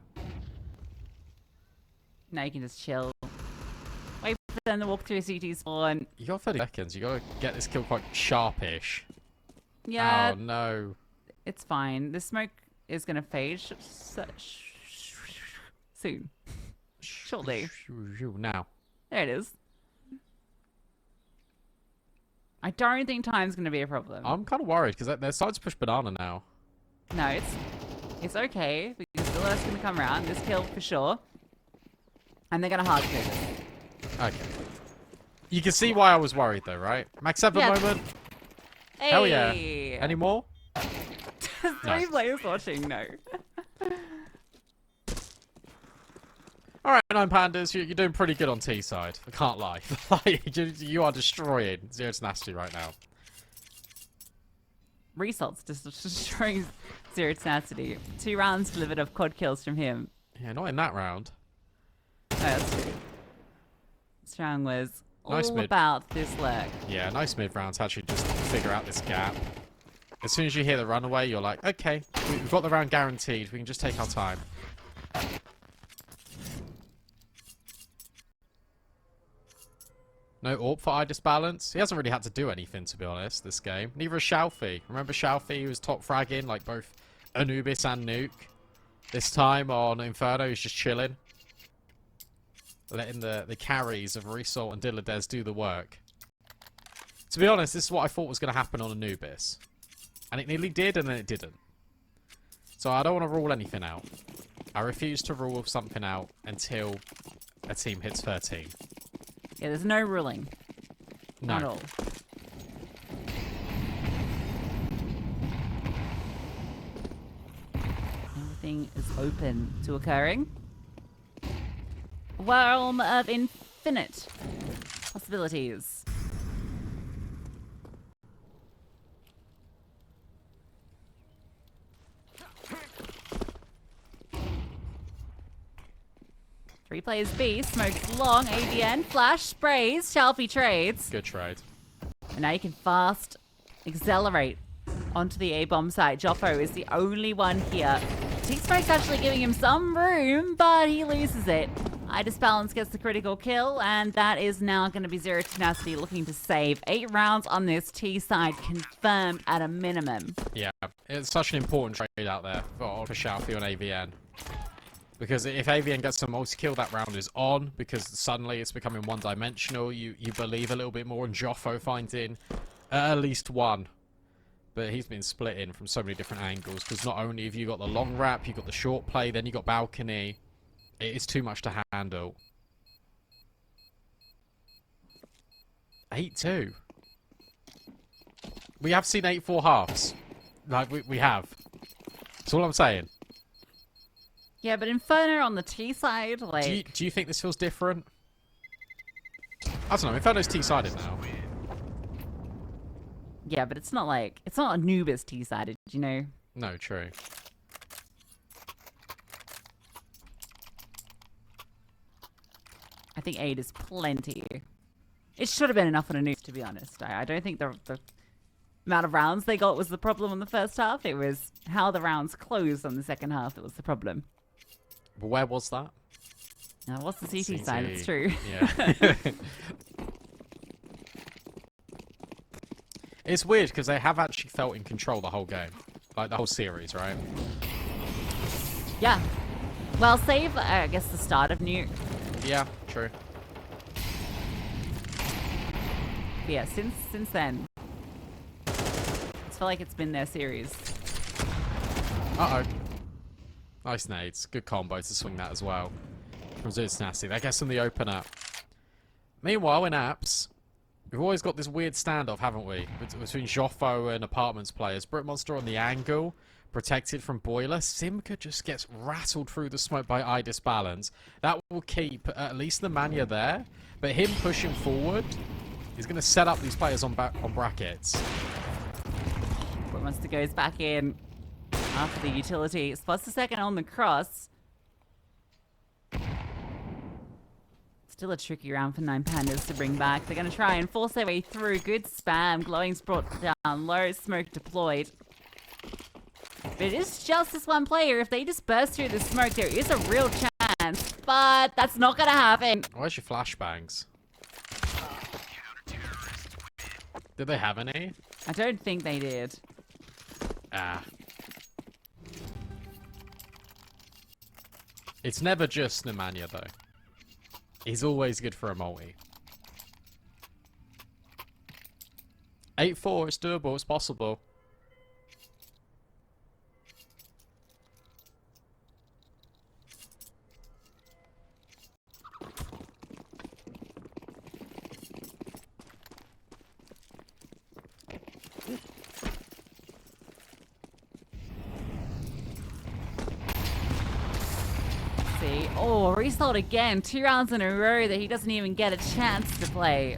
Now you can just chill. Wait for them to walk through a CT spawn. You got 30 seconds. You got to get this kill quite sharpish. Yeah. Oh, no. It's fine. The smoke is going to fade soon. Shortly. Now. There it is. I don't think time's going to be a problem. I'm kind of worried because they're starting to push Banana now. No, it's okay because the last going to come around. This kill for sure. And they're going to hard clear this. Okay. You can see why I was worried though, right? Max 7 moment. Hey. Hell yeah. Any more? 3 players watching, no. Alright, 9 Pandas, you're doing pretty good on T side. I can't lie. You are destroying Zero Tenacity right now. Results just destroying Zero Tenacity. 2 rounds delivered of quad kills from him. Yeah, not in that round. Oh, that's true. This round was Nice all mid. about this leg. Yeah, nice mid round to actually just figure out this gap. As soon as you hear the runaway, you're like, okay, we've got the round guaranteed. We can just take our time. No AWP for Eye Disbalance. He hasn't really had to do anything, to be honest, this game. Neither has Shalfie. Remember Shalfie, who was top fragging, like both Anubis and Nuke? This time on Inferno, he's just chilling. Letting the carries of Result and Dilladez do the work. To be honest, this is what I thought was going to happen on Anubis. And it nearly did, and then it didn't. So I don't want to rule anything out. I refuse to rule something out until a team hits 13. Yeah, there's no ruling. No. Not at all. everything is open to occurring. A realm of infinite possibilities. Three players B, smokes long, AVN, flash, sprays, Shelfie trades. Good trade. And now you can fast accelerate onto the A-bomb site. Joffo is the only one here. T-Smoke's actually giving him some room, but he loses it. Idis Balance gets the critical kill, and that is now going to be Zero Tenacity looking to save. 8 rounds on this T side, confirmed at a minimum. Yeah, it's such an important trade out there for Shelfie on AVN. Because if AVN gets a multi-kill, that round is on, because suddenly it's becoming one-dimensional. You believe a little bit more in Joffo finding at least one. But he's been split in from so many different angles, because not only have you got the long wrap, you've got the short play, then you've got balcony. It is too much to handle. 8-2. We have seen 8-4 halves. Like, we have. That's all I'm saying. Yeah, but Inferno on the T side, like... Do you think this feels different? I don't know, Inferno's T-sided now. Yeah, but it's not like... It's not Anubis T-sided, you know? No, true. I think 8 is plenty. It should have been enough on Anubis, to be honest. I don't think the amount of rounds they got was the problem in the first half. It was how the rounds closed on the second half that was the problem. But where was that? Now, what's the CT side? It's true. Yeah. It's weird because they have actually felt in control the whole game. Like the whole series, right? Yeah. Well, save, I guess, the start of Nuke. Yeah, true. But yeah, since then, it's felt like it's been their series. Uh-oh. Nice nades. Good combo to swing that as well. From Tenacity. That gets them the opener. Meanwhile, in apps, we've always got this weird standoff, haven't we? Between Joffo and Apartments players. Brit Monster on the angle, protected from Boiler. Simka just gets rattled through the smoke by Idis Balance. That will keep at least the Mania there. But him pushing forward is going to set up these players on brackets. Brit Monster goes back in after the utility. Spots the second on the cross. Still a tricky round for 9 Pandas to bring back. They're going to try and force their way through. Good spam. Glowing's brought down low. Smoke deployed. But it is just this one player. If they just burst through the smoke, there is a real chance. But that's not going to happen. Where's your flashbangs? Did they have any? I don't think they did. Ah. It's never just Nemanja, though. He's always good for a multi. 8-4, it's doable, it's possible. Oh, resold again. 2 rounds in a row that he doesn't even get a chance to play.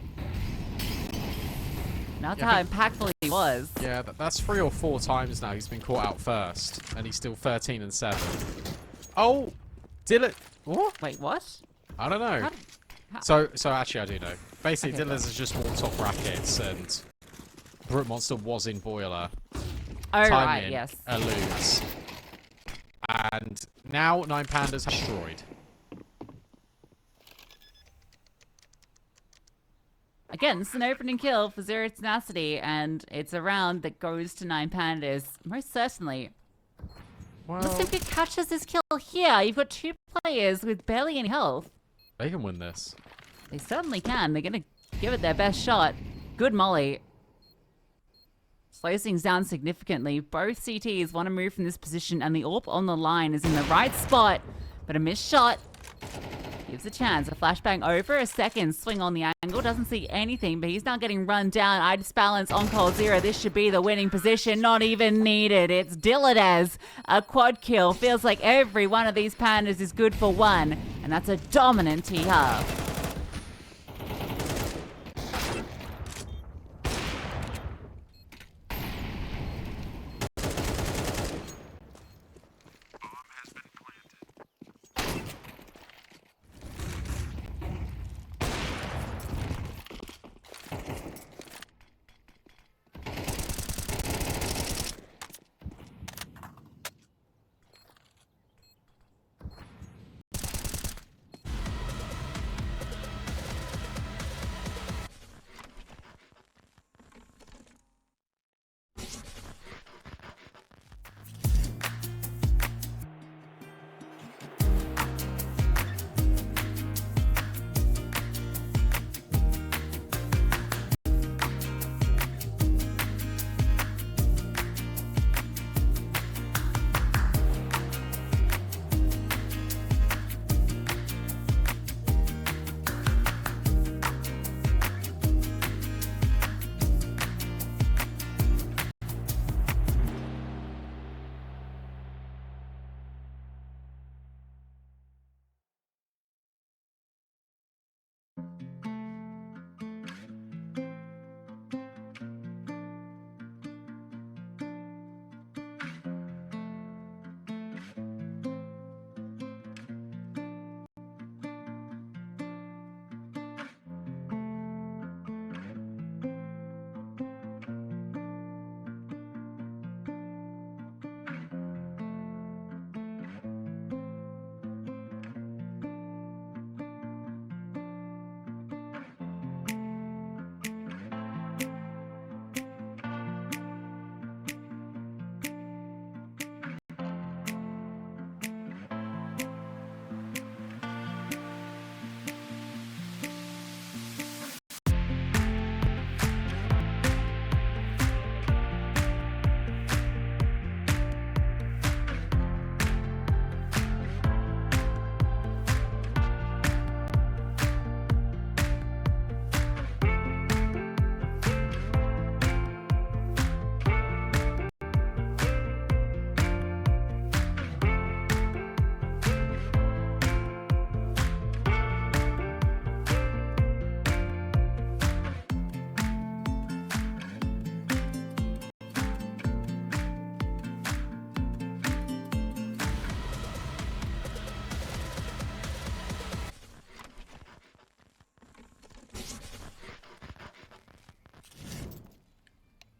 That's how impactful he was. Yeah, that's 3 or 4 times now he's been caught out first. And he's still 13-7. Oh! Dylan... What? Wait, what? I don't know. So actually I do know. Basically, Dylan's has just walked top brackets and Brute Monster was in Boiler. Oh, right, yes. Eludes. And now 9 Pandas have destroyed. Again, it's an opening kill for Zero Tenacity, and it's a round that goes to 9 Pandas, most certainly. Well, Looks like it catches this kill here. You've got 2 players with barely any health. they can win this. They certainly can. They're going to give it their best shot. Good molly. Slows things down significantly. Both CTs want to move from this position, and the AWP on the line is in the right spot, but a missed shot. Gives a chance. A flashbang over. A second swing on the angle. Doesn't see anything, but he's now getting run down. I disbalance on cold zero. This should be the winning position. Not even needed. It's Dilladaz. A quad kill. Feels like every one of these pandas is good for one. And that's a dominant T-half.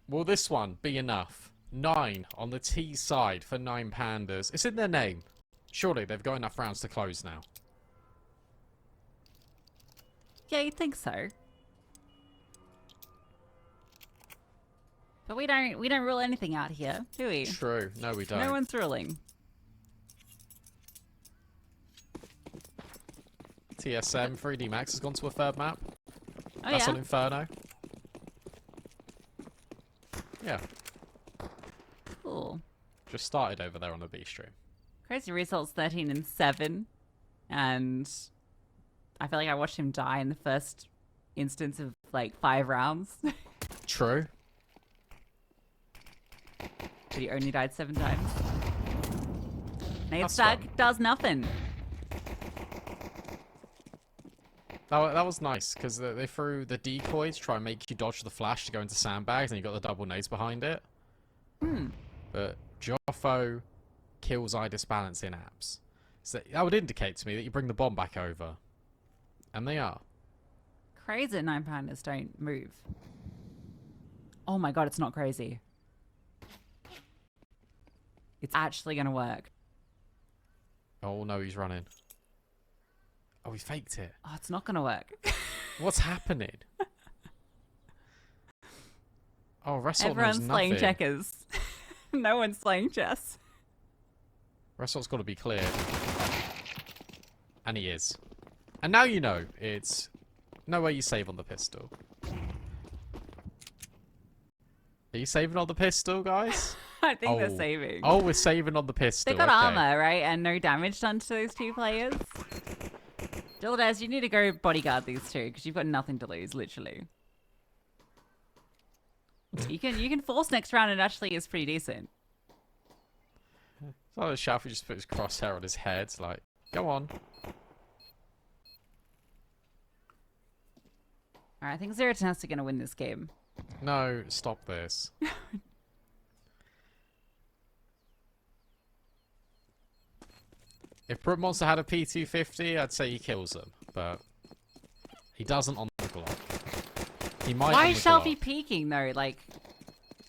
Will this one be enough? 9 on the T side for 9 Pandas. It's in their name. Surely they've got enough rounds to close now. Yeah, you'd think so. But we don't rule anything out here, do we? True. No, we don't. No one's ruling. TSM 3D Max has gone to a third map. Oh, That's yeah? on Inferno. Yeah. Cool. Just started over there on the B stream. Crazy results 13 and 7. And I feel like I watched him die in the first instance of like 5 rounds. True. But he only died 7 times. Nade That's stack fun. does nothing. That was nice, because they threw the decoy to try and make you dodge the flash to go into sandbags, and you got the double nades behind it. But Joffo kills I disbalance in apps. So that would indicate to me that you bring the bomb back over. And they are. Crazy 9 Pandas don't move. Oh my god, it's not crazy. It's actually going to work. Oh no, he's running. Oh, he faked it. Oh, it's not going to work. What's happening? Oh, Resort Everyone's knows playing nothing. checkers. No one's playing chess. Resort's got to be cleared. And he is. And now you know, it's no way you save on the pistol. Are you saving on the pistol, guys? I think they're saving. Oh, we're saving on the pistol. They got okay. armor, right? And no damage done to those 2 players. Dildas, you need to go bodyguard these two because you've got nothing to lose, literally. You can force next round and actually is pretty decent. So Shafi just put his crosshair on his head, like, go on. Alright, I think Zero Tenacity are going to win this game. No, stop this. If Brook Monster had a P250, I'd say he kills them, but he doesn't on the Glock. He might. Why on is the Shelby Glock. peeking though? Like,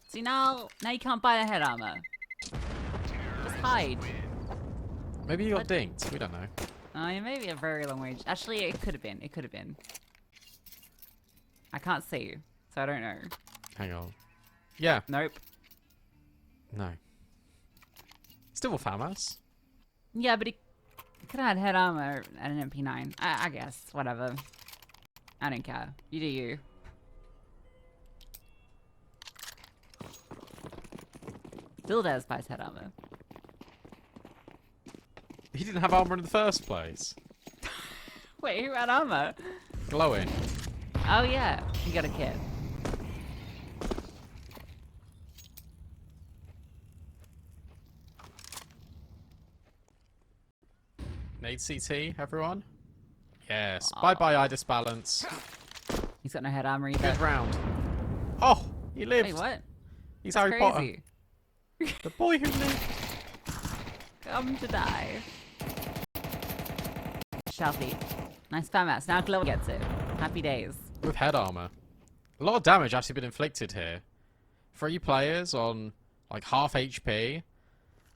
see now you can't buy the head armor. Just hide. Maybe he got dinked. We don't know. Oh, yeah, maybe a very long range. Actually, it could have been. It could have been. I can't see you, so I don't know. Hang on. Yeah. Nope. No. Still a FAMAS. Yeah, but he could have had head armor at an MP9. I guess. Whatever. I don't care. You do you. Dildas buys head armor. He didn't have armor in the first place. Wait, who had armor? Glowing. Oh yeah, he got a kit. Nade CT, everyone? Yes. Aw. Bye-bye, Idis Balance. He's got no head armor either. Good round. Oh, he lived. Wait, what? He's That's Harry Potter. crazy. The boy who lived. Come to die. Shelby. Nice FAMAS. Now Glow gets it. Happy days. With head armor. A lot of damage actually been inflicted here. 3 players on like half HP.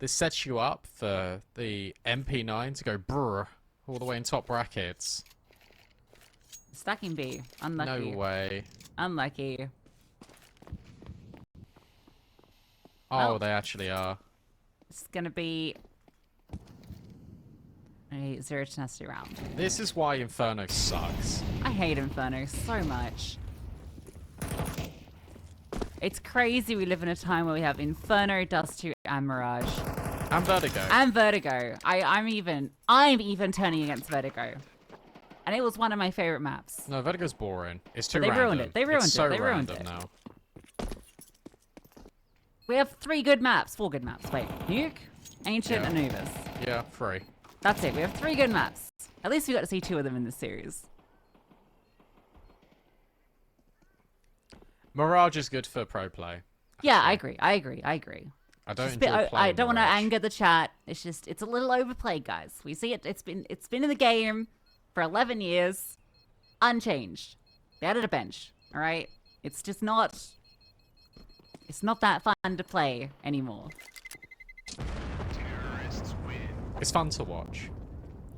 This sets you up for the MP9 to go brr all the way in top brackets. Stacking B. Unlucky. No way. Unlucky. Oh, Well. they actually are. It's gonna be a Zero Tenacity round. This is why Inferno sucks. I hate Inferno so much. It's crazy we live in a time where we have Inferno, Dust 2, and Mirage. And Vertigo. And Vertigo. I'm even turning against Vertigo. And it was one of my favorite maps. No, Vertigo's boring. It's too They random. ruined it. They ruined it's it. so They ruined random it. now. We have 3 good maps. 4 good maps. Wait. Nuke, Ancient, Yeah. and Anubis. Yeah, 3. That's it. We have 3 good maps. At least we got to see 2 of them in this series. Mirage is good for pro play. Yeah, I agree. I don't Just enjoy playing I don't want to Mirage. anger the chat. It's a little overplayed, guys. We see it. It's been in the game for 11 years, unchanged. They added a bench. All right. It's just not. It's not that fun to play anymore. It's fun to watch.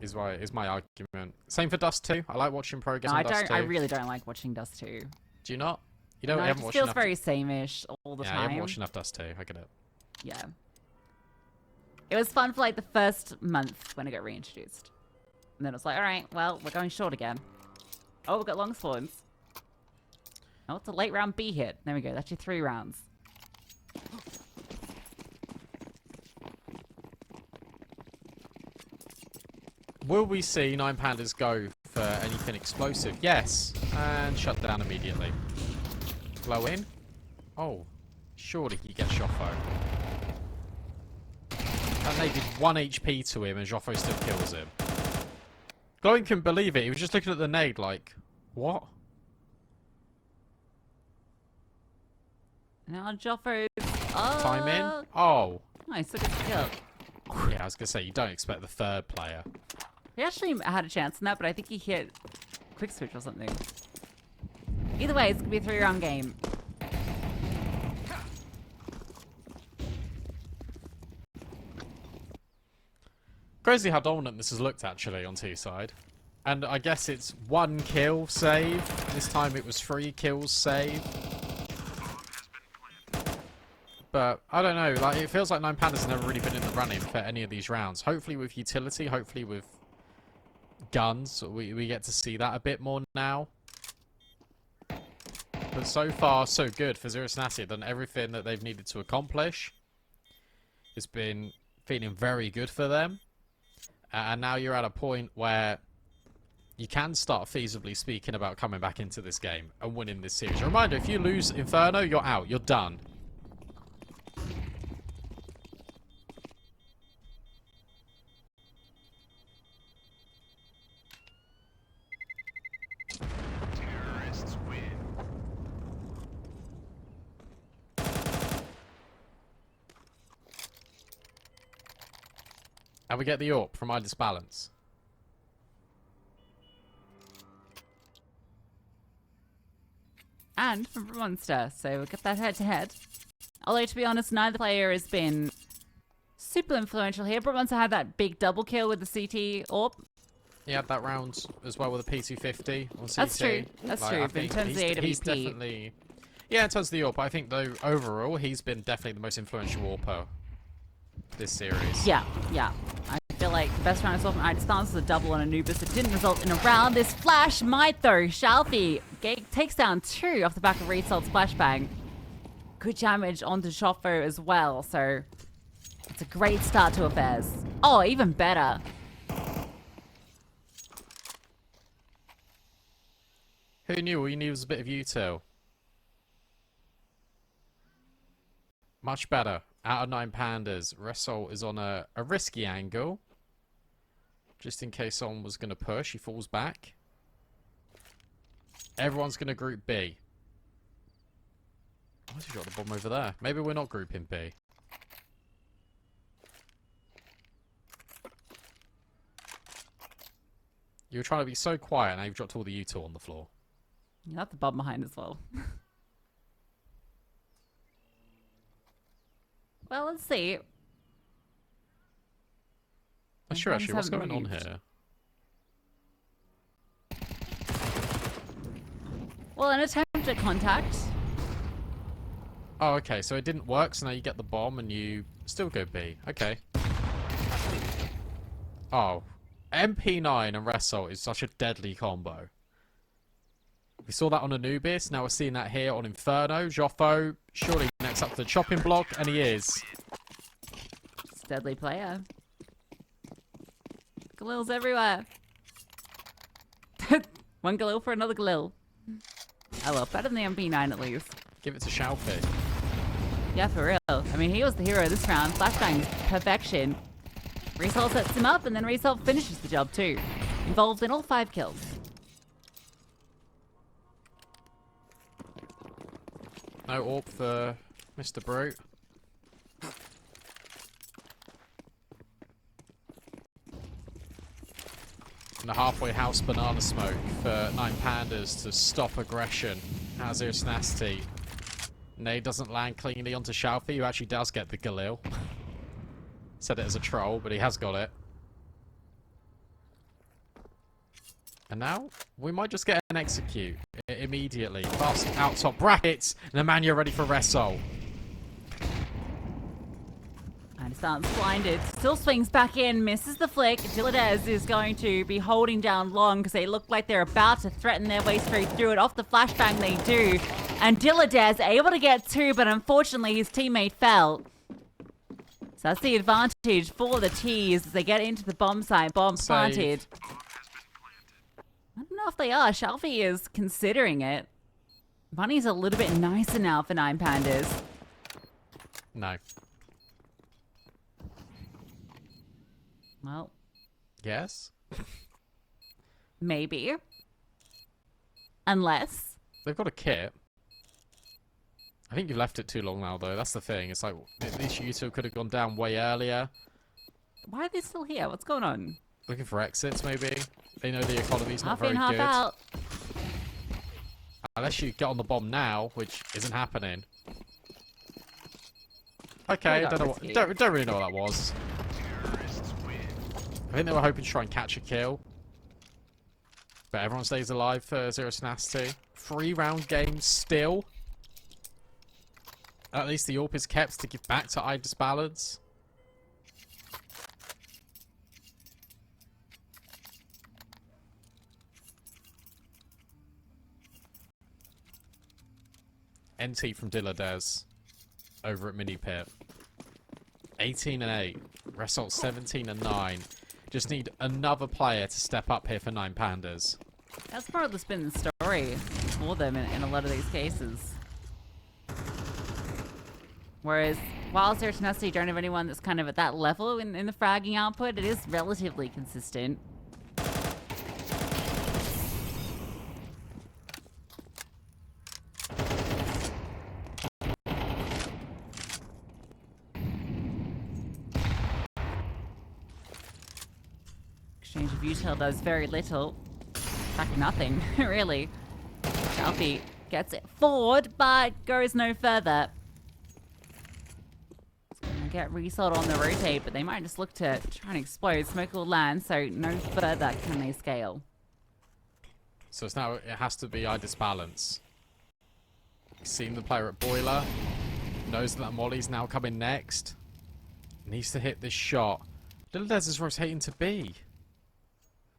Is my argument. Same for Dust 2. I like watching pro games No, on I Dust don't. 2. I really don't like watching Dust 2. Do you not? You don't. No, You it haven't just watched feels enough. very sameish all the Yeah, you time. haven't watched enough Dust 2. I get it. Yeah. It was fun for like the first month when it got reintroduced. And then it was like, alright, well, we're going short again. Oh, we've got long spawns. Oh, it's a late round B hit. There we go. That's your 3 rounds. Will we see 9 Pandas go for anything explosive? Yes. And shut down immediately. Blow in. Oh. Surely he gets Joffo. That they did 1 HP to him and Joffo still kills him. Glowing couldn't believe it. He was just looking at the nade like, what? Now Joffo. Oh. Time in? Oh. Nice. Look at the kill. Yeah, I was going to say, you don't expect the 3rd player. He actually had a chance in that, but I think he hit quick switch or something. Either way, it's going to be a 3-round game. Crazy how dominant this has looked actually on T-side. And I guess it's 1 kill save. This time it was 3 kills save. But I don't know, like it feels like 9 Pandas have never really been in the running for any of these rounds. Hopefully with utility, hopefully with guns, we get to see that a bit more now. But so far, so good for Zero Tenacity. They've done everything that they've needed to accomplish. It's been feeling very good for them. And now you're at a point where you can start feasibly speaking about coming back into this game and winning this series. A reminder, if you lose Inferno, you're out. You're done. Terrorists win. And we get the AWP from Idis Balance. And from Monster, so we'll get that head-to-head. Although, to be honest, neither player has been super influential here. Monster had that big double kill with the CT AWP. He had that round as well with a P250 on CT. That's true. That's Like, true. I But in think terms of the he's AWP, definitely... Yeah, in terms of the AWP, I think, though, overall, he's been definitely the most influential AWPer this series. yeah. I feel like the best round I saw from Idis Balance was a double on Anubis. It didn't result in a round. This flash might, though. Shalfie takes down 2 off the back of Resalt's flashbang. Good damage onto Shofo as well, so it's a great start to affairs. Oh, even better. Who knew? All you need was a bit of util. Much better. Out of 9 Pandas, Resol is on a risky angle. Just in case someone was going to push, he falls back. Everyone's going to group B. Why has he got the bomb over there? Maybe we're not grouping B. You were trying to be so quiet, now you've dropped all the util on the floor. You have the bomb behind as well. Well, let's see. Not sure actually, what's haven't going on moved. here? Well, an attempt at contact. Oh, okay, so it didn't work, so now you get the bomb and you still go B. Okay. Oh. MP9 and Resol is such a deadly combo. We saw that on Anubis, now we're seeing that here on Inferno. Joffo, surely next up to the chopping block, and he is. It's a deadly player. Galil's everywhere. One Galil for another Galil. Oh well, better than the MP9 at least. Give it to Shalfie. Yeah, for real. I mean, he was the hero this round. Flashbang's perfection. Resol sets him up, and then Resol finishes the job too. Involved in all 5 kills. No AWP for Mr. Brute. And a halfway house banana smoke for 9 Pandas to stop aggression. Has Zero Tenacity. Nade doesn't land cleanly onto Shalfie, who actually does get the Galil. Said it as a troll, but he has got it. And now, we might just get an execute immediately. Fast out top brackets, and the man you're ready for Resol. And starts blinded. Still swings back in, misses the flick. Diladez is going to be holding down long because they look like they're about to threaten their way straight through it. Off the flashbang they do. And Diladez able to get 2, but unfortunately his teammate fell. So that's the advantage for the T's as they get into the bomb site. Bomb planted. I don't know if they are. Shalfie is considering it. Bunny's a little bit nicer now for 9 Pandas. No. Well, Yes? maybe. Unless. They've got a kit. I think you've left it too long now, though. That's the thing. It's like, these you two could have gone down way earlier. Why are they still here? What's going on? Looking for exits, maybe. They know the economy's not Half in, very half good. out. Unless you get on the bomb now, which isn't happening. Okay, got don't know what, risky. don't really know what that was. I think they were hoping to try and catch a kill. But everyone stays alive for Zero Tenacity. 3-round game still. At least the AWP is kept to give back to Idis Balance. NT from Diladez over at Mini Pit. 18 and 8. Result 17 and 9. Just need another player to step up here for 9 Pandas. That's part of the spin story for them in a lot of these cases. Whereas, while Zero Tenacity don't have anyone that's kind of at that level in the fragging output, it is relatively consistent. Exchange of util does very little. In fact, nothing, really. Shelfie gets it forward, but goes no further. It's gonna get resold on the rotate, but they might just look to try and explode. Smoke will land, so no further can they scale. So it's now, it has to be Idis balance. Seen the player at Boiler. Knows that Molly's now coming next. Needs to hit this shot. Little Des is rotating to B.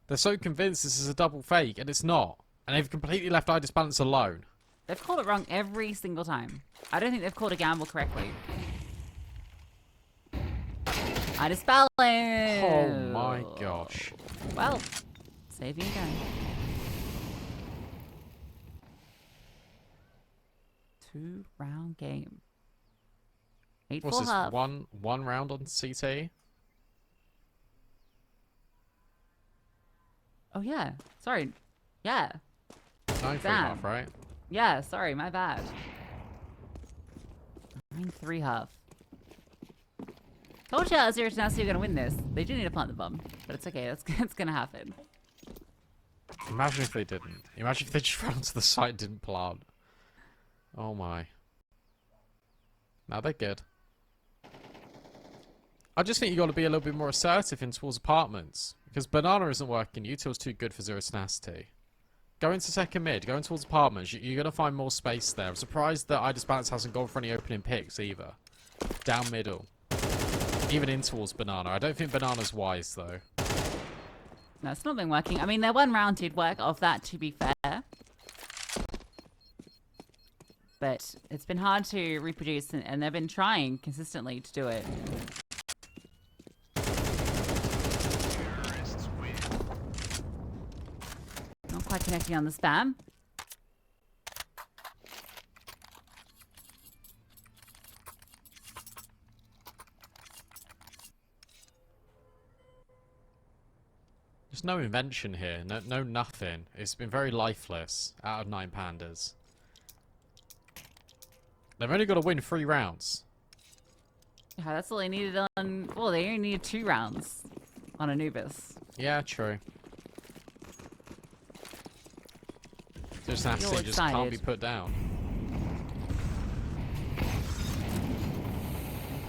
They're so convinced this is a double fake, and it's not. And they've completely left Idis balance alone. They've called it wrong every single time. I don't think they've called a gamble correctly. Idis balance! Oh my gosh. Well, saving again. 2-round game. 8 What's full this? half. One round on CT? Oh yeah, sorry. Yeah. 9-3 Damn. half, right? Yeah, sorry, my bad. 9-3 half. Told you Zero Tenacity are gonna win this. They do need to plant the bomb, but it's okay. That's gonna happen. Imagine if they didn't. Imagine if they just ran to the site and didn't plant. Oh my. Now they're good. I just think you got to be a little bit more assertive in towards apartments. Because Banana isn't working. Util's too good for Zero Tenacity. Go into second mid. Go in towards apartments. You're going to find more space there. I'm surprised that Idis balance hasn't gone for any opening picks either. Down middle. Even in towards Banana. I don't think Banana's wise though. No, it's not been working. I mean, their 1 round did work off that, to be fair. But it's been hard to reproduce, and they've been trying consistently to do it. Terrorists win. Not quite connecting on the spam. There's no invention here. No nothing. It's been very lifeless out of 9 Pandas. They've only got to win 3 rounds. Yeah, that's all they needed on... Well, they only needed 2 rounds on Anubis. Yeah, true. Just You're Tenacity just can't excited. be put down.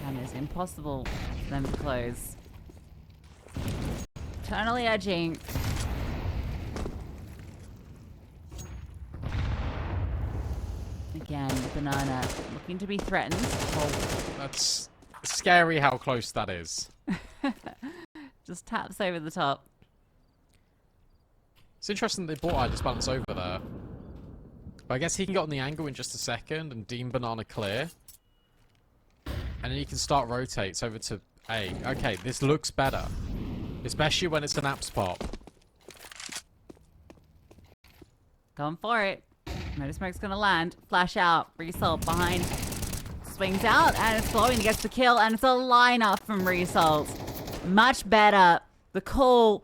And it's impossible for them to close. Eternally edging. Again, Banana looking to be threatened. Oh, that's scary how close that is. Just taps over the top. It's interesting that they brought Idis balance over there. But I guess he can get on the angle in just a second and deem Banana clear. And then he can start rotates over to A. Okay, this looks better. Especially when it's an app spot. Going for it. No smoke's gonna land. Flash out. Result behind. Swings out and it's glowing. He gets the kill and it's a lineup from Result. Much better. The call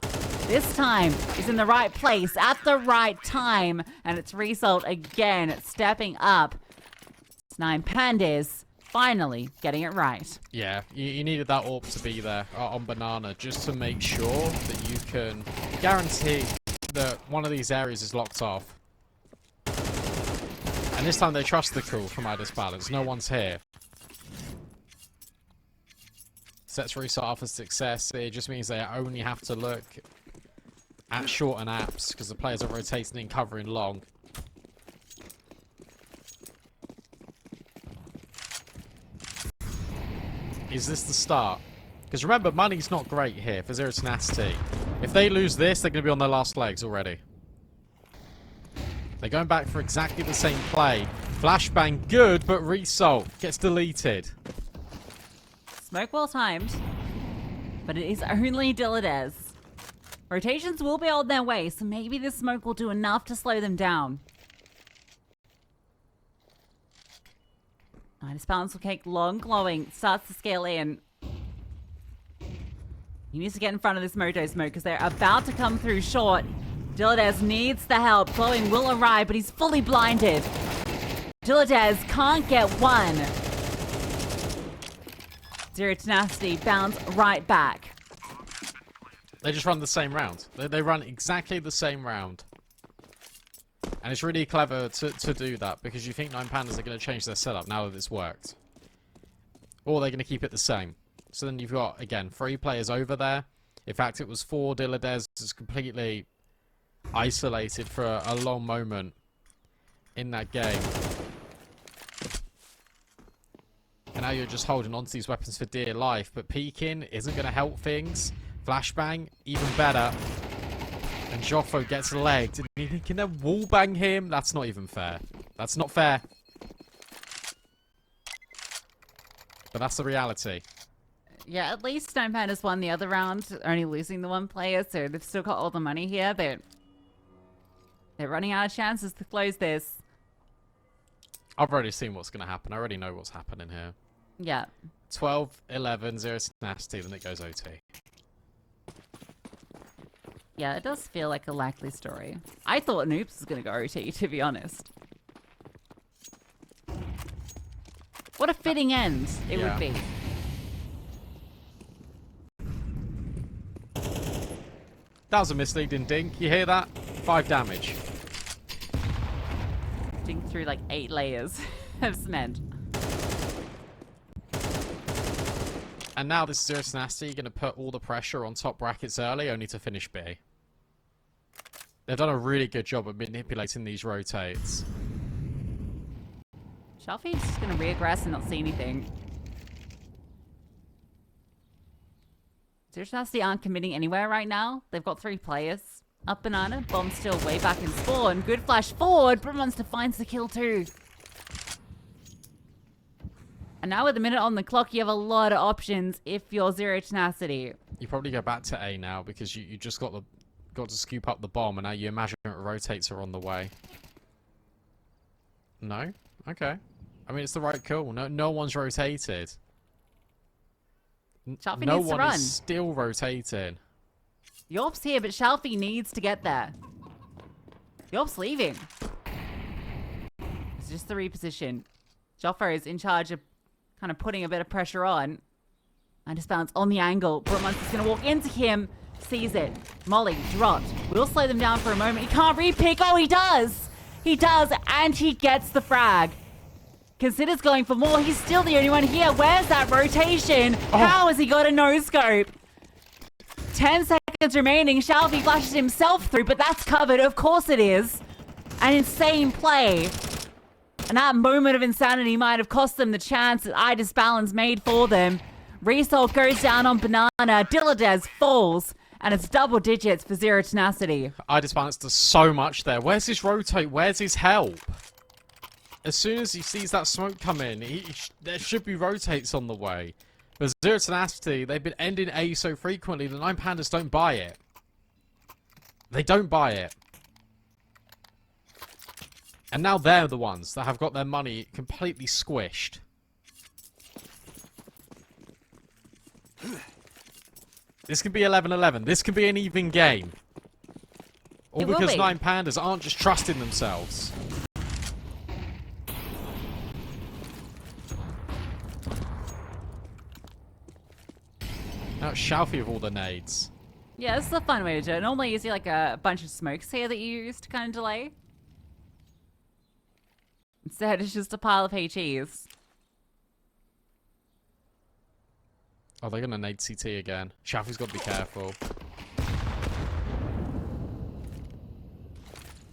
this time is in the right place at the right time. And it's Result again. It's stepping up. It's 9 Pandas. Finally getting it right. Yeah, you needed that AWP to be there on Banana just to make sure that you can guarantee that one of these areas is locked off. And this time they trust the call from Idis balance. No one's here. Sets Result off as success. It just means they only have to look at short and apps because the players are rotating and covering long. Is this the start? Because remember, money's not great here for Zero Tenacity. If they lose this, they're going to be on their last legs already. They're going back for exactly the same play. Flashbang, good, but Result gets deleted. Smoke well timed. But it is only Dilladez. Rotations will be on their way, so maybe this smoke will do enough to slow them down. This balance will take long glowing. Starts to scale in. He needs to get in front of this Moto smoke because they're about to come through short. Diladez needs the help. Glowing will arrive, but he's fully blinded. Diladez can't get one. Zero Tenacity bounce right back. They just run the same round. They run exactly the same round. And it's really clever to do that because you think 9 Pandas are going to change their setup now that it's worked. Or they're going to keep it the same. So then you've got, again, 3 players over there. In fact, it was 4. Diladez is completely isolated for a long moment in that game. And now you're just holding on to these weapons for dear life. But peeking isn't going to help things. Flashbang, even better. And Joffo gets legged. And he can then wallbang him. That's not even fair. That's not fair. But that's the reality. Yeah, at least 9 Pandas won the other round, only losing the 1 player, so they've still got all the money here, but they're running out of chances to close this. I've already seen what's going to happen. I already know what's happening here. Yeah. 12-11, 0 Tenacity, then it goes OT. Yeah, it does feel like a likely story. I thought Anubis was going to go OT, to be honest. What a fitting end it would be. That was a misleading dink. You hear that? 5 damage. Ding through like 8 layers of cement. And now this Zero Tenacity going to put all the pressure on top brackets early, only to finish B. They've done a really good job of manipulating these rotates. Shelfie's just going to reaggress and not see anything. Zero Tenacity aren't committing anywhere right now. They've got 3 players. Up banana, bomb still way back in spawn. Good flash forward. Brimmonster finds the kill too. And now with a minute on the clock, you have a lot of options if you're Zero Tenacity. You probably go back to A now because you just got to scoop up the bomb, and now you imagine rotates are on the way. No? Okay. I mean, it's the right call. No one's rotated. Shelfie No needs to one run. is still rotating. Yorp's here, but Shelfie needs to get there. Yorp's leaving. It's just the reposition. Joffo is in charge of kind of putting a bit of pressure on. And just bounce on the angle. Brimmonster's going to walk into him. Sees it. Molly dropped. Will slow them down for a moment. He can't repick. Oh, he does. He does. And he gets the frag. Considers going for more. He's still the only one here. Where's that rotation? Oh. How has he got a no-scope? 10 seconds remaining. Shelfie flashes himself through, but that's covered. Of course it is. An insane play. And that moment of insanity might have cost them the chance that Idis Balance made for them. Result goes down on banana. Diladez falls. And it's double digits for Zero Tenacity. Idis Balance does so much there. Where's his rotate? Where's his help? As soon as he sees that smoke come in, there should be rotates on the way. But Zero Tenacity, they've been ending A so frequently, the 9 Pandas don't buy it. They don't buy it. And now they're the ones that have got their money completely squished. This could be 11-11. This could be an even game. All It will because be. 9 Pandas aren't just trusting themselves. Now it's Shelfie with all the nades. Yeah, this is a fun way to do it. Normally you see like a bunch of smokes here that you use to kind of delay. Instead, it's just a pile of HEs. Oh, they're gonna nade CT again. Shelfie's got to be careful.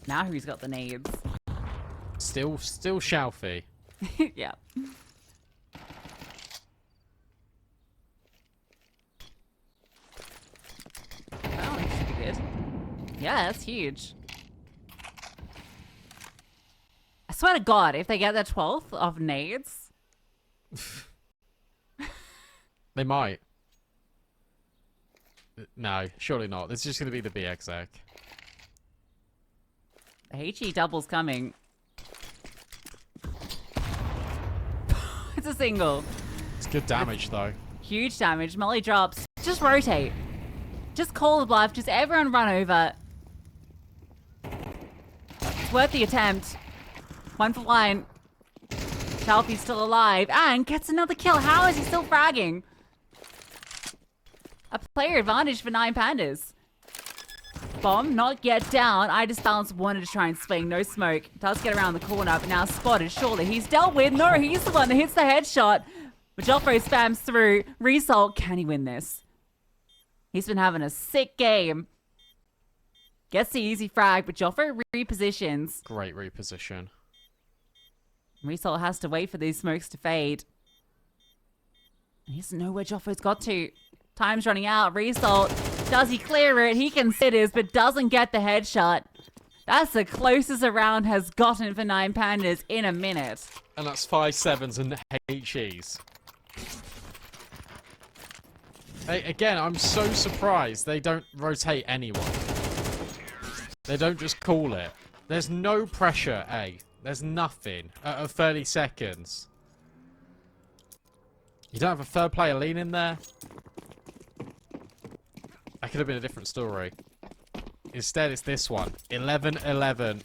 Now who's got the nades? Still Shelfie. Yeah. Oh, this should be good. Yeah, that's huge. I swear to God, if they get their 12th of nades, They might. No, surely not. This is just going to be the BXX. The HE double's coming. It's a single. It's good damage, though. Huge damage. Molly drops. Just rotate. Just call the bluff. Just everyone run over. It's worth the attempt. 1 for 1. Shelfie's still alive and gets another kill. How is he still fragging? A player advantage for 9 Pandas. Bomb not yet down. I just balanced, wanted to try and swing. No smoke. Does get around the corner, but now spotted. Surely he's dealt with. No, he's the one that hits the headshot. But Joffrey spams through. Result. Can he win this? He's been having a sick game. Gets the easy frag, but Joffrey repositions. Great reposition. Result has to wait for these smokes to fade. He doesn't know where Joffrey's got to. Time's running out. Result. Does he clear it? He considers, but doesn't get the headshot. That's the closest a round has gotten for 9 Pandas in a minute. And that's 5-7s and HEs. Hey, again, I'm so surprised they don't rotate anyone. They don't just call it. There's no pressure, A. There's nothing at 30 seconds. You don't have a third player leaning there? That could have been a different story. Instead, it's this one. 11-11.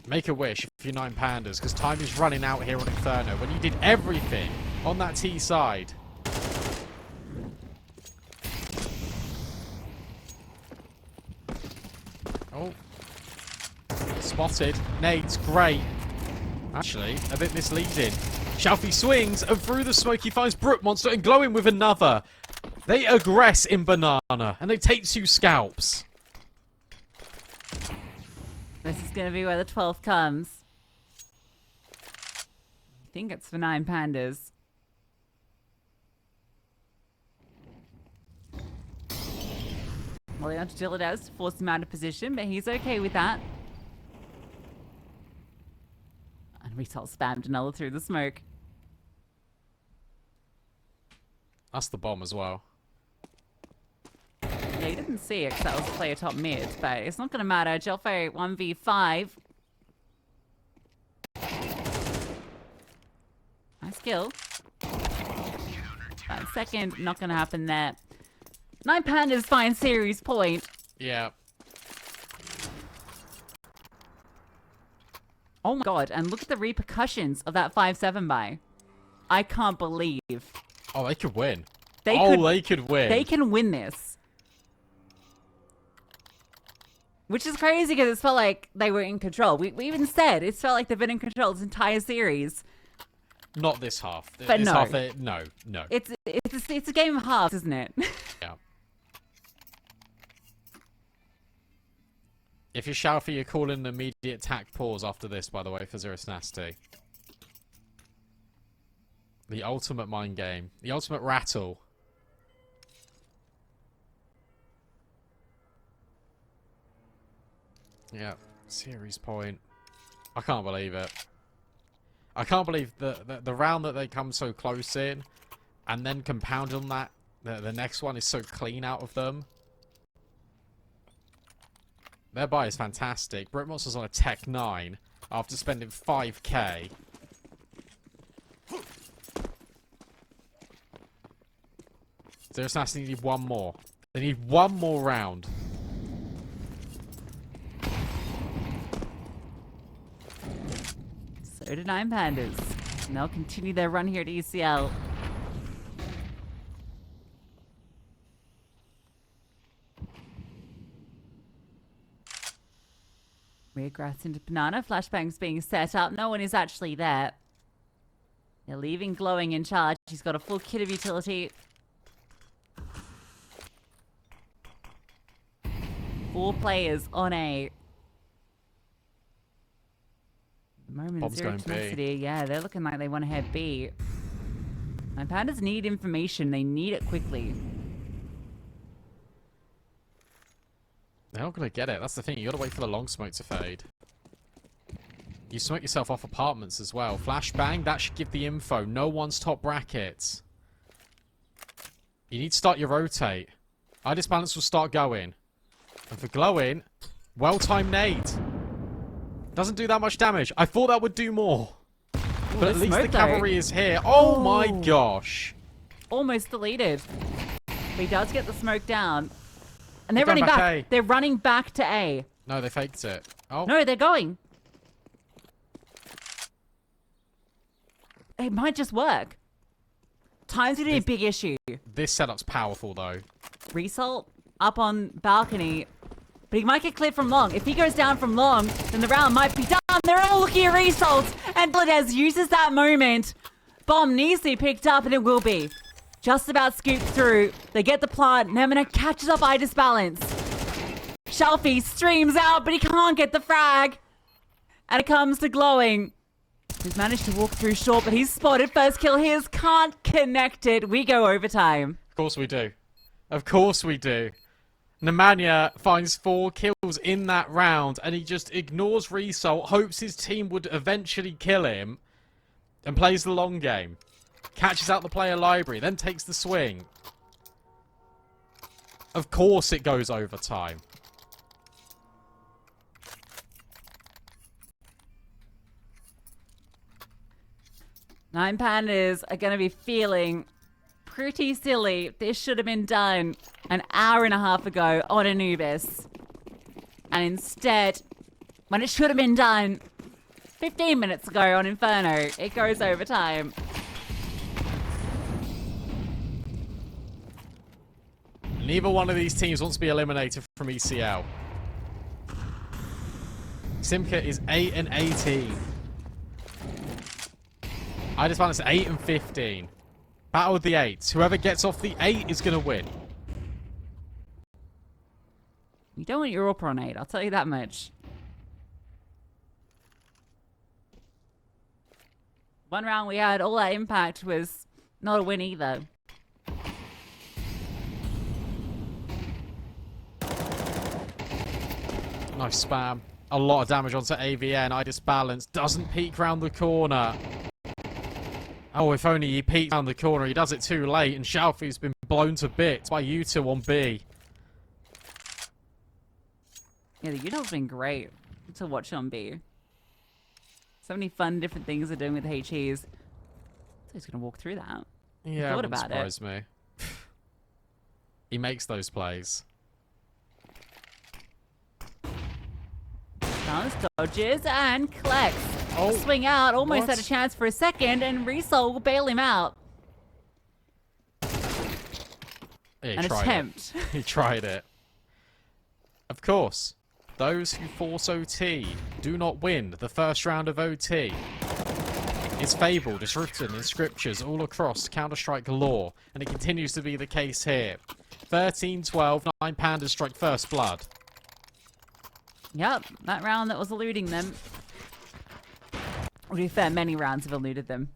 Make a wish if you're 9 Pandas, because time is running out here on Inferno. When you did everything on that T side. Oh. Spotted. Nades, great. Actually, a bit misleading. Shelfie swings, and through the smoke he finds Brook Monster and Glowing with another. They aggress in Banana, and they take 2 scalps. This is going to be where the 12th comes. I think it's for 9 Pandas. Well, they want to deal it as to force him out of position, but he's okay with that. And Result spammed another through the smoke. That's the bomb as well. Yeah, he didn't see it because that was a player top mid, but it's not going to matter. Jelfo 1v5. Nice kill. 5 second, not going to happen there. 9 Pandas find series point. Yeah. Oh my god, and look at the repercussions of that 5-7 buy. I can't believe. Oh, they could win. They could win. They can win this. Which is crazy because it felt like they were in control. We even said it felt like they've been in control this entire series. Not this half. But this no. half, no. It's a game of halves, isn't it? Yeah. If you're Shalfie, you're calling an immediate attack pause after this, by the way, for Tenacity. The ultimate mind game. The ultimate rattle. Yeah, series point. I can't believe it. I can't believe the round that they come so close in, and then compound on that, the next one is so clean out of them. Their buy is fantastic. Brook Monster's on a Tech 9 after spending 5k. Tenacity need one more. They need one more round. So do 9 Pandas. And they'll continue their run here at ECL. Regress into Banana. Flashbang's being set up. No one is actually there. They're leaving Glowing in charge. He's got a full kit of utility. 4 players on A. Moment Bob's zero going B. Tenacity. Yeah, they're looking like they want to head B. And Pandas need information. They need it quickly. They're not going to get it. That's the thing. You got to wait for the long smoke to fade. You smoke yourself off apartments as well. Flashbang, that should give the info. No one's top brackets. You need to start your rotate. Balance will start going. And for glowing, well-timed nade. Doesn't do that much damage. I thought that would do more. But at least the cavalry is here. Oh my gosh. Almost deleted. But he does get the smoke down. And they're Going running back back. A. They're running back to A. No, they faked it. Oh. No, they're going. It might just work. Time's gonna be a big issue. This setup's powerful, though. Result up on balcony. But he might get cleared from long. If he goes down from long, then the round might be done. They're all looking at results. And Bladez uses that moment. Bomb needs to be picked up, and it will be. Just about scooped through. They get the plant. Nemina catches up Idis Balance. Shelfie streams out, but he can't get the frag. And it comes to glowing. He's managed to walk through short, but he's spotted. First kill his. Can't connect it. We go overtime. Of course we do. Of course we do. Nemanja finds 4 kills in that round, and he just ignores Result, hopes his team would eventually kill him, and plays the long game. Catches out the player library, then takes the swing. Of course it goes overtime. Nine Pandas are going to be feeling pretty silly. This should have been done an hour and a half ago on Anubis. And instead, when it should have been done 15 minutes ago on Inferno, it goes overtime. Neither one of these teams wants to be eliminated from ECL. Simca is 8 and 18. I just found it's 8 and 15. Battle of the 8s. Whoever gets off the 8 is going to win. You don't want your upper on 8, I'll tell you that much. One round we had, all that impact was not a win either. Nice spam. A lot of damage onto AVN. Idis Balance doesn't peek round the corner. Oh, if only he peeked round the corner. He does it too late, and Shalfie's been blown to bits by U2 on B. Yeah, the Udall's been great to watch on B. So many fun different things they're doing with HEs. So he's going to walk through that. Yeah, thought wouldn't about it. surprise me. He makes those plays. Balance dodges and collects. Oh, Swing out, almost what? had a chance for a second, and Resol will bail him out. He An tried attempt. It. He tried it. Of course, those who force OT do not win the first round of OT. It's fabled, it's written in scriptures all across Counter-Strike lore, and it continues to be the case here. 13-12, 9 Pandas strike first blood. Yep, that round that was eluding them. To be fair, many rounds have eluded them.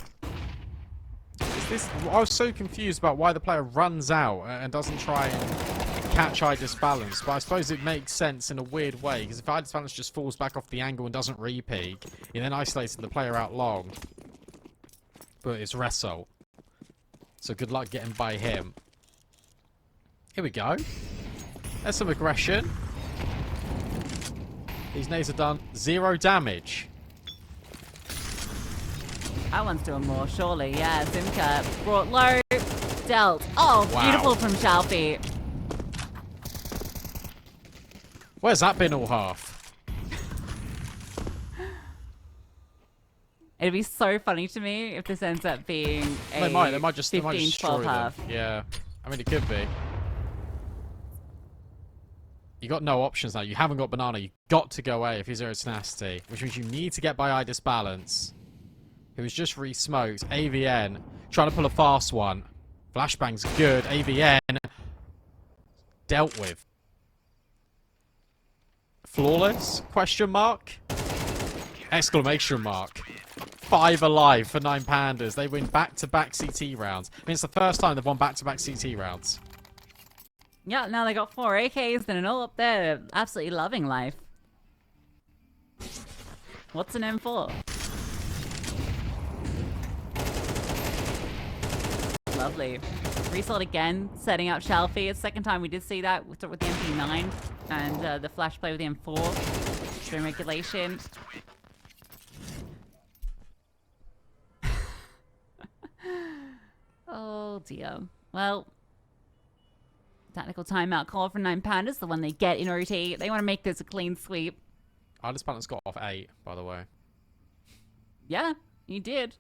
I was so confused about why the player runs out and doesn't try and catch Idis Balance, but I suppose it makes sense in a weird way, because if Idis Balance just falls back off the angle and doesn't re-peek, he then isolates the player out long. But it's Resol. So good luck getting by him. Here we go. There's some aggression. These nades have done 0 damage. That one's doing more, surely. Yeah, Simca brought low, dealt. Oh, Wow. beautiful from Shalfie. Where's that been all half? It'd be so funny to me if this ends up being a They might just 15-12 destroy them. half. Yeah. I mean, it could be. You got no options now. You haven't got Banana. You got to go A if you're zero tenacity, which means you need to get by Idis Balance, who was just re-smoked. AVN trying to pull a fast one. Flashbang's good. AVN dealt with. Flawless? Question mark? Exclamation mark. 5 alive for 9 Pandas. They win back-to-back CT rounds. I mean, it's the first time they've won back-to-back CT rounds. Yeah, now they got 4 AKs and an all up there. Absolutely loving life. What's an M4? Lovely. Resold again, setting up Shelfie. It's the second time we did see that with the MP9 and the flash play with the M4. Stream regulation. Oh dear. Well, tactical timeout call for 9 Pandas, the one they get in OT. They want to make this a clean sweep. Anubis Pandas got off 8, by the way. Yeah, he did.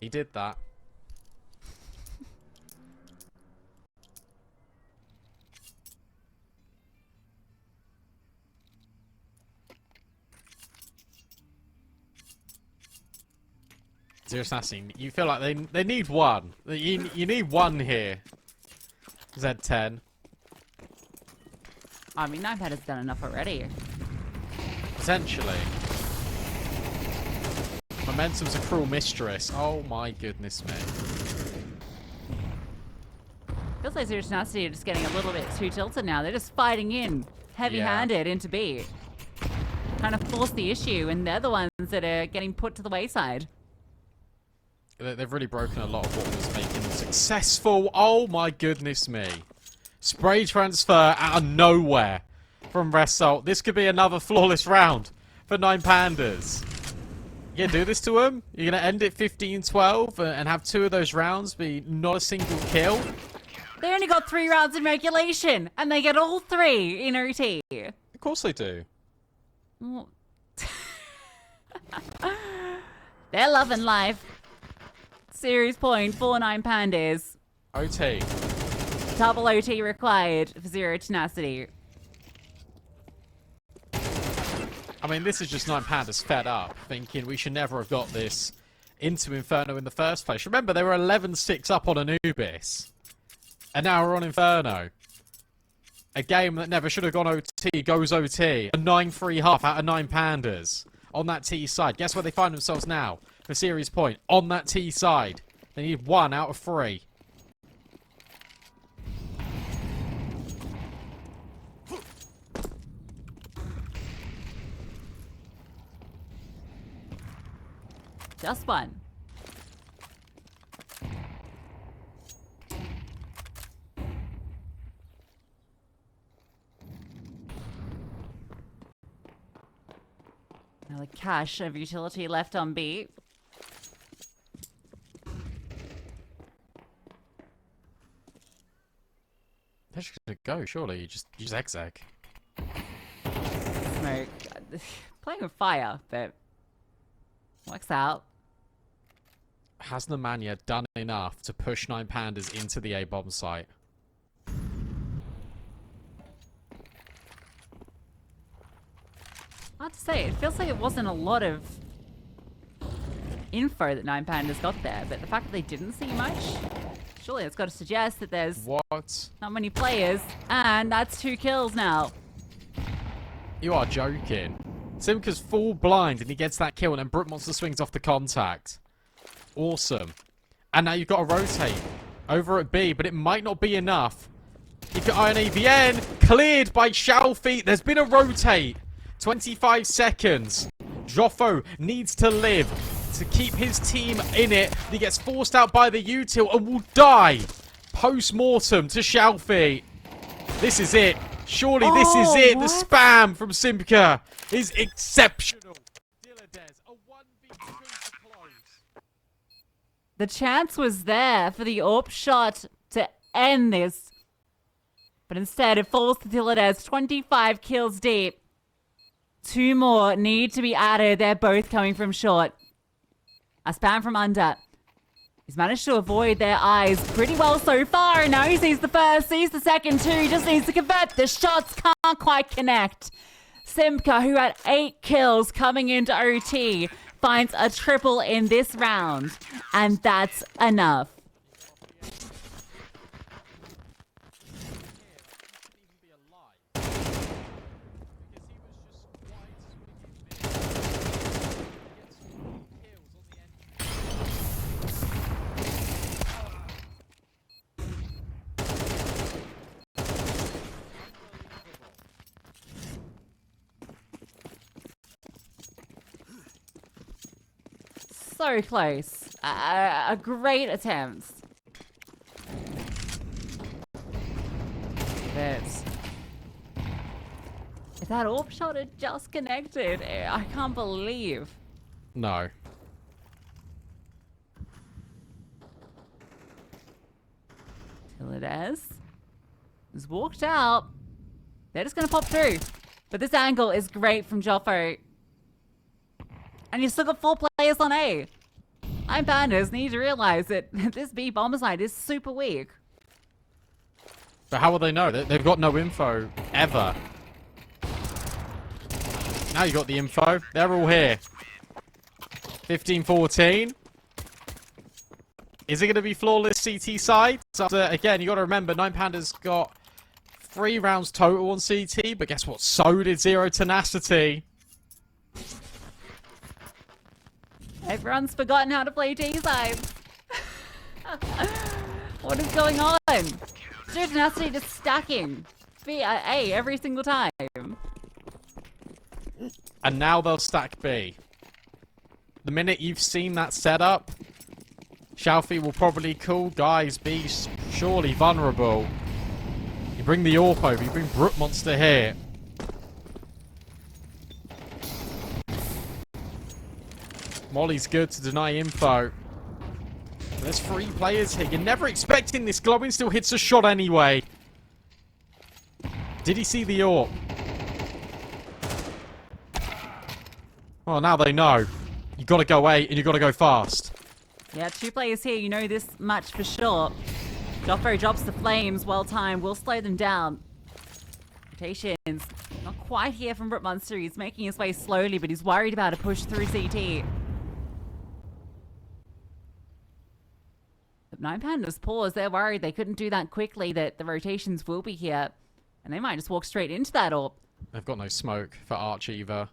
He did that. Zero Assassin, you feel like they need one. You need one here. Z10. I mean, 9 Pandas done enough already. Potentially. Momentum's a cruel mistress. Oh my goodness me. Feels like Zero Tenacity are just getting a little bit too tilted now. They're just fighting in, heavy-handed into B. Trying to force the issue, and they're the ones that are getting put to the wayside. They've really broken a lot of what was making them successful. Oh my goodness me. Spray transfer out of nowhere from Result. This could be another flawless round for 9 Pandas. You gonna do this to them? You're gonna end it 15-12 and have 2 of those rounds be not a single kill? They only got 3 rounds in regulation, and they get all 3 in OT. Of course they do. Well, they're loving life. Series point for 9 Pandas. OT. Double OT required for Zero Tenacity. I mean, this is just 9 Pandas fed up, thinking we should never have got this into Inferno in the first place. Remember, they were 11-6 up on Anubis. And now we're on Inferno. A game that never should have gone OT goes OT. A 9-3 half out of 9 Pandas on that T side. Guess where they find themselves now for series point? On that T side. They need 1 out of 3. Just 1. Now the cache of utility left on B. They're just gonna go, surely. You just exec. Smoke. Playing with fire, but works out. Has Nemanja done enough to push 9 Pandas into the A-bomb site? Hard to say. It feels like it wasn't a lot of info that 9 Pandas got there, but the fact that they didn't see much, surely it's got to suggest that there's What? not many players, and that's 2 kills now. You are joking. Simka's full blind and he gets that kill, and then Brook Monster swings off the contact. Awesome. And now you've got to rotate over at B, but it might not be enough. You've got Iron AVN cleared by Shalfie. There's been a rotate. 25 seconds. Joffo needs to live to keep his team in it. He gets forced out by the util and will die. Post-mortem to Shalfie. This is it. Surely this is it. What? The spam from Simka is exceptional. Dilladez, a 1v2 to close. The chance was there for the AWP shot to end this, but instead it falls to Dilladez. 25 kills deep. 2 more need to be added. They're both coming from short. A spam from under. He's managed to avoid their eyes pretty well so far. And now he sees the first, sees the second too. He just needs to convert. The shots can't quite connect. Simka, who had 8 kills coming into OT, finds a triple in this round. And that's enough. So close. A great attempt. But if that orb shot had just connected, I can't believe. No. Tillides has walked out. They're just going to pop through. But this angle is great from Joffo. And you've still got 4 players on A. Pandas need to realize that this B bomber side is super weak. But how will they know? They've got no info, ever. Now you got the info. They're all here. 15-14. Is it going to be flawless CT side? So, again, you got to remember, 9 Pandas got 3 rounds total on CT, but guess what? So did Zero Tenacity. Everyone's forgotten how to play T-side. What is going on? Zero Tenacity just stacking A every single time. And now they'll stack B. The minute you've seen that setup, Xiaofi will probably call, guys, B's surely vulnerable. You bring the AWP over, you bring Brook Monster here. Molly's good to deny info. There's 3 players here. You're never expecting this. Glowing still hits a shot anyway. Did he see the AWP? Well, now they know. You gotta go A and you gotta go fast. Yeah, 2 players here, you know this much for sure. Joffo drops the flames, well timed, will slow them down. Rotations, not quite here from Brook Monster. He's making his way slowly, but he's worried about a push through CT. But 9 Pandas pause, they're worried they couldn't do that quickly, that the rotations will be here. And they might just walk straight into that AWP. They've got no smoke for Arch either.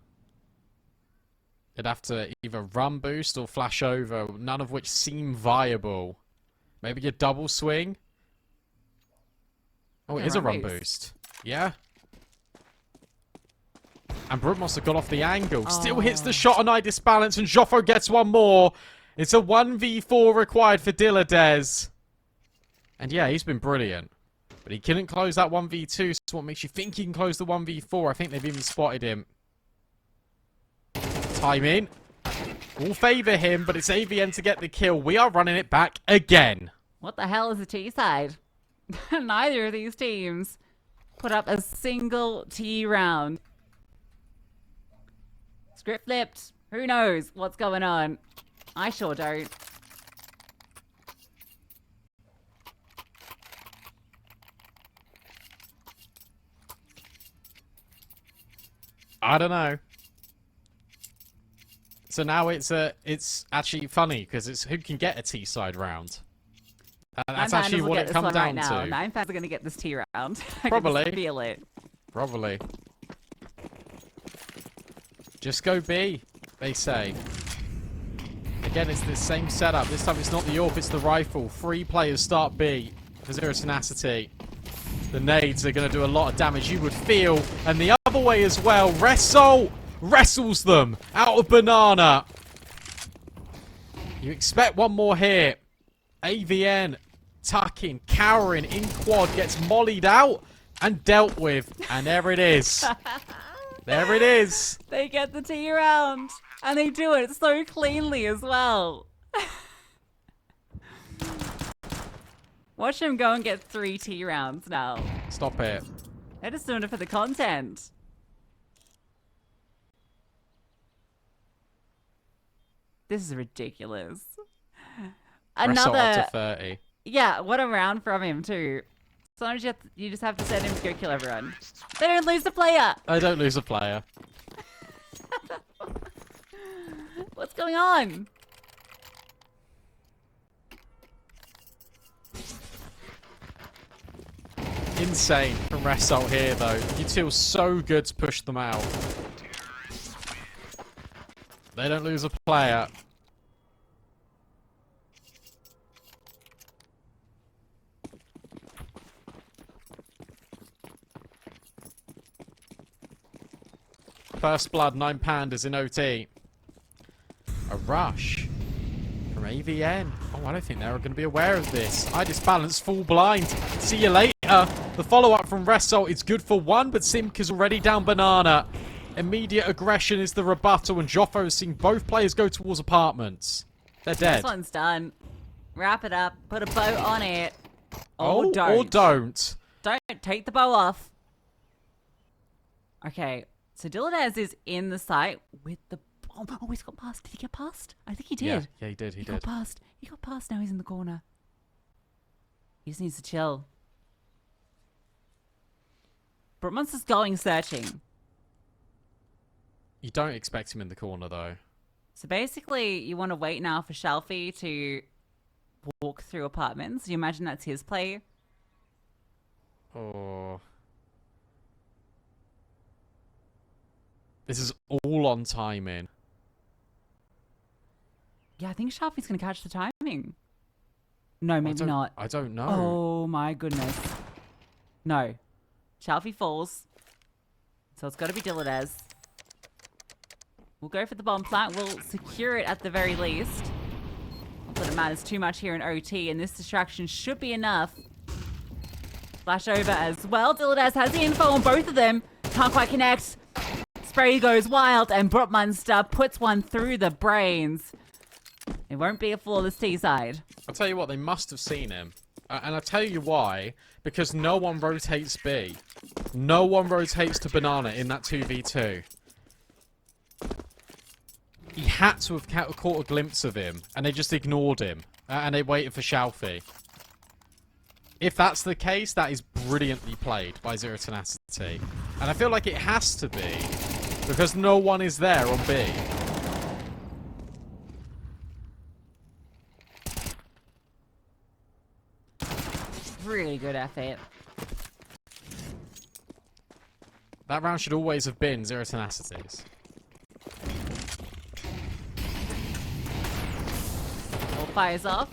They'd have to either run boost or flash over, none of which seem viable. Maybe a double swing? Oh, it is a run boost. Yeah. And Brook must have got off the angle. Still hits the shot on eye disbalance, and Joffo gets one more. It's a 1v4 required for Dilladez. And yeah, he's been brilliant. But he couldn't close that 1v2, so what makes you think he can close the 1v4? I think they've even spotted him. Timing. Will favour him, but it's AVN to get the kill. We are running it back again. What the hell is a T side? Neither of these teams put up a single T round. Script flipped. Who knows what's going on? I sure don't. I don't know. So now it's actually funny because it's who can get a T side round. And that's actually what it comes down to. 9 Pandas are going to get this T round. Probably. I can feel it. Probably. Just go B, they say. Again, it's the same setup. This time it's not the AWP, it's the rifle. 3 players start B for Zero Tenacity. The nades are going to do a lot of damage, you would feel. And the other way as well. Resol wrestles them out of banana. You expect one more here. AVN tucking, cowering in quad, gets mollied out and dealt with. And there it is. There it is. They get the T round. And they do it so cleanly as well. Watch him go and get 3 T rounds now. Stop it. They're just doing it for the content. This is ridiculous. Another up to 30. Yeah, what a round from him too. Sometimes you just have to send him to go kill everyone. They don't lose a player. They don't lose a player. What's going on? Insane from Result here though. You two are so good to push them out. They don't lose a player. First blood, 9 Pandas in OT. A rush. from AVN. Oh, I don't think they're going to be aware of this. I just balanced full blind. See you later. The follow-up from Result is good for one, but Simka's already down banana. Immediate aggression is the rebuttal, and Joffo has seen both players go towards apartments. They're dead. This one's done. Wrap it up. Put a bow on it. Oh, don't. or don't. Don't take the bow off. Okay, so Diladez is in the site with the bomb. Oh, he's got past. Did he get past? I think he did. Yeah, he did. He got did. past. He got past. Now he's in the corner. He just needs to chill. Brutmon's is going searching. You don't expect him in the corner, though. So basically, you want to wait now for Shelfie to walk through apartments. You imagine that's his play? Oh. This is all on timing. Yeah, I think Shelfie's going to catch the timing. No, maybe not. I don't know. Oh my goodness. No. Shelfie falls. So it's got to be Diladez. We'll go for the bomb plant. We'll secure it at the very least. Not that it matters too much here in OT, and this distraction should be enough. Flash over as well. Diladez has the info on both of them. Can't quite connect. Spray goes wild, and Brutmonster puts one through the brains. It won't be a flawless T-side. I'll tell you what, they must have seen him. And I'll tell you why. Because no one rotates B. No one rotates to Banana in that 2v2. He had to have caught a glimpse of him, and they just ignored him. And they waited for Shelfie. If that's the case, that is brilliantly played by Zero Tenacity. And I feel like it has to be, because no one is there on B. Really good effort. That round should always have been Zero Tenacity's. All fires off.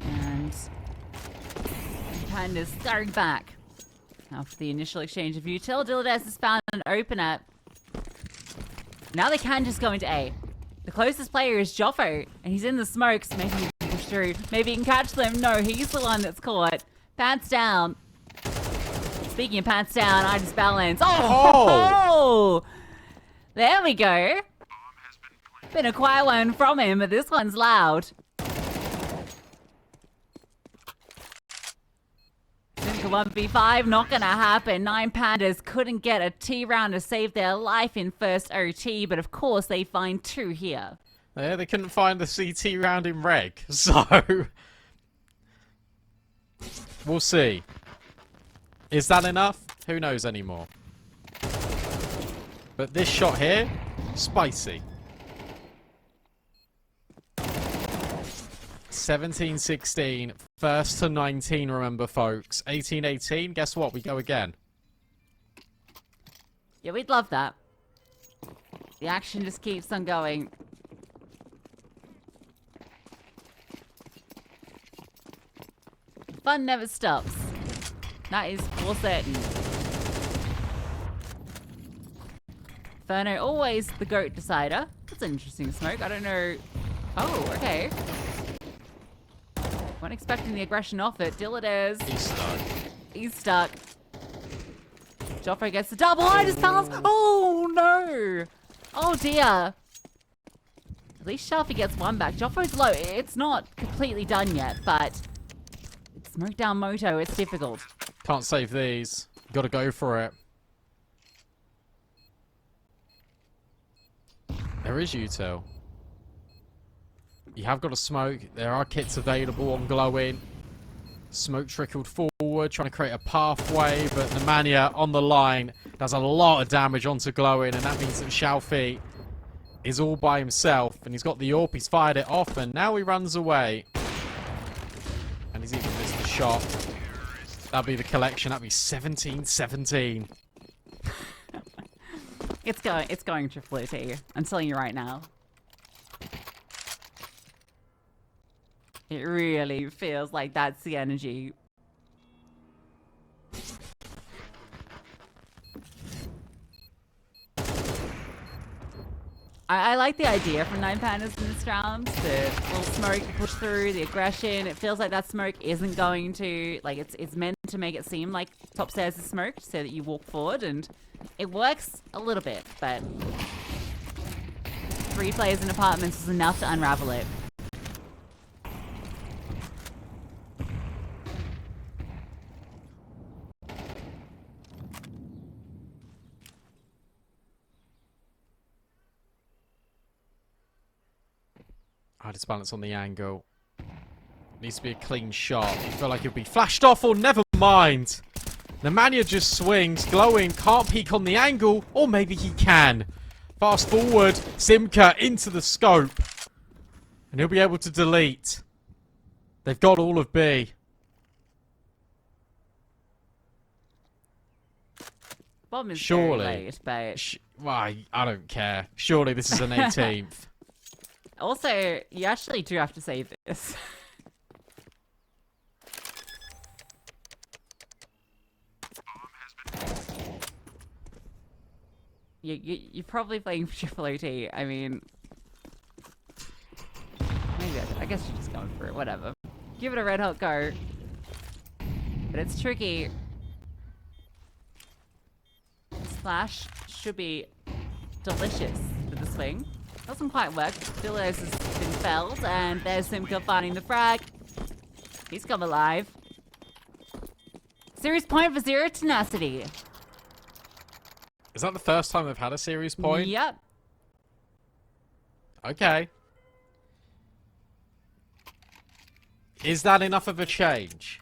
And Pandas starting back. After the initial exchange of util, Diladez has found an opener. Now they can just go into A. The closest player is Joffo, and he's in the smokes. Maybe he can push through. Maybe he can catch them. No, he's the one that's caught. Pants down. Speaking of pants down, I just balance. Oh! There we go. Been a quiet one from him, but this one's loud. Simka 1v5, not gonna happen. 9 Pandas couldn't get a T round to save their life in first OT, but of course they find 2 here. Yeah, they couldn't find the CT round in reg, so... We'll see. Is that enough? Who knows anymore. But this shot here, spicy. 17-16, first to 19, remember folks. 18-18, guess what? We go again. Yeah, we'd love that. The action just keeps on going. Fun never stops. That is for certain. Inferno, always the GOAT decider. That's an interesting smoke. I don't know. Oh, okay. Weren't expecting the aggression off it. Diladez. He's stuck. He's stuck. Joffrey gets the double. I just balanced. Oh, no. Oh, dear. At least Shelfie gets one back. Joffrey's low. It's not completely done yet, but it's smoked down Moto. It's difficult. Can't save these. Gotta go for it. There is util. You have got a smoke. There are kits available on glowing. Smoke trickled forward, trying to create a pathway, but Nemanja on the line does a lot of damage onto glowing, and that means that Shelfie is all by himself, and he's got the AWP, he's fired it off, and now he runs away. And he's even missed the shot. That'll be the collection. That'll be 17-17. It's going triple OT. I'm telling you right now. It really feels like that's the energy. I like the idea from 9 Pandas in this round. The little smoke to push through, the aggression. It feels like that smoke isn't going to, like, it's meant to make it seem like top stairs is smoked so that you walk forward, and it works a little bit, but 3 players in apartments is enough to unravel it. I just balance on the angle. Needs to be a clean shot. You feel like it'll be flashed off, or never mind. Nemanja just swings. Glowing can't peek on the angle, or maybe he can. Fast forward, Simka into the scope. And he'll be able to delete. They've got all of B. Bomb is Surely. very late, but... Why? I don't care. Surely this is an 18th. Also, you actually do have to save this. You're probably playing triple OT. I mean... Maybe I guess you're just going for it. Whatever. Give it a red hot go. But it's tricky. Splash should be delicious with the swing. Doesn't quite work. Philos has been felled, and there's Simka finding the frag. He's come alive. Series point for 0 Tenacity. Is that the first time they've had a series point? Yep. Okay. Is that enough of a change?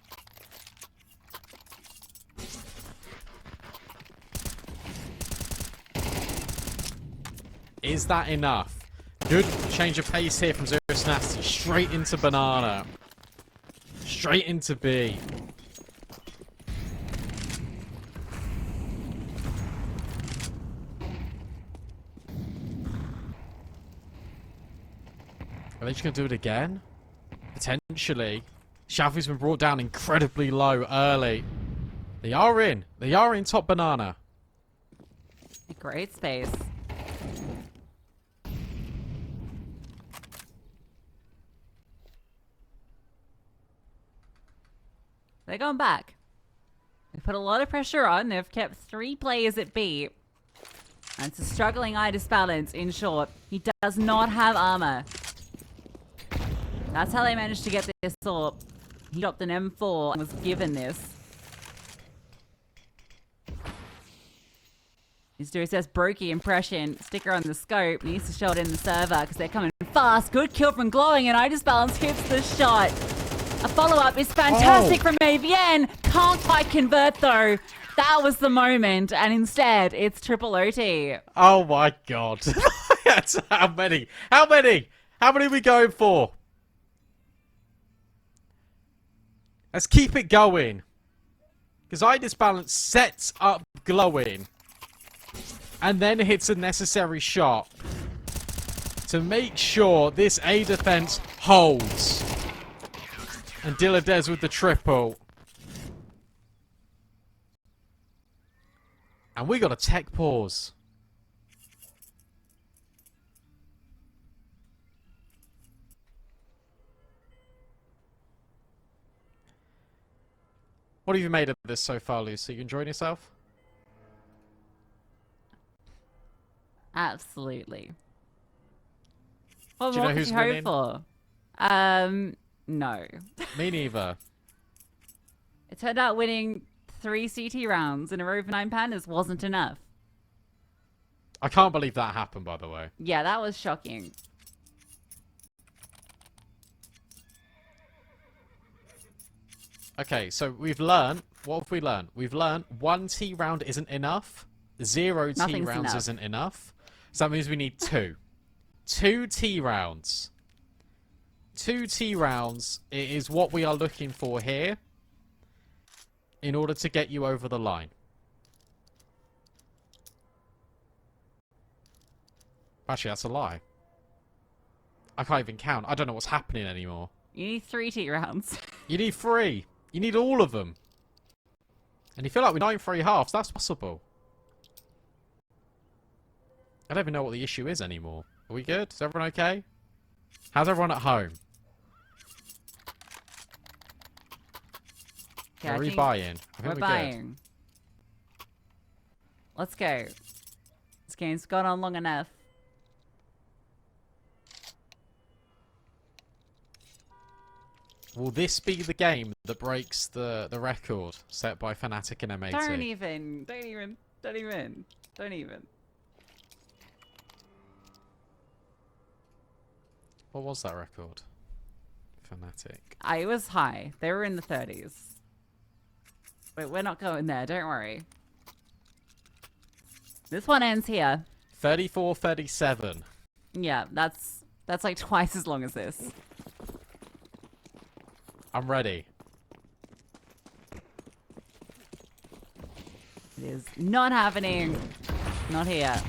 Is that enough? Good change of pace here from Zero Tenacity. Straight into Banana. Straight into B. Are they just going to do it again? Potentially. Shafi's been brought down incredibly low early. They are in. They are in top Banana. Great space. They're going back. They put a lot of pressure on. They've kept 3 players at B. And it's a struggling Idis balance, in short. He does not have armor. That's how they managed to get this AWP. He dropped an M4 and was given this. He's doing his Brokey impression. Sticker on the scope. Needs to shot in the server because they're coming fast. Good kill from Glowing, and Idis balance hits the shot. A follow-up is fantastic from AVN. Can't quite convert, though. That was the moment, and instead, it's triple OT. Oh my god. How many? How many? How many are we going for? Let's keep it going. Because Idis balance sets up Glowing. And then hits a necessary shot. To make sure this A defense holds. And Dilladez with the triple. And we got a tech pause. What have you made of this so far, Lucy? You enjoying yourself? Absolutely. What Do you more know could who's you hope winning? for? No. Me neither. It turned out winning 3 CT rounds in a row for 9 Pandas wasn't enough. I can't believe that happened, by the way. Yeah, that was shocking. Okay, so we've learned. What have we learned? We've learned 1 T round isn't enough. 0 T Nothing's rounds enough. isn't enough. So that means we need 2. 2 T rounds. 2 T rounds is what we are looking for here. In order to get you over the line. Actually, that's a lie. I can't even count. I don't know what's happening anymore. You need 3 T rounds. You need 3. You need all of them. And you feel like with 9 3 halves, that's possible. I don't even know what the issue is anymore. Are we good? Is everyone okay? How's everyone at home? Okay, Are we buying? I think we're good. buying. Let's go. This game's gone on long enough. Will this be the game that breaks the record set by Fnatic and M80? Don't even. What was that record? Fnatic. It was high. They were in the 30s. But we're not going there, don't worry. This one ends here. 34-37. Yeah, that's like twice as long as this. I'm ready. It is not happening. Not here.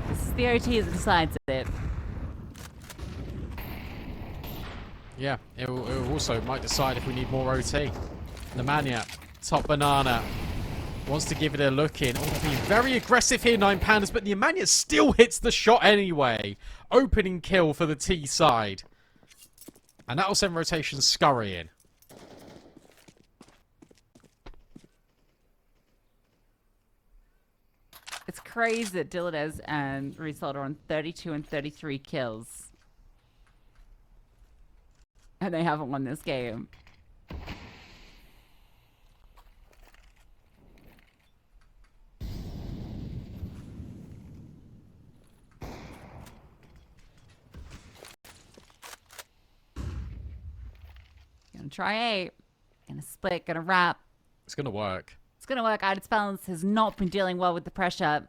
This is the OT that decides it. Yeah, it also might decide if we need more OT. Nemanja, top banana, wants to give it a look in. Oh, being very aggressive here, 9 Pandas, but Nemanja still hits the shot anyway. Opening kill for the T side. And that'll send rotation scurrying. It's crazy that Diladez and Result are on 32 and 33 kills. And they haven't won this game. Gonna try A. Gonna split, gonna wrap. It's gonna work. It's gonna work out. Its balance has not been dealing well with the pressure.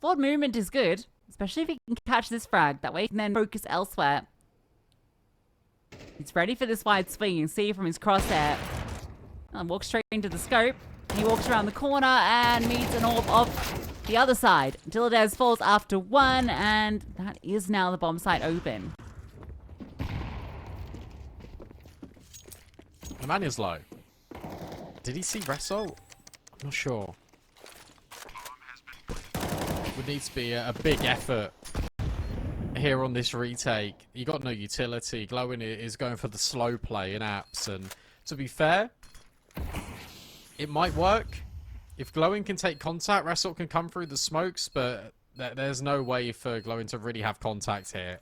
Forward movement is good, especially if he can catch this frag. That way he can then focus elsewhere. He's ready for this wide swing. You can see from his crosshair. And walks straight into the scope. He walks around the corner and meets an orb off the other side. Diladez falls after one, and that is now the bomb site open. Nemanja's low. Did he see Result? Not sure. Would need to be a big effort here on this retake. You got no utility. Glowing is going for the slow play in apps, and to be fair, it might work. If Glowing can take contact, Result can come through the smokes, but there's no way for Glowing to really have contact here.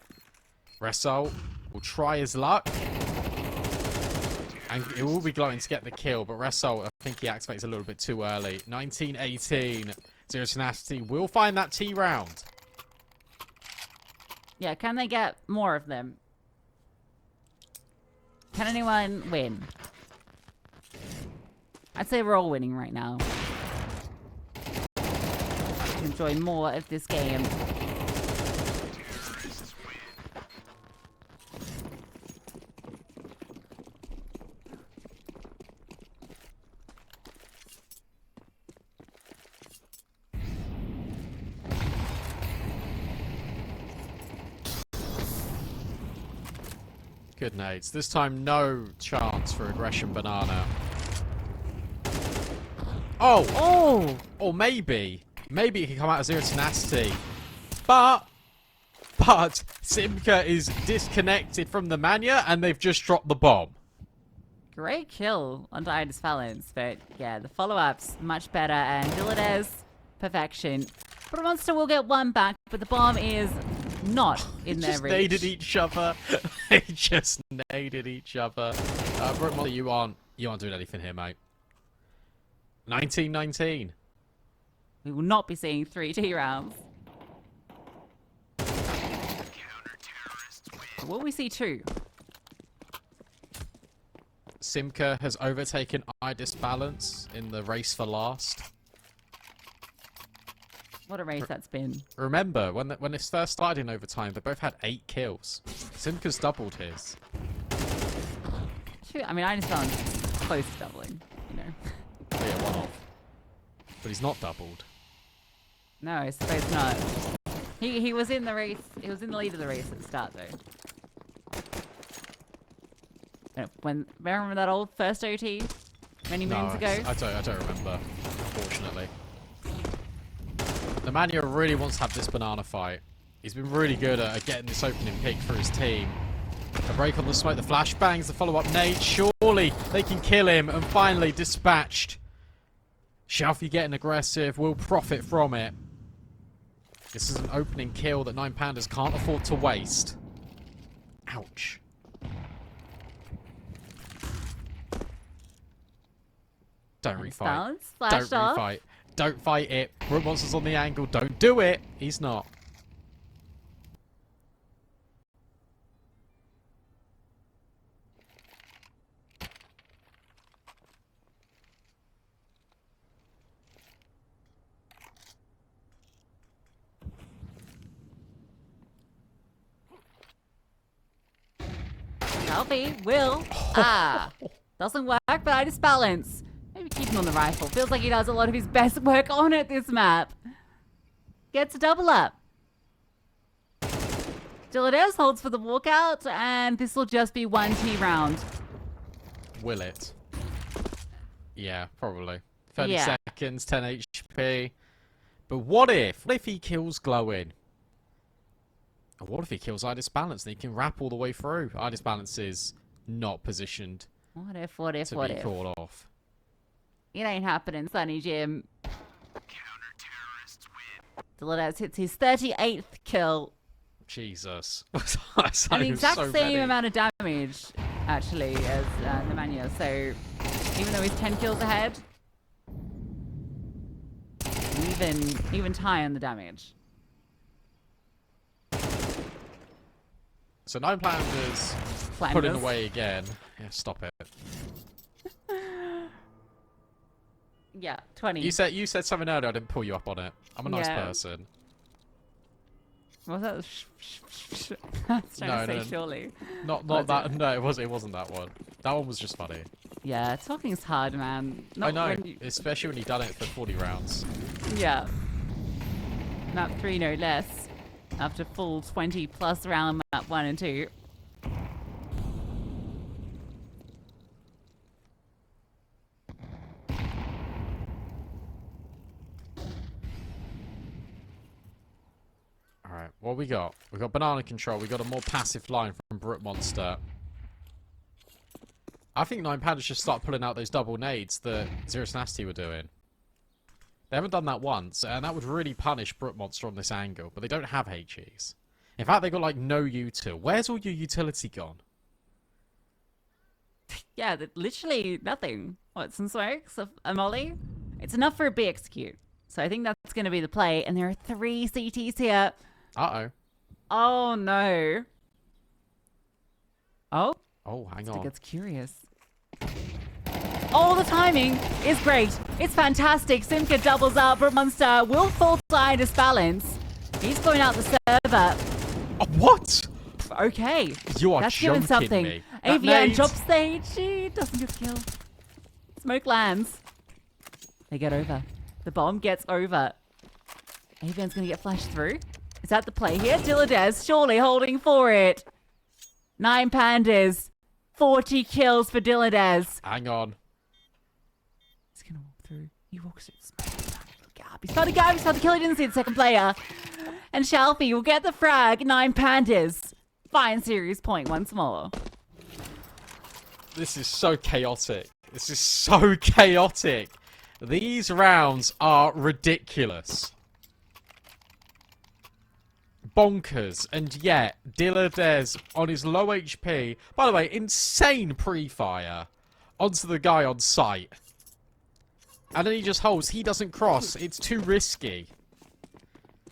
Result will try his luck. And it will be Glowing to get the kill, but Result, I think he activates a little bit too early. 19-18. Zero Tenacity will find that T round. Yeah, can they get more of them? Can anyone win? I'd say we're all winning right now. To enjoy more of this game. Good nades. This time, no chance for aggression banana. Oh! Oh! Or maybe. Maybe it can come out of Zero Tenacity. But Simka is disconnected from the Mania, and they've just dropped the bomb. Great kill on Dida's Phalanx, but yeah, the follow-up's much better, and Diladez, perfection. But a monster will get one back, but the bomb is not in their Just reach. naded each other. They just naded each other. Brookmolly, you aren't doing anything here, mate. 19-19. We will not be seeing 3T rounds. Will we see 2? Simka has overtaken Idis Balance in the race for last. What a race that's been. Remember, when this first started in overtime, they both had 8 kills. Simka's doubled his. I mean, I just found close to doubling, you know. Oh, yeah, one off. But he's not doubled. No, I suppose not. He was in the race. He was in the lead of the race at the start, though. Remember that old first OT many moons ago? I don't remember, unfortunately. The Nemanja really wants to have this banana fight. He's been really good at getting this opening pick for his team. A break on the smoke, the flashbangs, the follow-up nade. Surely they can kill him, and finally dispatched. Shelfie getting aggressive, will profit from it. This is an opening kill that 9Pandas can't afford to waste. Ouch. Don't refight. Don't refight. Don't fight it. Root Monster's on the angle. Don't do it. He's not. Shelfie will. Doesn't work, but I just balance. Maybe keep him on the rifle. Feels like he does a lot of his best work on it this map. Gets a double up. Dilladeus holds for the walkout, and this will just be 1T round. Will it? Yeah, probably. 30 seconds, 10 HP. But what if he kills Glowing? And what if he kills Idis Balance and he can wrap all the way through? Idis Balance is not positioned What if? to be called off. It ain't happening, Sunny Jim. Counter-terrorists win. Dilladeus hits his 38th kill. Jesus. And the exact same amount of damage, actually, as Nemanja. So, even though he's 10 kills ahead, even tie on the damage. So 9Pandas putting away again. Yeah, stop it. Yeah, 20. You said something earlier. I didn't pull you up on it. I'm a nice person. What was that? I was trying to say surely. Not that. No, it wasn't that one. That one was just funny. Yeah, talking's hard, man. I know, especially when you've done it for 40 rounds. Yeah. Map 3, no less. After full 20 plus round map 1 and 2. Alright, what we got? We got banana control, we got a more passive line from Brook Monster. I think 9Pandas should start pulling out those double nades that Zero Tenacity were doing. They haven't done that once, and that would really punish Brook Monster on this angle, but they don't have HEs. In fact, they got like no util. Where's all your utility gone? Yeah, literally nothing. What, some smokes? A molly? It's enough for a B execute. So I think that's going to be the play, and there are 3 CTs here. Uh-oh. Oh, no. Oh? Oh, hang I think on. it's curious. Oh, the timing is great. It's fantastic. Simka doubles up. Brook Monster will fall to Idis Balance. He's going out the server. Oh, what? Okay. You are That's joking given something. me. AVN drops stage. She doesn't get kill. Smoke lands. They get over. The bomb gets over. AVN's going to get flashed through. Is that the play here? Dilladeus surely holding for it. 9Pandas. 40 kills for Dilladeus. Hang on. He's going to walk through. He walks through the smoke. He's found a gap. He's found the kill. He didn't see the second player. And Shelfie will get the frag. 9Pandas. Fine series point once more. This is so chaotic. This is so chaotic. These rounds are ridiculous. Bonkers. And yet, Dilladeus on his low HP. By the way, insane pre-fire onto the guy on site. And then he just holds. He doesn't cross. It's too risky.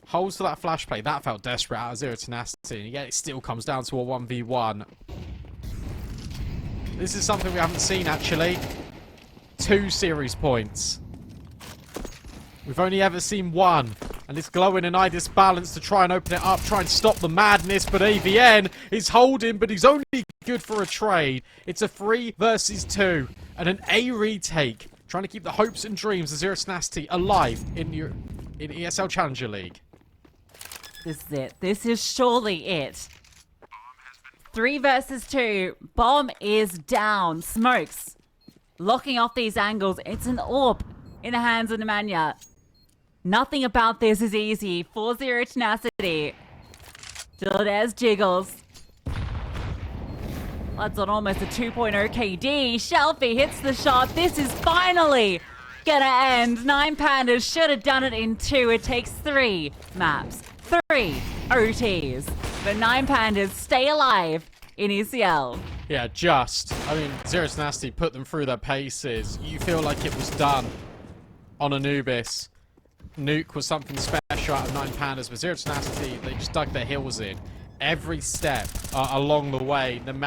Holds for that flash play. That felt desperate out of Zero Tenacity. And yet it still comes down to a 1v1. This is something we haven't seen, actually. 2 series points. We've only ever seen 1. And it's Glowing and Idis Balance to try and open it up. Try and stop the madness. But AVN is holding. But he's only good for a trade. It's a 3 versus 2. And an A retake. Trying to keep the hopes and dreams of Zero Tenacity alive in ESL Challenger League. This is it. This is surely it. 3 versus 2. Bomb is down. Smokes. Locking off these angles. It's an orb in the hands of Nemanja. Nothing about this is easy. 4-0 Tenacity. Still there's Jiggles. That's on almost a 2.0 KD. Shelfie hits the shot. This is finally gonna end. 9 Pandas should have done it in 2. It takes 3 maps, 3 OTs. But 9 Pandas stay alive in ECL. Yeah, I mean, Zero Tenacity put them through their paces. You feel like it was done on Anubis. Nuke was something special out of 9 Pandas, but Zero Tenacity, they just dug their heels in every step along the way. No matter